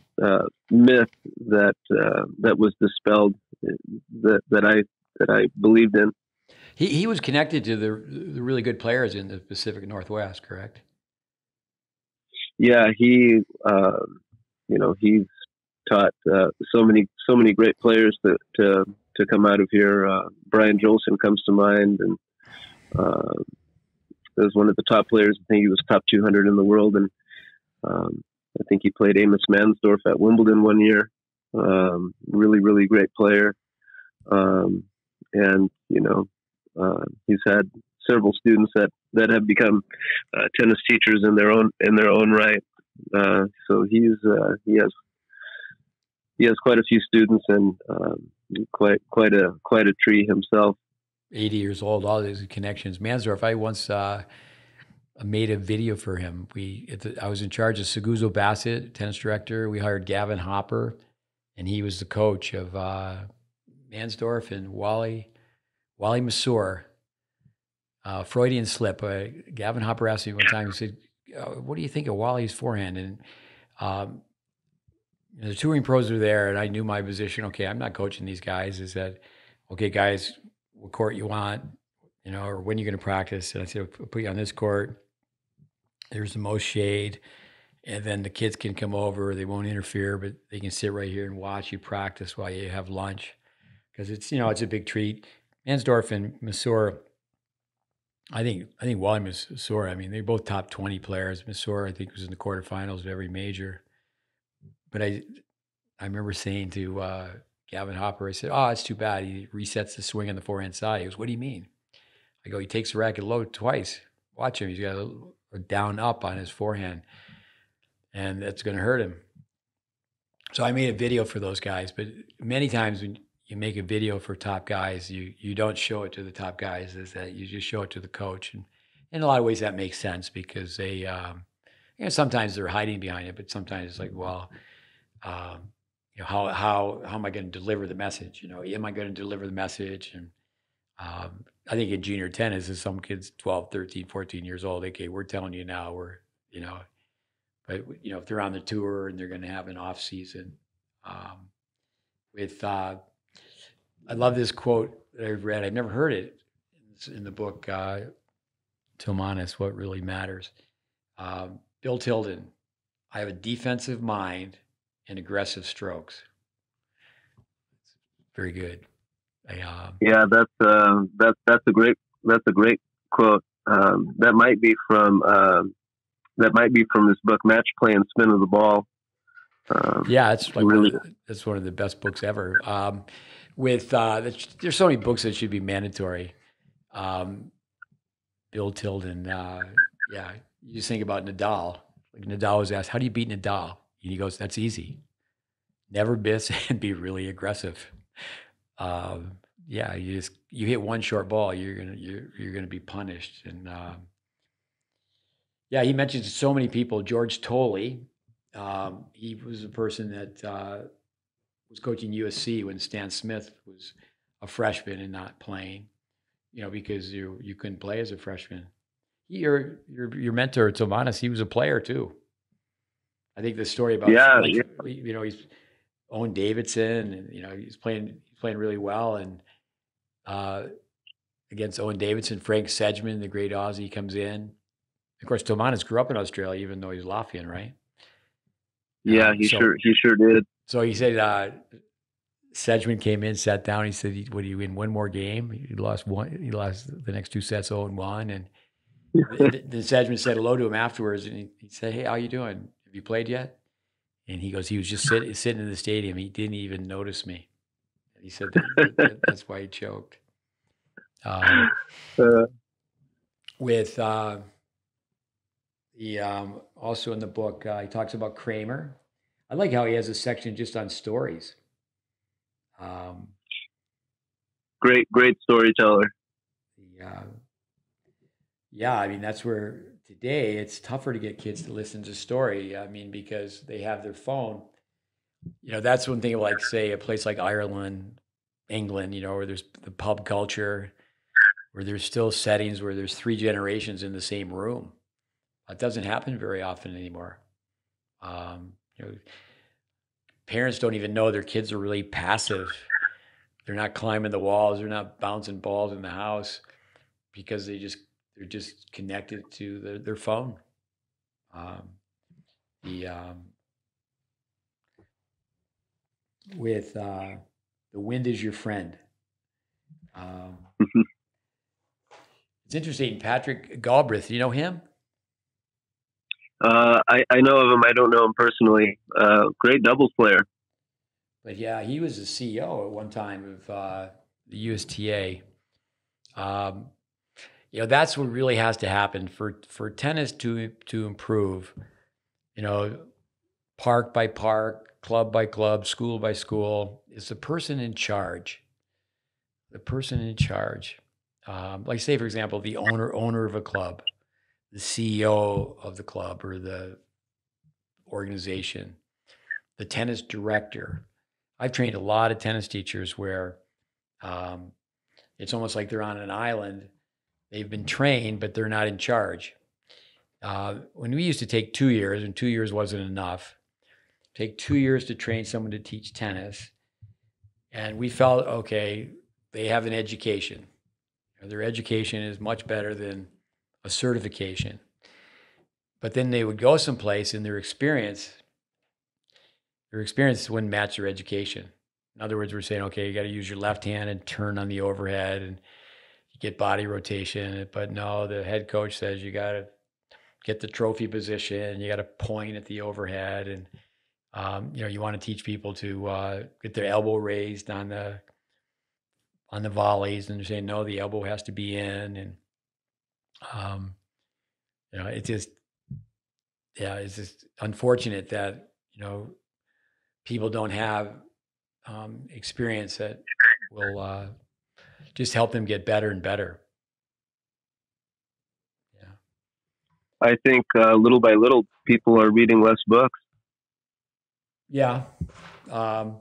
myth that was dispelled that I believed in. He was connected to the really good players in the Pacific Northwest, correct? Yeah, he's taught so many great players to come out of here. Brian Jolson comes to mind, and was one of the top players. I think he was top 200 in the world, and I think he played Amos Mansdorf at Wimbledon one year. Really great player, and he's had several students that have become tennis teachers in their own right. So he has quite a few students, and quite a tree himself. 80 years old, all these connections. Mansdorf, I once made a video for him. I was in charge of Seguzo Bassett, tennis director. We hired Gavin Hopper, and he was the coach of Mansdorf and Wally Masur. Freudian slip. Gavin Hopper asked me one time, he said, what do you think of Wally's forehand? And the touring pros were there, and I knew my position. Okay, I'm not coaching these guys. I said, okay, guys, what court you want, or when you're going to practice. And I said, I'll put you on this court. There's the most shade. And then the kids can come over. They won't interfere, but they can sit right here and watch you practice while you have lunch. Because it's a big treat. Mansdorf and Masur, I think Wally Masur, they're both top 20 players. Masur, I think, was in the quarterfinals of every major. But I remember saying to Gavin Hopper, I said, it's too bad. He resets the swing on the forehand side. He goes, what do you mean? I go, he takes the racket low twice. Watch him. He's got a down up on his forehand. And that's going to hurt him. So I made a video for those guys. But many times when you make a video for top guys, you don't show it to the top guys. Is that you just show it to the coach. And in a lot of ways that makes sense because they, sometimes they're hiding behind it, but sometimes it's like, well, how am I going to deliver the message? Am I going to deliver the message? And I think in junior tennis, as some kids 12, 13, 14 years old, okay, we're telling you now, but if they're on the tour and they're going to have an off season, I love this quote that I've read. I've never heard it. It's in the book Tilmanis, What Really Matters. Bill Tilden, I have a defensive mind and aggressive strokes. Very good. Yeah, that's a great quote. That might be from his book Match Play and Spin of the Ball. Yeah, it's like that's one of the best books ever. There's so many books that should be mandatory. Bill Tilden, you just think about Nadal. Like Nadal was asked, how do you beat Nadal? And he goes, that's easy. Never miss and be really aggressive. You hit one short ball, you're gonna be punished. And he mentioned so many people. George Tolley, he was a person that was coaching USC when Stan Smith was a freshman and not playing, because you couldn't play as a freshman. Your mentor, Tilmanis, he was a player too. I think the story about he's Owen Davidson, and he's playing really well, and against Owen Davidson, Frank Sedgman, the great Aussie, comes in. Of course, Tilmanis grew up in Australia, even though he's Latvian, right? Yeah, he sure did. So he said Sedgman came in, sat down. He said, "What, do you win one more game?" He lost the next two sets 0-1, and then Sedgman said hello to him afterwards, and he said, "Hey, how you doing? Have you played yet?" And he goes, "He was just sitting in the stadium. He didn't even notice me." And he said that's why he choked. Also in the book, he talks about Kramer. I like how he has a section just on stories. Great storyteller. That's where today it's tougher to get kids to listen to story. Because they have their phone. That's one thing. Like, say, a place like Ireland, England, where there's the pub culture, where there's still settings where there's 3 generations in the same room. It doesn't happen very often anymore. You know, parents don't even know their kids are really passive. They're not climbing the walls. They're not bouncing balls in the house because they're just connected to their phone. Um, the with the wind is your friend. Um, it's interesting. Patrick Galbraith, you know him? I know of him. I don't know him personally. Great doubles player. But yeah, he was the CEO at one time of the USTA. Um, that's what really has to happen for tennis to improve. Park by park, club by club, school by school. Is the person in charge. The person in charge. Like say, for example, the owner of a club, the CEO of the club or the organization, the tennis director. I've trained a lot of tennis teachers where it's almost like they're on an island. They've been trained, but they're not in charge. When we used to take 2 years, and 2 years wasn't enough, take 2 years to train someone to teach tennis. And we felt, okay, they have an education. Their education is much better than a certification. But then they would go someplace and their experience wouldn't match their education. In other words, we're saying, okay, you got to use your left hand and turn on the overhead and you get body rotation. But no, the head coach says you got to get the trophy position, you got to point at the overhead. And, you want to teach people to get their elbow raised on the volleys, and they're saying, no, the elbow has to be in. And, it's just unfortunate that, people don't have experience that will just help them get better and better. Yeah. I think little by little, people are reading less books. Yeah. I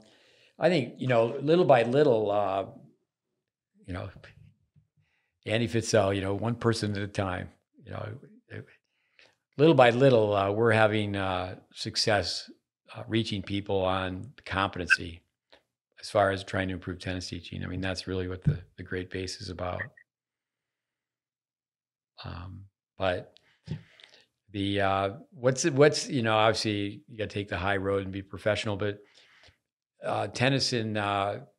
think, little by little, Andy Fitzell, one person at a time, little by little, we're having success reaching people on competency as far as trying to improve tennis teaching. I mean, that's really what the GreatBase is about. But the what's obviously you got to take the high road and be professional, but tennis in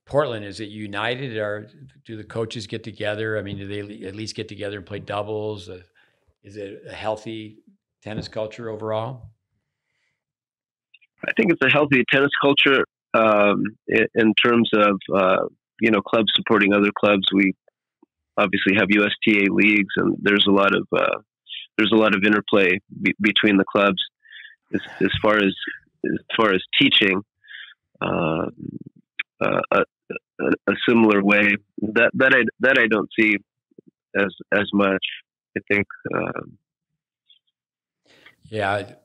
Portland, is it united, or do the coaches get together? I mean, do they at least get together and play doubles? Is it a healthy tennis culture overall? I think it's a healthy tennis culture in terms of clubs supporting other clubs. We obviously have USTA leagues, and there's a lot of interplay between the clubs as far as teaching. A similar way that I don't see as much. I think. Yeah,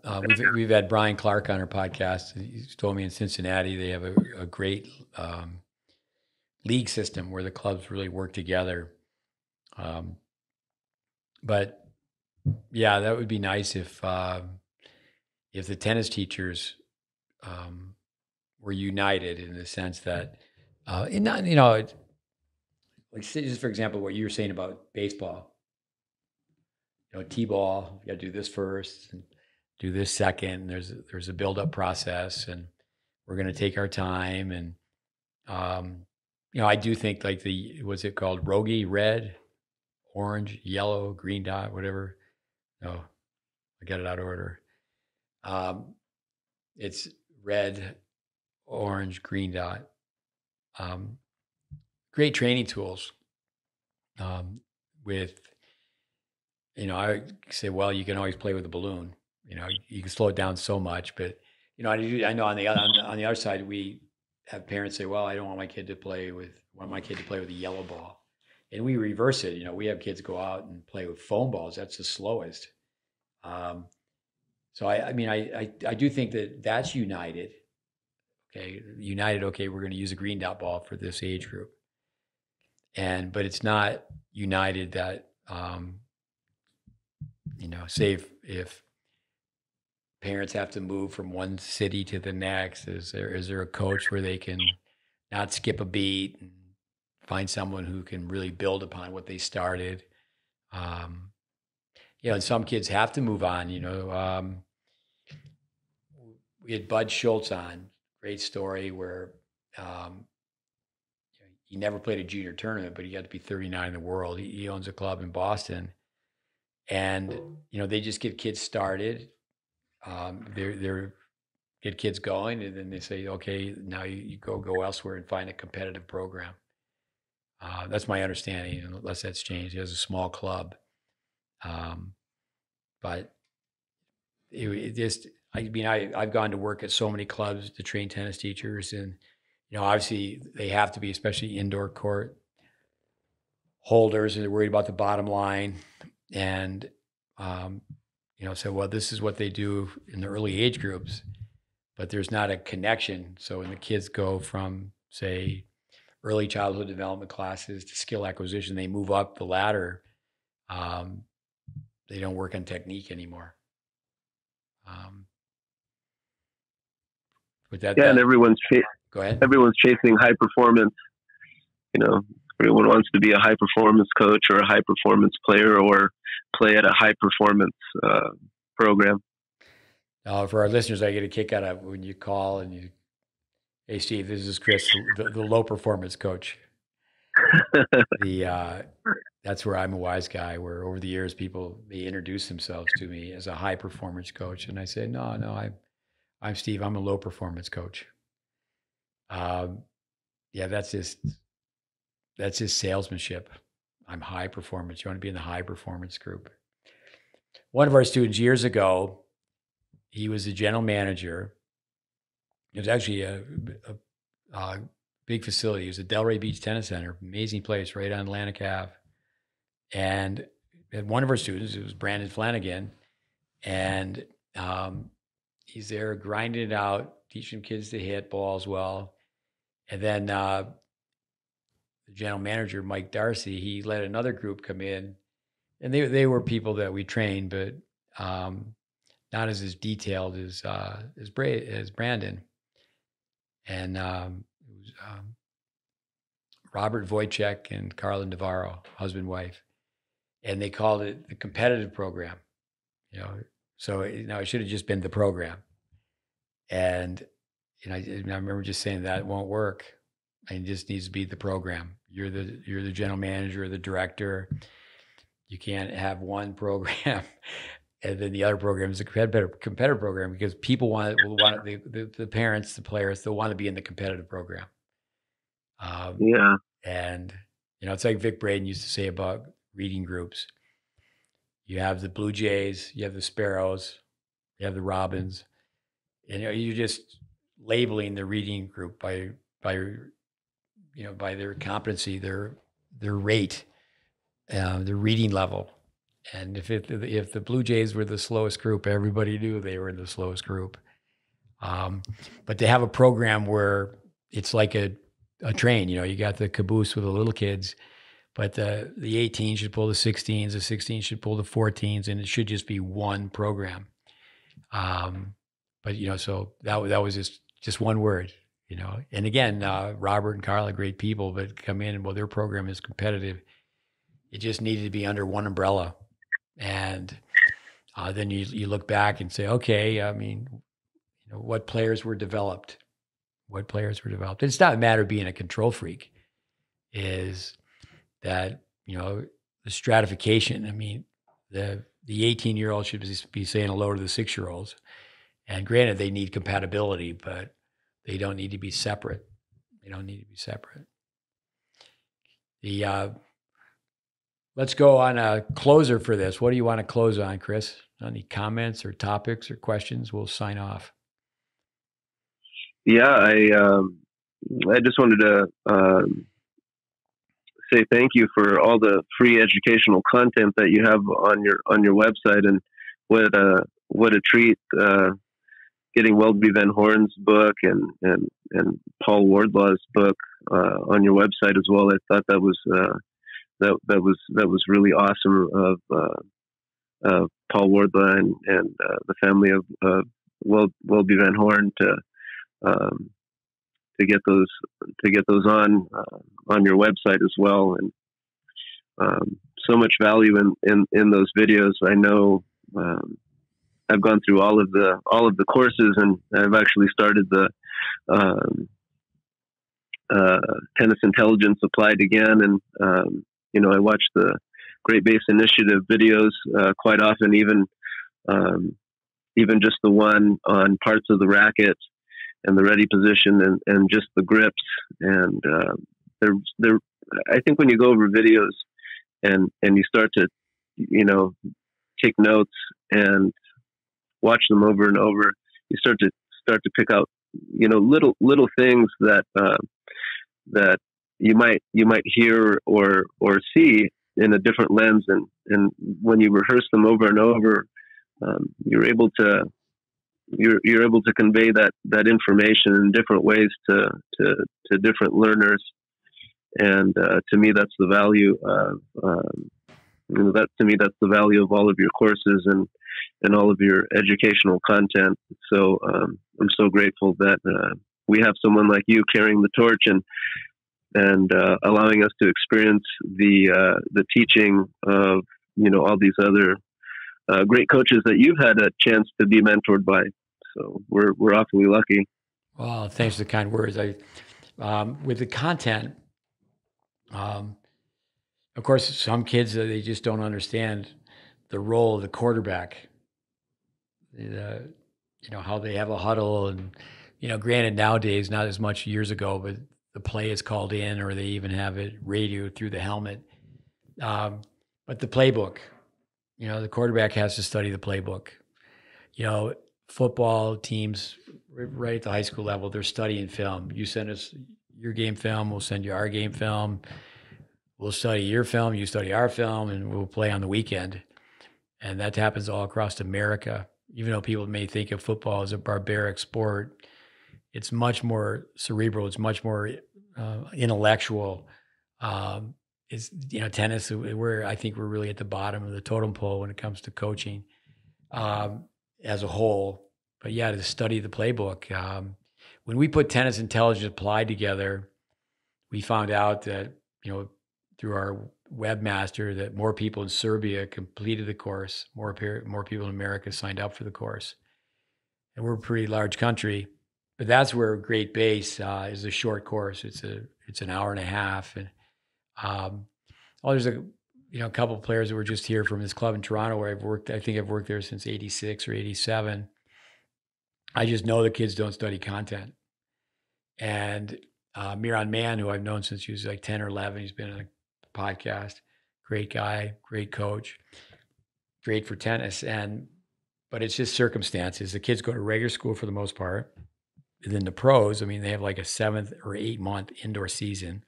we've had Brian Clark on our podcast. He's told me in Cincinnati they have a great league system where the clubs really work together. But yeah, that would be nice if the tennis teachers were united in the sense that, like just for example, what you were saying about baseball. T-ball, you got to do this first and do this second. There's a build-up process, and we're going to take our time. And I do think like what's it called? Rogi, red, orange, yellow, green dot, whatever. No, I got it out of order. It's red, orange, green dot. Great training tools. With I say, well, you can always play with a balloon. You can slow it down so much, but I know on the other side, we have parents say, well, I don't want my kid to play with a yellow ball, and we reverse it. We have kids go out and play with foam balls. That's the slowest. So I do think that that's united. Okay, united. Okay, we're going to use a green dot ball for this age group, but it's not united that. Say if parents have to move from one city to the next? Is there a coach where they can not skip a beat and find someone who can really build upon what they started? Um, and some kids have to move on. We had Bud Schultz on, great story where he never played a junior tournament, but he got to be 39 in the world. He owns a club in Boston, and they just get kids started. They're get kids going, and then they say, okay, now you go elsewhere and find a competitive program. That's my understanding, unless that's changed. He has a small club, but it just, I've gone to work at so many clubs to train tennis teachers, and obviously they have to be, especially indoor court holders, and they're worried about the bottom line, and so well, this is what they do in the early age groups, but there's not a connection. So when the kids go from, say, early childhood development classes to skill acquisition, they move up the ladder. They don't work on technique anymore. And everyone's go ahead. Everyone's chasing high performance. Everyone wants to be a high performance coach or a high performance player or play at a high performance program. For our listeners, I get a kick out of when you call and you, hey Steve, this is Chris, the low performance coach. That's where I'm a wise guy, where over the years they introduce themselves to me as a high performance coach, and I say, no, I'm Steve. I'm a low performance coach. That's just salesmanship. I'm high performance. You want to be in the high performance group. One of our students years ago, he was the general manager. It was actually a big facility. It was the Delray Beach Tennis Center, amazing place right on Atlantic Ave. And one of our students, it was Brandon Flanagan, and he's there grinding it out, teaching kids to hit balls well. And then the general manager, Mike Darcy, he let another group come in, and they were people that we trained, but not as detailed as Brandon. And it was Robert Wojcik and Carlin Navarro, husband, wife. And they called it the competitive program, So it should have just been the program. And I remember just saying that won't work. It just needs to be the program. You're the general manager or the director. You can't have one program and then the other program is a competitive program, because people want the parents, the players, they'll want to be in the competitive program. And it's like Vic Braden used to say about reading groups. You have the Blue Jays, you have the Sparrows, you have the Robins, and you're just labeling the reading group by their competency, their rate, their reading level. And if the Blue Jays were the slowest group, everybody knew they were in the slowest group. But to have a program where it's like a train, you got the caboose with the little kids, but the 18 should pull the 16s, the 16 should pull the 14s, and it should just be one program. But so that was just one word, And again, Robert and Carla, great people, but come in and, well, their program is competitive. It just needed to be under one umbrella. And then you look back and say, okay, what players were developed? It's not a matter of being a control freak. Is that, the stratification. The 18-year-old should be saying hello to the 6-year-olds. And granted, they need compatibility, but they don't need to be separate. Let's go on a closer for this. What do you want to close on, Chris? Any comments or topics or questions? We'll sign off. Yeah, I just wanted to say thank you for all the free educational content that you have on your website, and what a treat getting Welby Van Horn's book and Paul Wardlaw's book on your website as well. I thought that was really awesome of Paul Wardlaw and the family of Wilby Van Horn to get those on your website as well. And so much value in those videos. I know I've gone through all of the courses, and I've actually started the tennis intelligence applied again. And I watch the GreatBase initiative videos quite often, even just the one on parts of the racket and the ready position and just the grips. And they're I think when you go over videos and you start to take notes and watch them over and over, you start to pick out little things that you might hear or see in a different lens, and when you rehearse them over and over, you're able to convey that information in different ways to different learners. And to me, that's the value of that's the value of all of your courses and all of your educational content. So I'm so grateful that we have someone like you carrying the torch and allowing us to experience the teaching of all these other great coaches that you've had a chance to be mentored by. So we're awfully lucky. Well, thanks for the kind words. With the content, of course, some kids they just don't understand the role of the quarterback. How they have a huddle, and granted nowadays not as much years ago, but the play is called in, or they even have it radioed through the helmet. But the playbook, the quarterback has to study the playbook. Football teams right at the high school level, they're studying film. You send us your game film, we'll send you our game film. We'll study your film, you study our film, and we'll play on the weekend. And that happens all across America. Even though people may think of football as a barbaric sport, it's much more cerebral. It's much more intellectual. It's tennis. I think we're really at the bottom of the totem pole when it comes to coaching as a whole. But yeah, to study the playbook. When we put Tennis Intelligence Applied together, we found out that through our webmaster that more people in Serbia completed the course. More people in America signed up for the course, and we're a pretty large country. But that's where GreatBase is a short course. It's an hour and a half, and there's a couple of players that were just here from this club in Toronto where I've worked. I think I've worked there since '86 or '87. I just know the kids don't study content. And Miran Mann, who I've known since he was like 10 or 11, he's been on a podcast. Great guy, great coach, great for tennis. But it's just circumstances. The kids go to regular school for the most part. And then the pros, they have like a 7 or 8 month indoor season.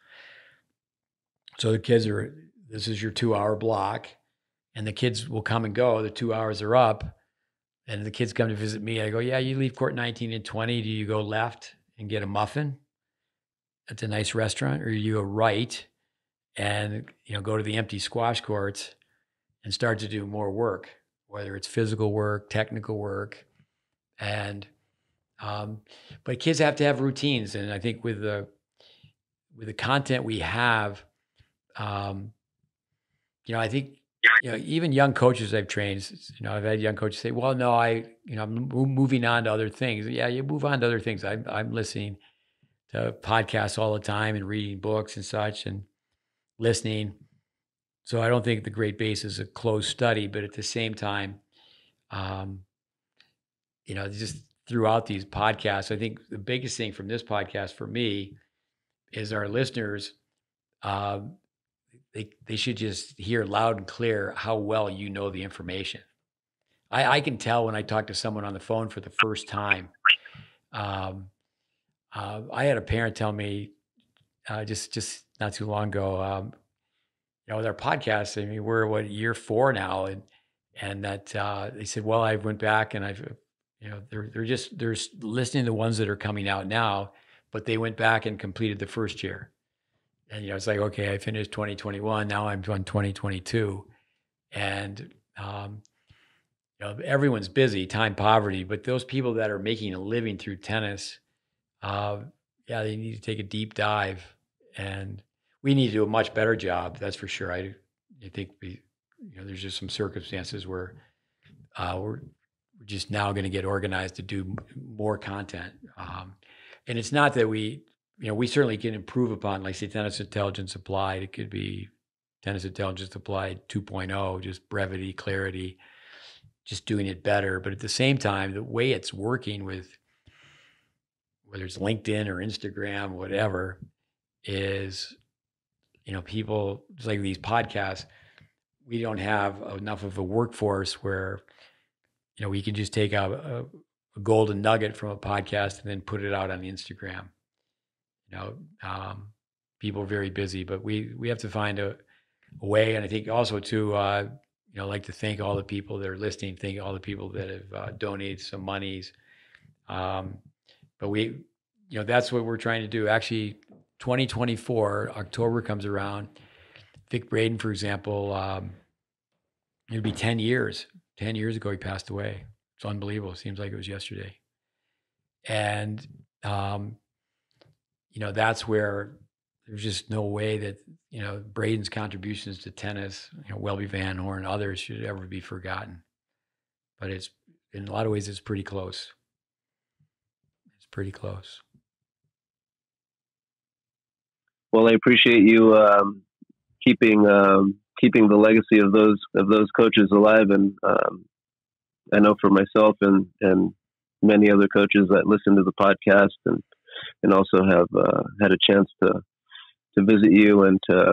So the kids this is your 2-hour block, and the kids will come and go. The 2 hours are up, and the kids come to visit me. I go, yeah, you leave court 19 and 20. Do you go left and get a muffin at a nice restaurant, or you go right and go to the empty squash courts and start to do more work, whether it's physical work, technical work, and but kids have to have routines. And I think with the content we have, I think even young coaches I've trained, I've had young coaches say, well, no, I'm moving on to other things. Yeah, you move on to other things. I'm listening to podcasts all the time and reading books and such and listening. So I don't think the GreatBase is a closed study, but at the same time, just throughout these podcasts, I think the biggest thing from this podcast for me is our listeners, they should just hear loud and clear how well you know the information. I can tell when I talk to someone on the phone for the first time. I had a parent tell me just not too long ago, with our podcast, we're year 4 now, and that they said, well, I went back and I've, they're listening to the ones that are coming out now, but they went back and completed the first year. And, it's like, okay, I finished 2021. Now I'm on 2022. And, everyone's busy, time poverty, but those people that are making a living through tennis, they need to take a deep dive, and we need to do a much better job. That's for sure. I think there's just some circumstances where we're just now going to get organized to do more content. And it's not that we certainly can improve upon, like say, tennis intelligence applied. It could be tennis intelligence applied 2.0, just brevity, clarity, just doing it better. But at the same time, the way it's working with, whether it's LinkedIn or Instagram, whatever, is, people, just like these podcasts, we don't have enough of a workforce where, we can just take a golden nugget from a podcast and then put it out on Instagram. People are very busy, but we have to find a way. And I think also too, like to thank all the people that are listening, thank all the people that have donated some monies. But we, that's what we're trying to do. Actually, 2024, October comes around. Vic Braden, for example, it'll be 10 years. 10 years ago, he passed away. It's unbelievable. It seems like it was yesterday. And, that's where there's just no way that, Braden's contributions to tennis, Welby Van Horn, others should ever be forgotten. But it's, in a lot of ways, it's pretty close. It's pretty close. Well, I appreciate you keeping the legacy of those coaches alive, and I know for myself and many other coaches that listen to the podcast and also have had a chance to visit you and to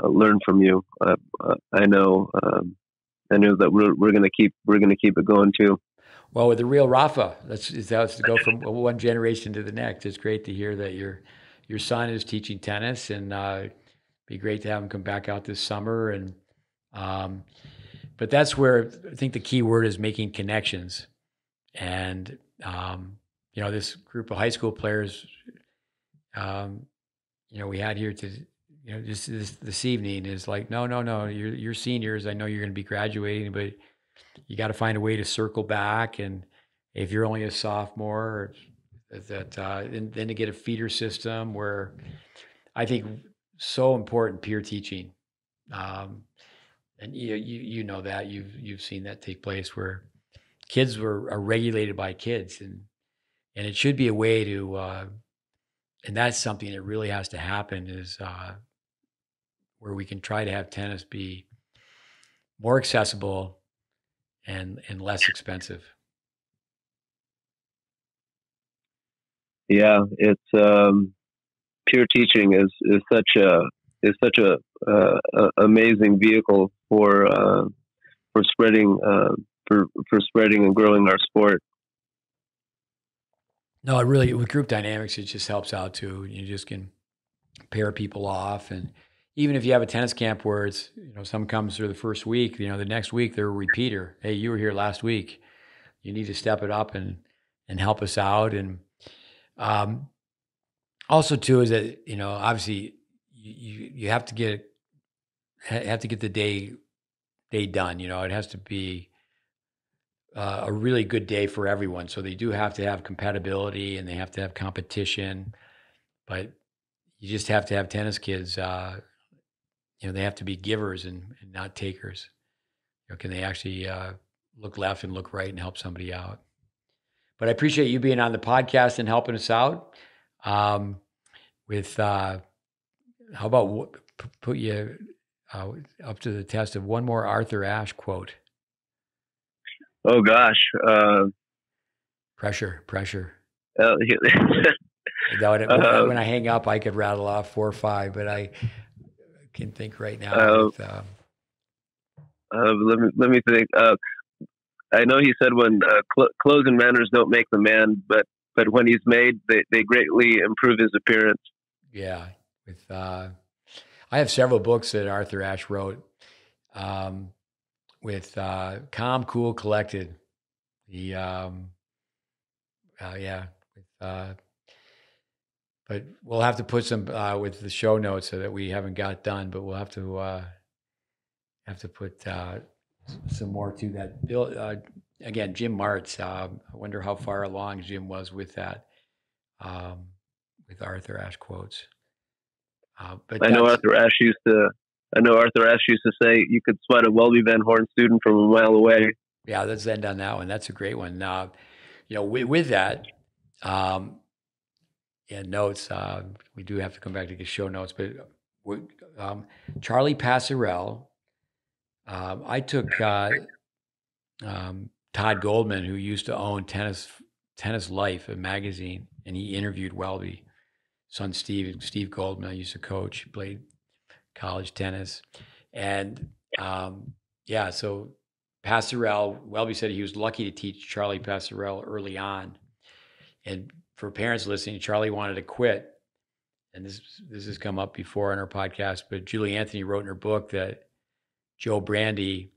learn from you. I know that we're going to keep it going too. Well, with the Real Rafa, that's to go from one generation to the next. It's great to hear that your son is teaching tennis, and be great to have him come back out this summer. And but that's where I think the key word is making connections. And this group of high school players, we had here to, just this evening is like, no, you're seniors. I know you're going to be graduating, but you got to find a way to circle back. And if you're only a sophomore, then to get a feeder system where I think so important peer teaching. And you know that you've seen that take place where kids are regulated by kids, and it should be a way to, and that's something that really has to happen is where we can try to have tennis be more accessible and less expensive. Yeah, it's peer teaching is such a amazing vehicle for spreading and growing our sport. No, it really, with group dynamics, it just helps out too. You just can pair people off, and even if you have a tennis camp where it's, some comes through the first week, the next week they're a repeater. Hey, you were here last week. You need to step it up and help us out. And also too is that, obviously you have to get the day done. It has to be a really good day for everyone. So they do have to have compatibility and they have to have competition, but you just have to have tennis kids. They have to be givers and not takers. Can they actually look left and look right and help somebody out? But I appreciate you being on the podcast and helping us out. How about put you up to the test of one more Arthur Ashe quote? Oh gosh. Pressure. When When I hang up, I could rattle off 4 or 5, but I can think right now. Let me think. I know he said when clothes and manners don't make the man, but when he's made, they greatly improve his appearance. Yeah. I have several books that Arthur Ashe wrote. With Calm, Cool, Collected. But we'll have to put some with the show notes so that we haven't got done. But we'll have to put some more to that. Bill, again, Jim Martz. I wonder how far along Jim was with that, with Arthur Ashe quotes. But I know Arthur Ashe used to say you could spot a Welby Van Horn student from a mile away. Yeah, let's end on that one. That's a great one. With that, and notes, we do have to come back to get show notes, but Charlie Passarell, I took Todd Goldman, who used to own Tennis Life, a magazine, and he interviewed Welby. Son Steve Goldman, I used to coach, played college tennis. And so Passarell, Welby said he was lucky to teach Charlie Passarell early on. And for parents listening, Charlie wanted to quit. And this has come up before on our podcast, but Julie Anthony wrote in her book that Joe Brandy,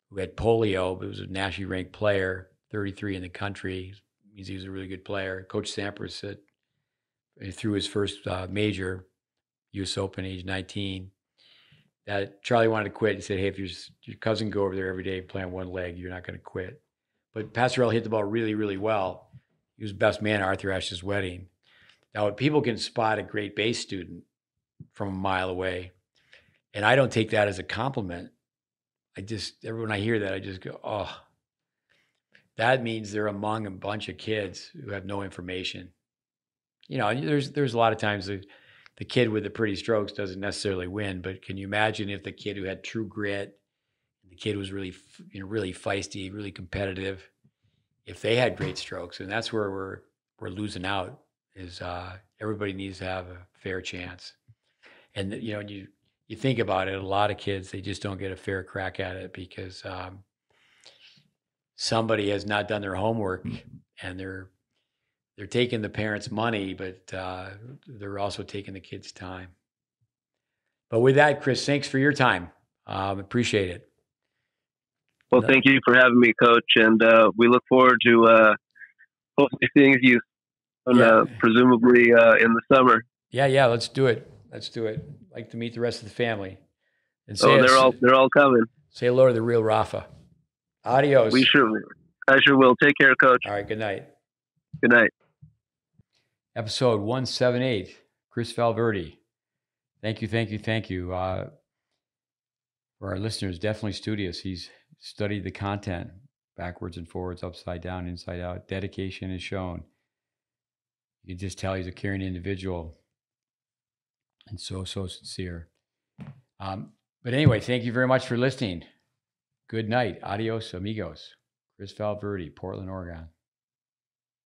who had polio, but was a nationally ranked player, 33 in the country, means he was a really good player. Coach Sampras said, through his first major, U.S. Open, age 19, that Charlie wanted to quit. He said, hey, if your cousin go over there every day and play on one leg, you're not going to quit. But Passarell hit the ball really, really well. He was best man at Arthur Ashe's wedding. Now, people can spot a GreatBase student from a mile away, and I don't take that as a compliment. When I hear that, I just go, oh, that means they're among a bunch of kids who have no information. There's a lot of times the kid with the pretty strokes doesn't necessarily win, but can you imagine if the kid who had true grit, the kid was really, really feisty, really competitive, if they had great strokes? And that's where we're losing out. Is everybody needs to have a fair chance. And you think about it, a lot of kids, they just don't get a fair crack at it because somebody has not done their homework, and they're taking the parents' money, but they're also taking the kids' time. But with that, Chris, thanks for your time. Appreciate it. Well, thank you for having me, Coach, and we look forward to hopefully seeing you presumably in the summer. Yeah, let's do it. I'd like to meet the rest of the family. And they're all coming. Say hello to the real Rafa. Adios. I sure will. Take care, Coach. All right, good night. Good night. Episode 178, Cris Valverde. Thank you. For our listeners, definitely studious. He's studied the content backwards and forwards, upside down, inside out. Dedication is shown. You can just tell he's a caring individual and so sincere. But anyway, thank you very much for listening. Good night. Adios, amigos. Cris Valverde, Portland, Oregon.